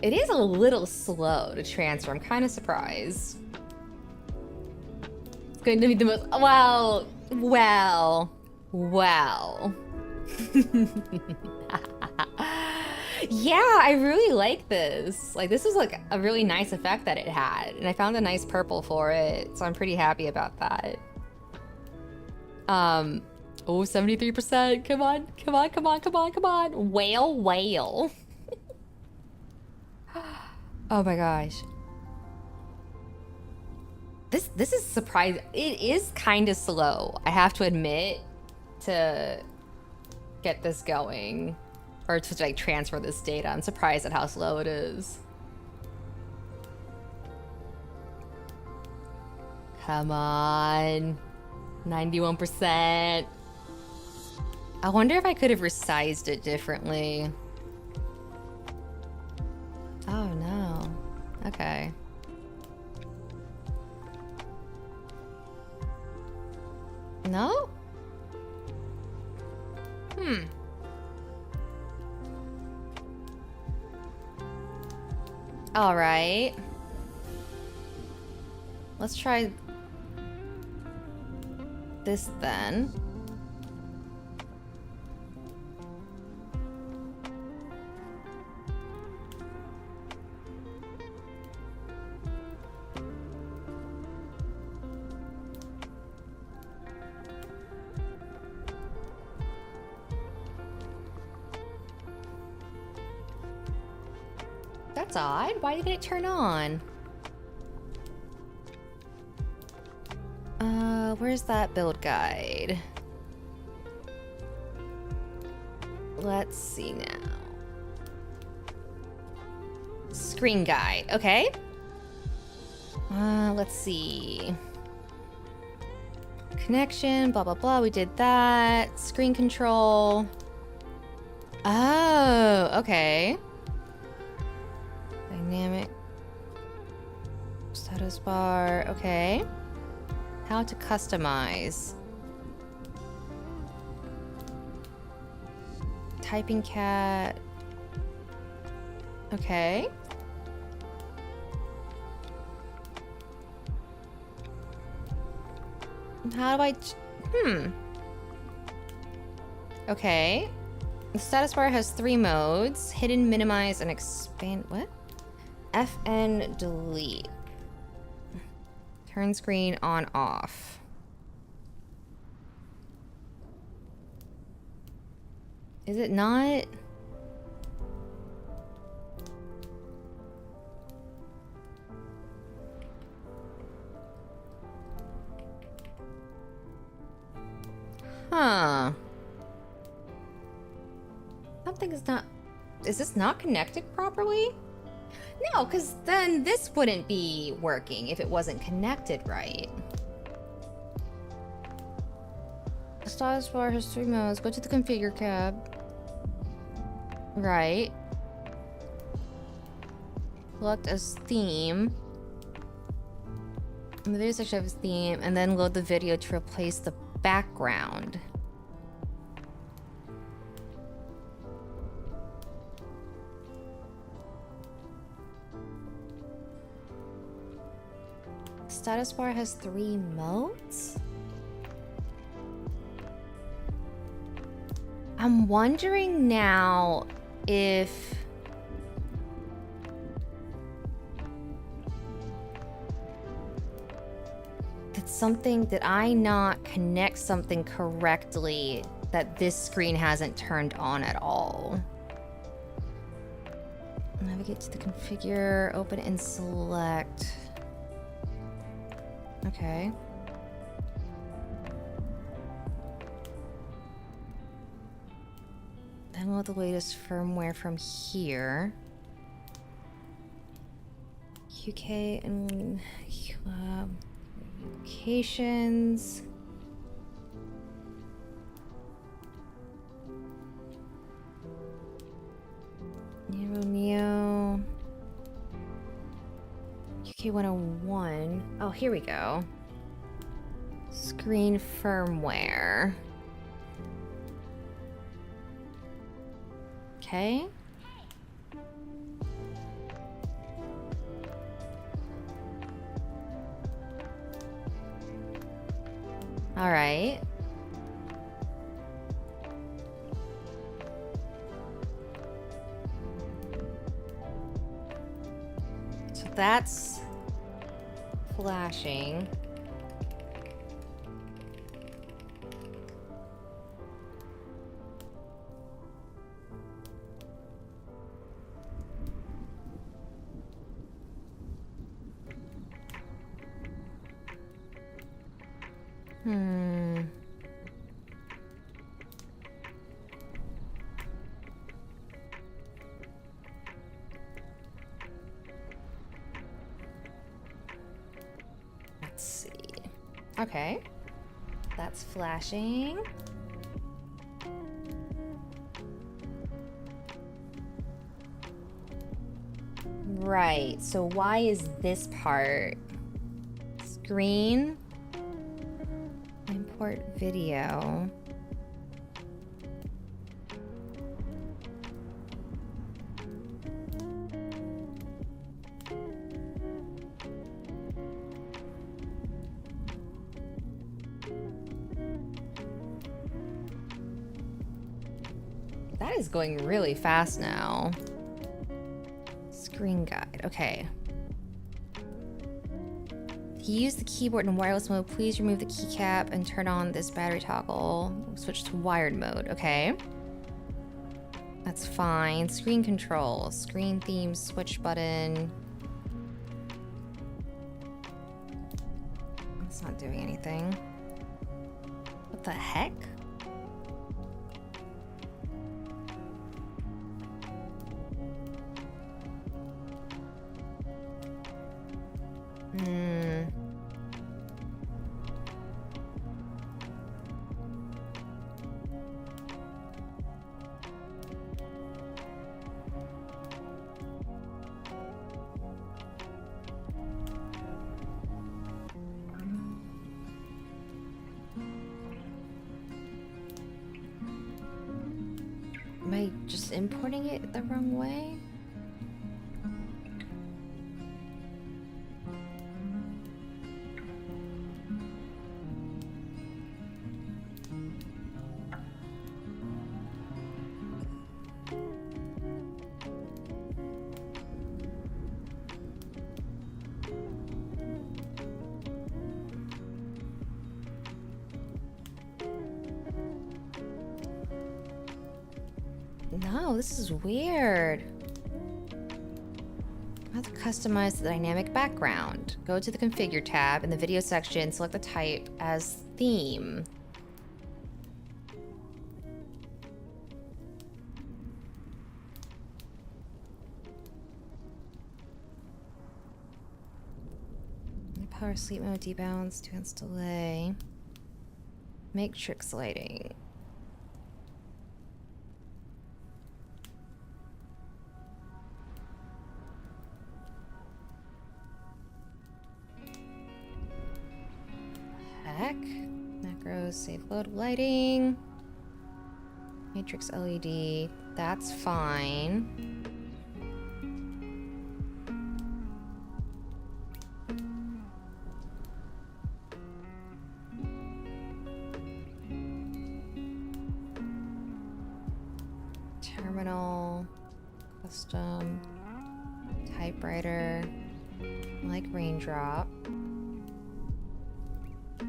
It is a little slow to transfer. I'm kind of surprised. It's going to be the most... Well. Yeah, I really like this. Like, this is like a really nice effect that it had. And I found a nice purple for it. So I'm pretty happy about that. Oh, 73%. Come on. Whale. Oh my gosh. This is surprising. It is kind of slow, I have to admit, to get this going or to like transfer this data. I'm surprised at how slow it is. Come on. 91%. I wonder if I could have resized it differently. Oh no. Okay. No? All right. Let's try. this then. That's odd. Why didn't it turn on? Where's that build guide? Let's see now. Screen guide. Okay. Let's see. Connection, blah, blah, blah. We did that. Screen control. Oh, okay. Dynamic. Status bar. Okay. How to customize. Typing cat. Okay. How do I... Okay. The status bar has 3 modes. Hidden, minimize, and expand... What? FN delete. Turn screen on off. Is it not? Huh. Something is not... Is this not connected properly? No, because then this wouldn't be working if it wasn't connected right. The status bar has 3 modes. Go to the configure tab. Right. Select as theme. In the video section of theme, and then load the video to replace the background. Status bar has 3 modes? I'm wondering now if... Did I not connect something correctly that this screen hasn't turned on at all? Navigate to the configure, open and select. Okay. Download the latest firmware from here. UK and locations. Neo. UK 101. Oh, here we go. Screen firmware. Okay. All right. So that's flashing. Let's see. Okay. That's flashing. Right. So why is this part? Screen. Import video. That is going really fast now. Screen guide, okay. To use the keyboard in wireless mode, please remove the keycap and turn on this battery toggle. Switch to wired mode, okay. That's fine. Screen control, screen theme, switch button. It's not doing anything. What the heck? Am I just importing it the wrong way? No, this is weird. I have to customize the dynamic background. Go to the configure tab in the video section, select the type as theme. Power sleep mode, debounce, 2 hands delay. Matrix lighting. Heck? Macros, save load lighting. Matrix LED. That's fine. Terminal. Custom. Typewriter. Like raindrop.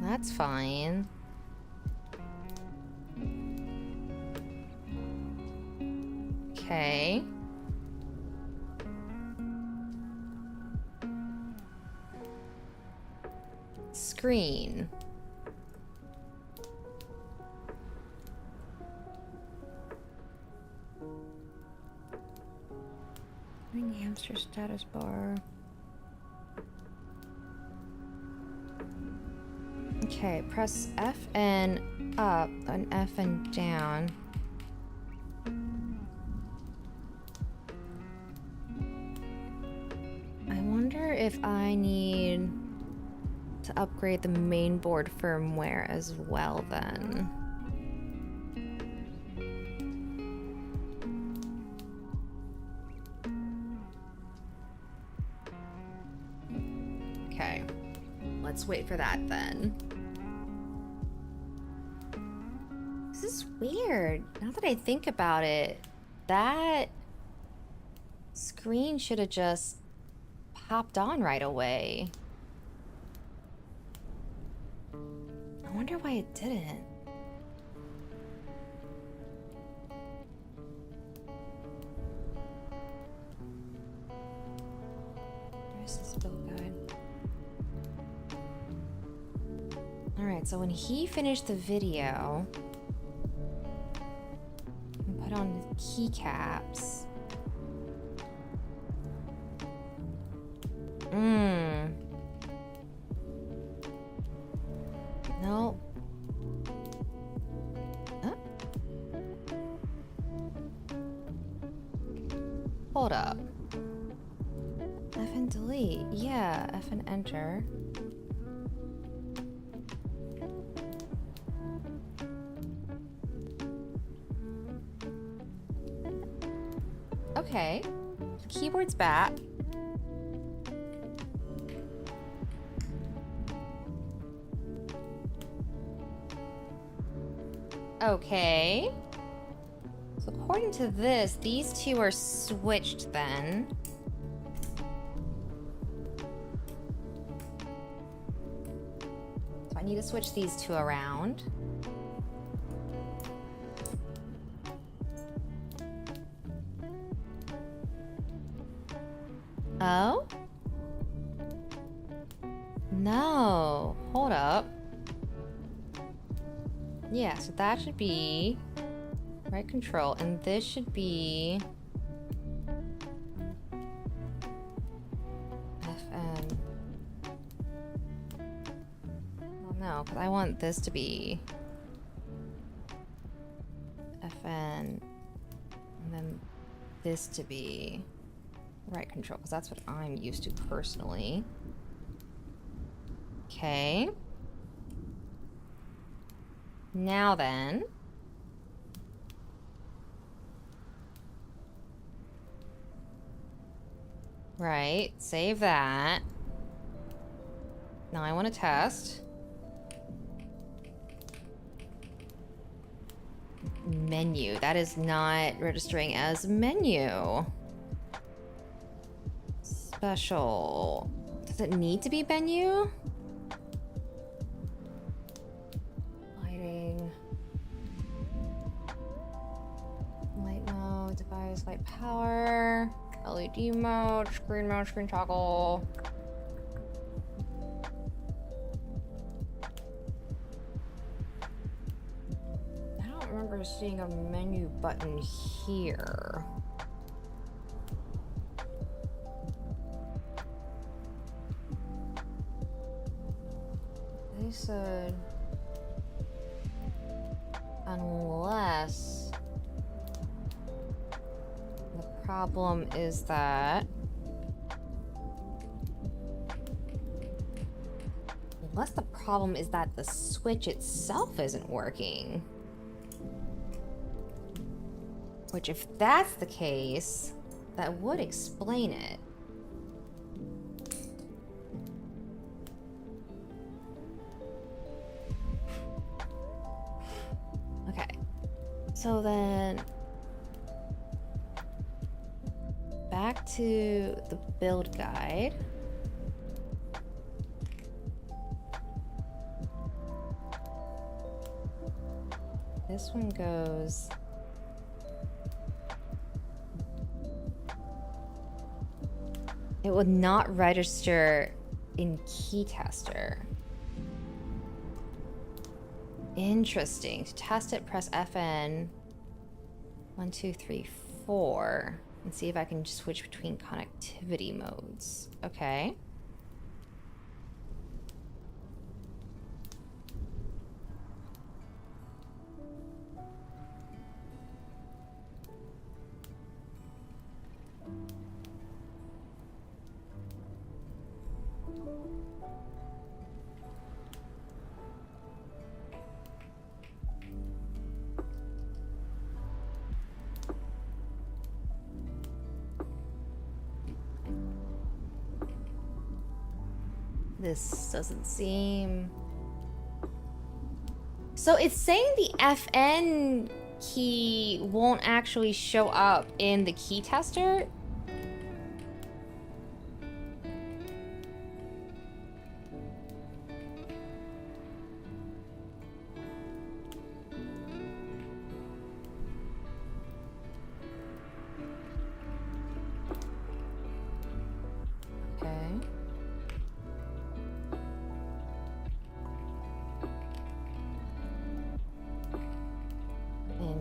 That's fine. Okay. Screen. Hamster status bar. Okay, press F and up and F and down. I wonder if I need to upgrade the mainboard firmware as well then. Okay, let's wait for that then. This is weird. Now that I think about it, that screen should have just popped on right away. I wonder why it didn't. Where's this build guide? Alright, so when he finished the video, put on the keycaps. No. Huh? Hold up. F and delete. Yeah, F and enter. Okay. The keyboard's back. Okay. So according to this, these two are switched then. So I need to switch these two around. Oh? No. Hold up. Yeah, so that should be right control, and this should be FN. Well, no, because I want this to be FN, and then this to be right control, because that's what I'm used to personally. Okay. Now then. Right, save that. Now I want to test. Menu. That is not registering as menu. Special. Does it need to be menu? Lighting. Light mode, device, light power. LED mode, screen toggle. I don't remember seeing a menu button here. They said unless the problem is that the switch itself isn't working. Which, if that's the case, that would explain it. Okay. So then back to the build guide. This one goes it would not register in key tester. Interesting. To test it, press FN 1, 2, 3, 4 and see if I can switch between connectivity modes. Okay. This doesn't seem... So it's saying the FN key won't actually show up in the key tester?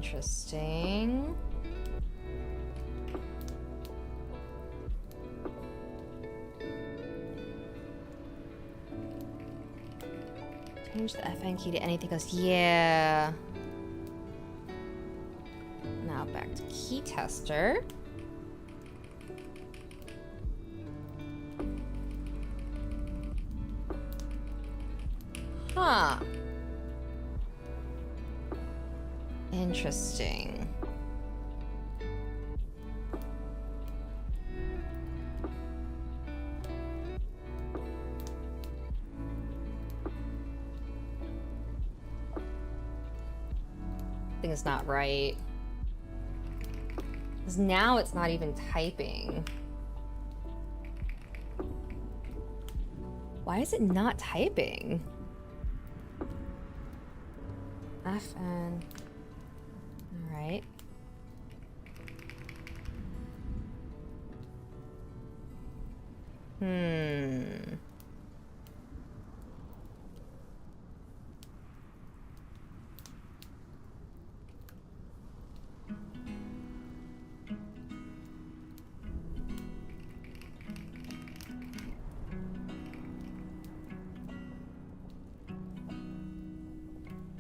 Interesting. Change the FN key to anything else. Yeah. Now back to key tester. Huh. Interesting. I think it's not right. Because now it's not even typing. Why is it not typing? FN. Alright.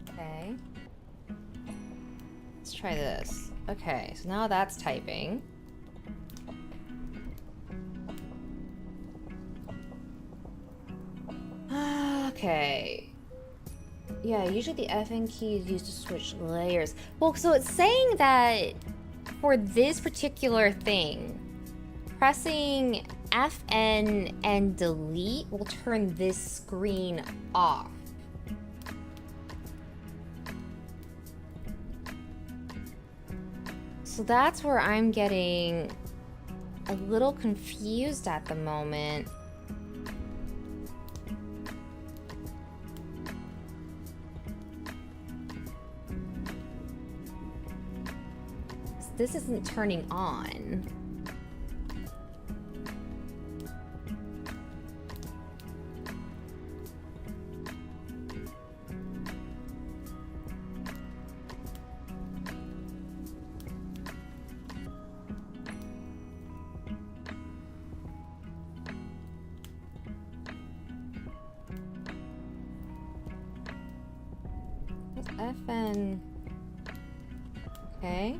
Okay. Let's try this. Okay, so now that's typing. Okay. Yeah, usually the FN key is used to switch layers. Well, so it's saying that for this particular thing, pressing FN and delete will turn this screen off. So that's where I'm getting a little confused at the moment. This isn't turning on. FN. Okay.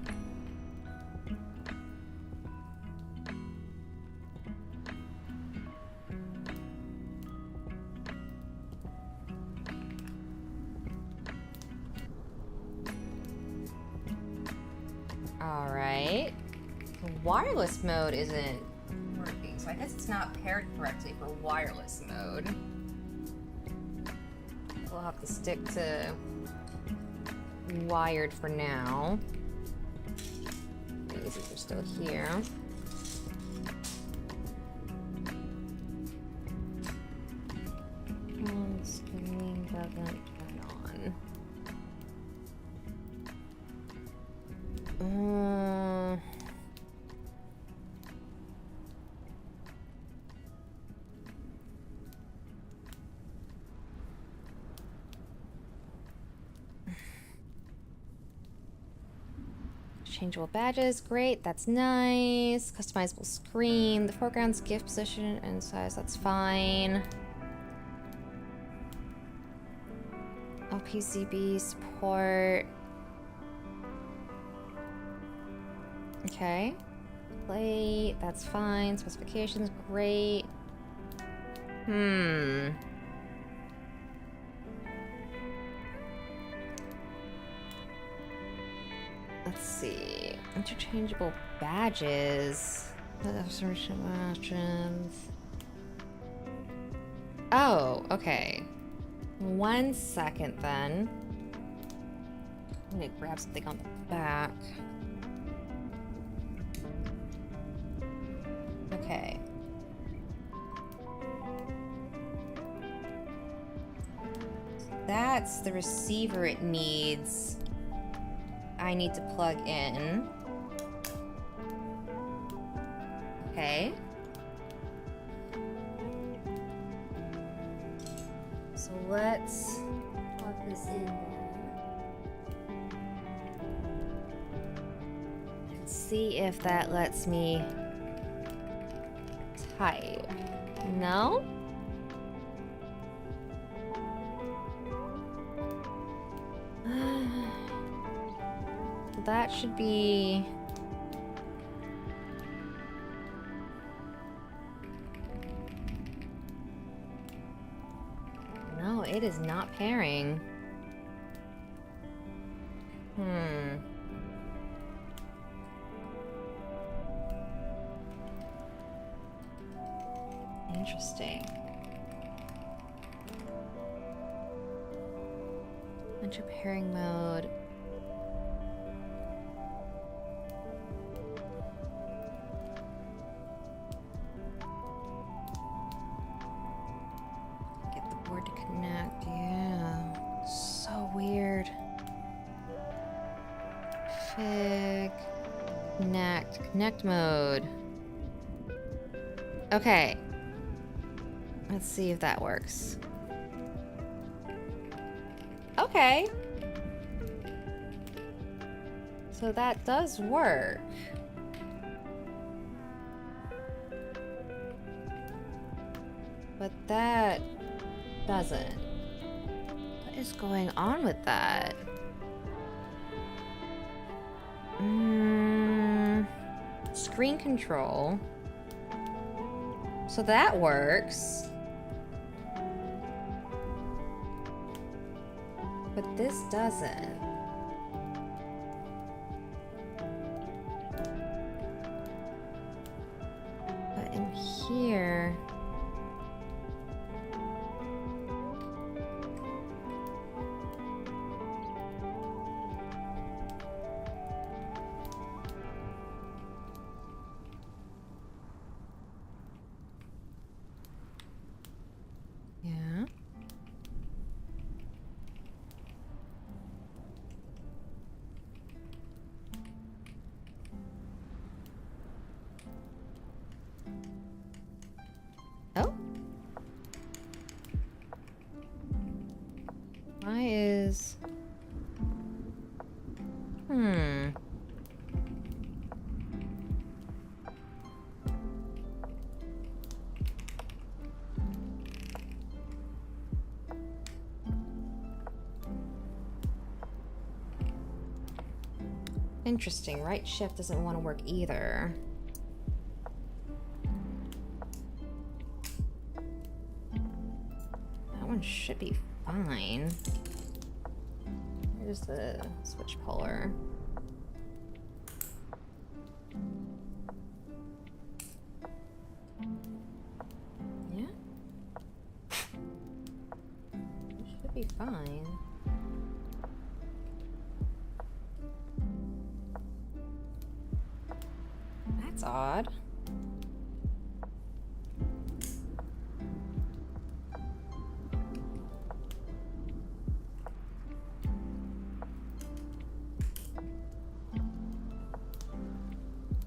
Alright. Wireless mode isn't working, so I guess it's not paired correctly for wireless mode. We'll have to stick to wired for now. These are still here. Screen doesn't turn on. Changeable badges, great, that's nice. Customizable screen, the foreground's gift position and size, that's fine. OPCB support. Okay. Plate, that's fine. Specifications, great. Let's see. Interchangeable badges. Oh, okay. 1 second then. I'm gonna grab something on the back. Okay. That's the receiver it needs. I need to plug in. Okay. So let's plug this in and see if that lets me type. No? That should be... No, it is not pairing. Interesting. Enter pairing mode. Connect, yeah. So weird. Fig. Connect. Connect mode. Okay. Let's see if that works. Okay. So that does work. But that doesn't. What is going on with that? Screen control. So that works. But this doesn't. But in here... Yeah. Oh. Why is... Interesting. Right shift doesn't want to work either. That one should be fine. Here's the switch puller. Yeah. It should be fine. That's odd.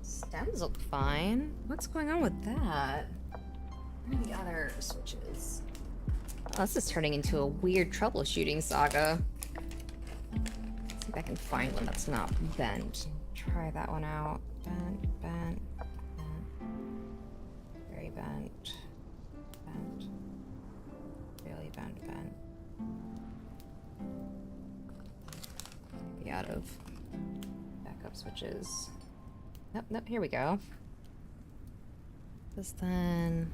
Stems look fine. What's going on with that? Where are the other switches? Oh, this is turning into a weird troubleshooting saga. Let's see if I can find one that's not bent. Try that one out. Bent, bent, bent. Very bent. Bent. Really bent, bent. Be out of backup switches. Nope, nope, here we go. This then...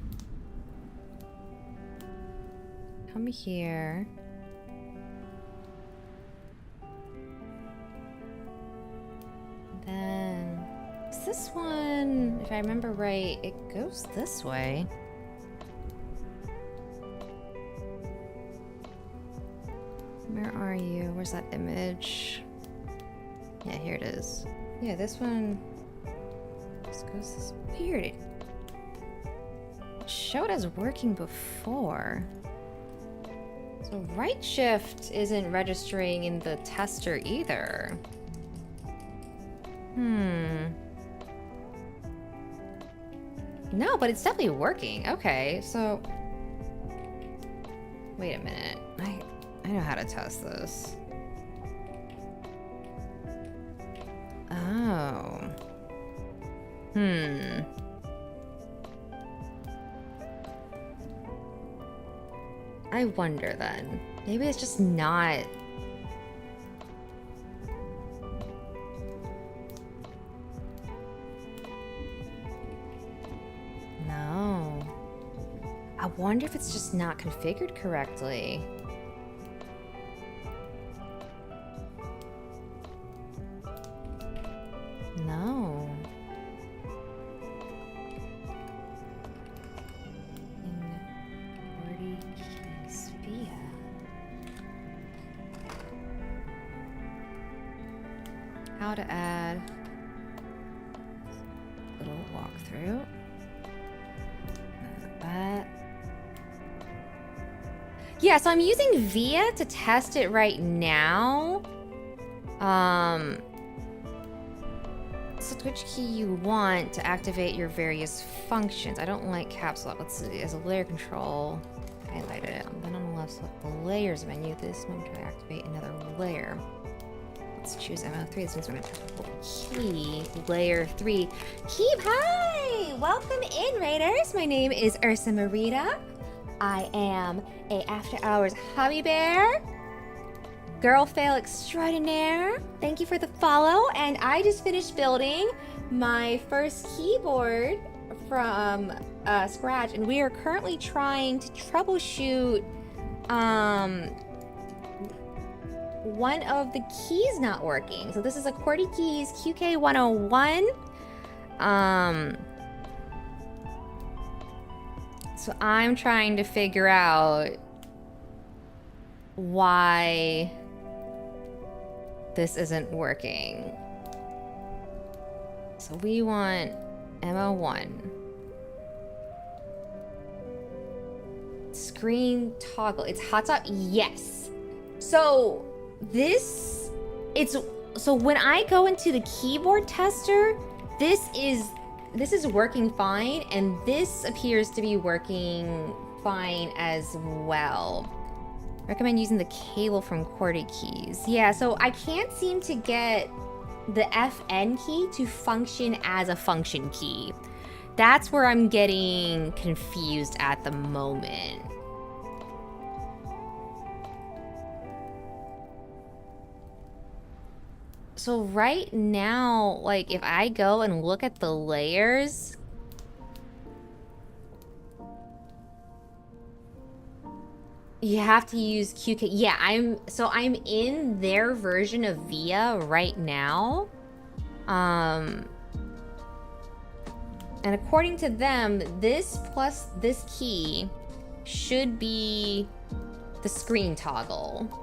Come here. Then... Is this one, if I remember right, it goes this way. Where are you? Where's that image? Yeah, here it is. Yeah, this one just goes this weird. It showed as working before. So right shift isn't registering in the tester either. No, but it's definitely working. Okay, so... Wait a minute. I know how to test this. Oh. I wonder then. Maybe it's just not... No. I wonder if it's just not configured correctly. No. How to add little walkthrough. That. Yeah, so I'm using VIA to test it right now. So which key you want to activate your various functions. I don't like caps lock. Let's see, as a layer control, highlight it. And then on the left, select the layers menu. This one, try to activate another layer. Let's choose MO3. This means we're gonna key, layer 3. Keep, hi! Welcome in, Raiders. My name is Ursa Marida. I am a after hours hobby bear. Girl fail extraordinaire. Thank you for the follow. And I just finished building my first keyboard from scratch, and we are currently trying to troubleshoot one of the keys not working. So this is a QWERTY Keys QK101. So I'm trying to figure out why this isn't working. So we want MO1. Screen toggle. It's hot top. Yes. So this, so when I go into the keyboard tester, this is working fine, and this appears to be working fine as well. Recommend using the cable from QWERTY Keys. Yeah, so I can't seem to get the FN key to function as a function key. That's where I'm getting confused at the moment. So right now, like if I go and look at the layers, you have to use QK. Yeah, I'm in their version of VIA right now. And according to them, this plus this key should be the screen toggle.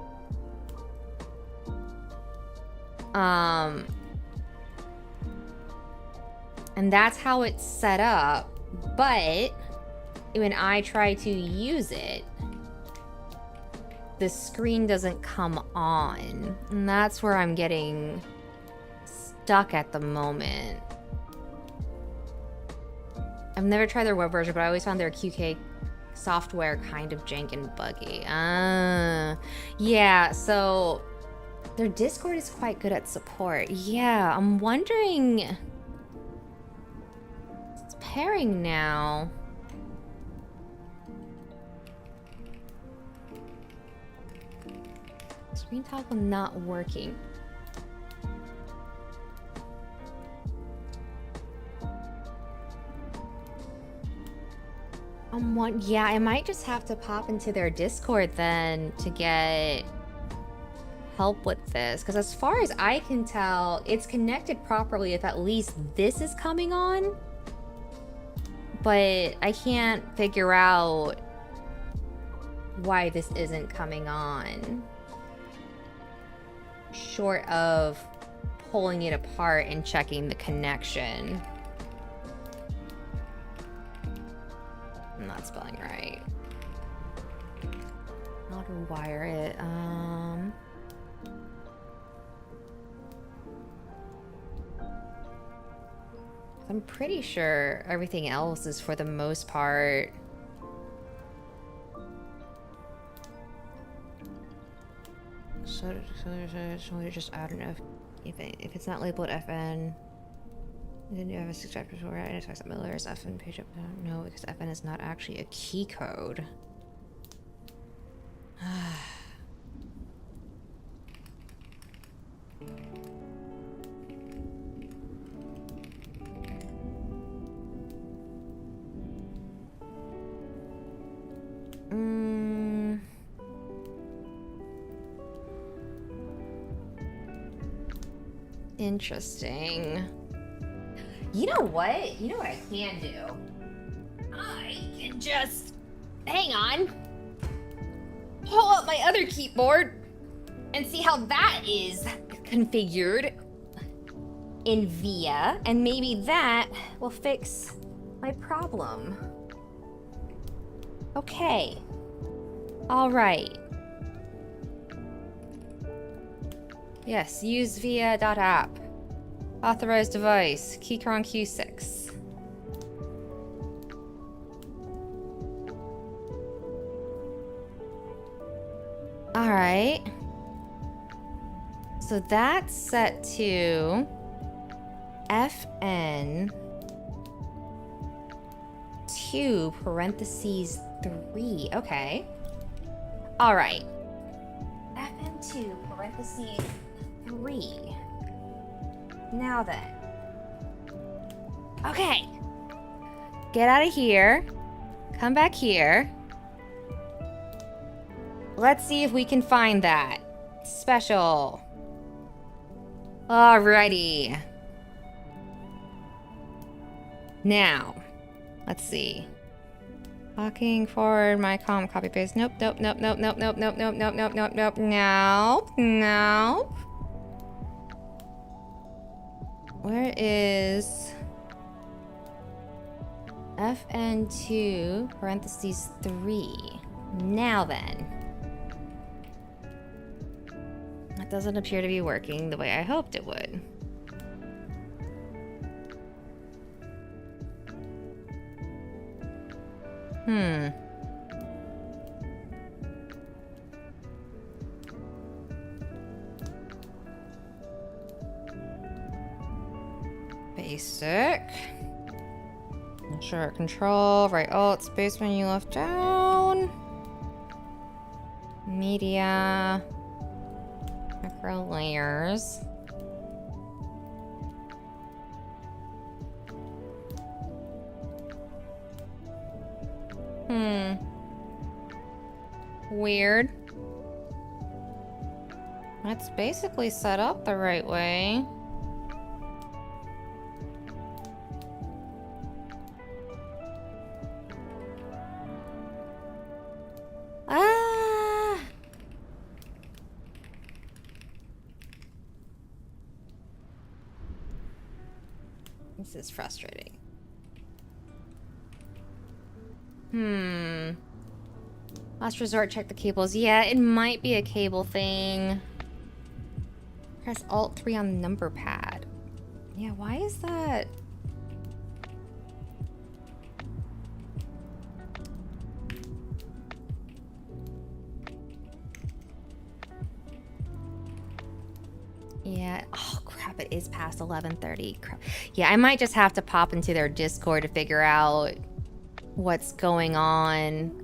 And that's how it's set up, but when I try to use it, the screen doesn't come on, and that's where I'm getting stuck at the moment. I've never tried their web version, but I always found their QK software kind of jank and buggy. Yeah, so their Discord is quite good at support. Yeah, I'm wondering, it's pairing now. Screen toggle not working. Yeah, I might just have to pop into their Discord then to get help with this, because as far as I can tell, it's connected properly if at least this is coming on, but I can't figure out why this isn't coming on, short of pulling it apart and checking the connection. I'm not spelling right. How to wire it? I'm pretty sure everything else is for the most part. So just, I don't know if it's not labeled FN. Then you have a 6 chapters where it affects that layers FN page up. No, because FN is not actually a key code. Interesting. You know what? You know what I can do? I can just hang on. Pull up my other keyboard and see how that is configured in VIA, and maybe that will fix my problem. Okay. All right. Yes, use via .app. Authorized device, keychron Q6. All right. So that's set to FN 2 parentheses 3. Okay. All right. FN 2 parentheses 3. Now then. Okay. Get out of here. Come back here. Let's see if we can find that. Special. Alrighty. Now, let's see. Walking forward, my column, copy paste. Nope, nope, nope, nope, nope, nope, nope, nope, nope, nope, nope, nope, nope, nope. Where is FN2 parentheses 3? Now then. That doesn't appear to be working the way I hoped it would. Basic. Ensure control. Right alt. Space menu left down. Media. Macro layers. Weird. That's basically set up the right way. This is frustrating. Last resort, check the cables. Yeah, it might be a cable thing. Press Alt 3 on the number pad. Yeah, why is that? Yeah, oh crap, it is past 11:30. Crap. Yeah, I might just have to pop into their Discord to figure out what's going on.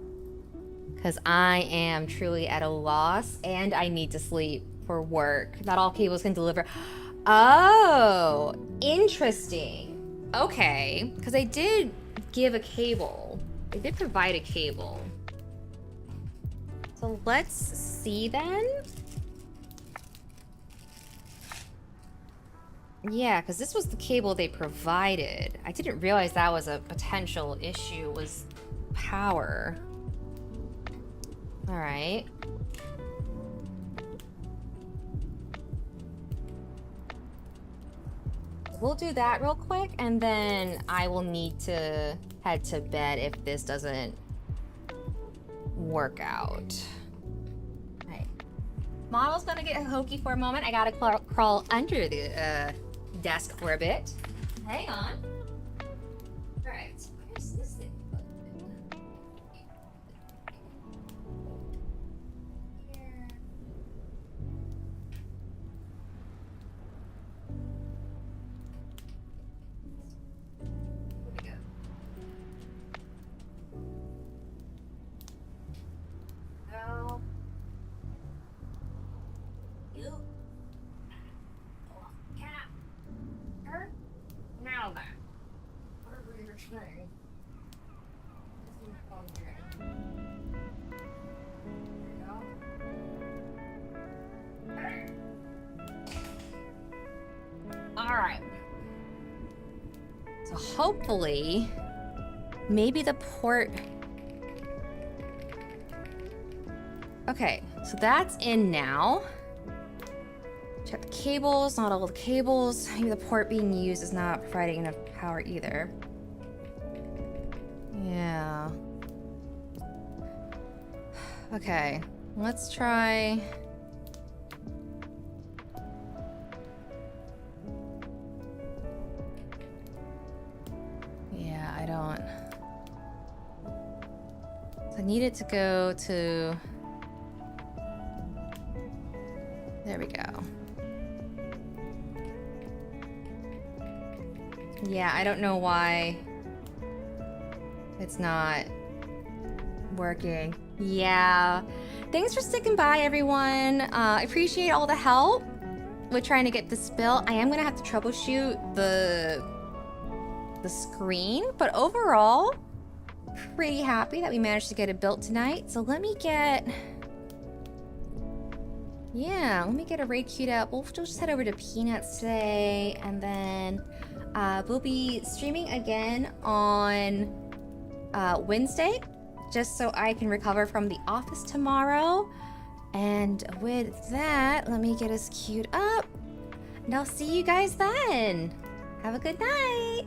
Because I am truly at a loss and I need to sleep for work. Not all cables can deliver. Oh, interesting. Okay, because I did give a cable. I did provide a cable. So let's see then. Yeah, because this was the cable they provided. I didn't realize that was a potential issue, was power. All right. We'll do that real quick, and then I will need to head to bed if this doesn't work out. All right. Model's gonna get hokey for a moment. I gotta crawl under the desk for a bit. Hang on. All right. Where's this thing? Alright. So hopefully, maybe the port... Okay, so that's in now. Check the cables, not all the cables. Maybe the port being used is not providing enough power either. Yeah. Okay, let's try... Yeah, I don't... So I need it to go to... There we go. Yeah, I don't know why it's not working. Yeah. Thanks for sticking by, everyone. I appreciate all the help with trying to get this built. I am gonna have to troubleshoot the screen, but overall, pretty happy that we managed to get it built tonight. So let me get... Yeah, let me get a raid queued up. We'll just head over to Peanuts today, and then we'll be streaming again on Wednesday, just so I can recover from the office tomorrow. And with that, let me get us queued up, and I'll see you guys then. Have a good night.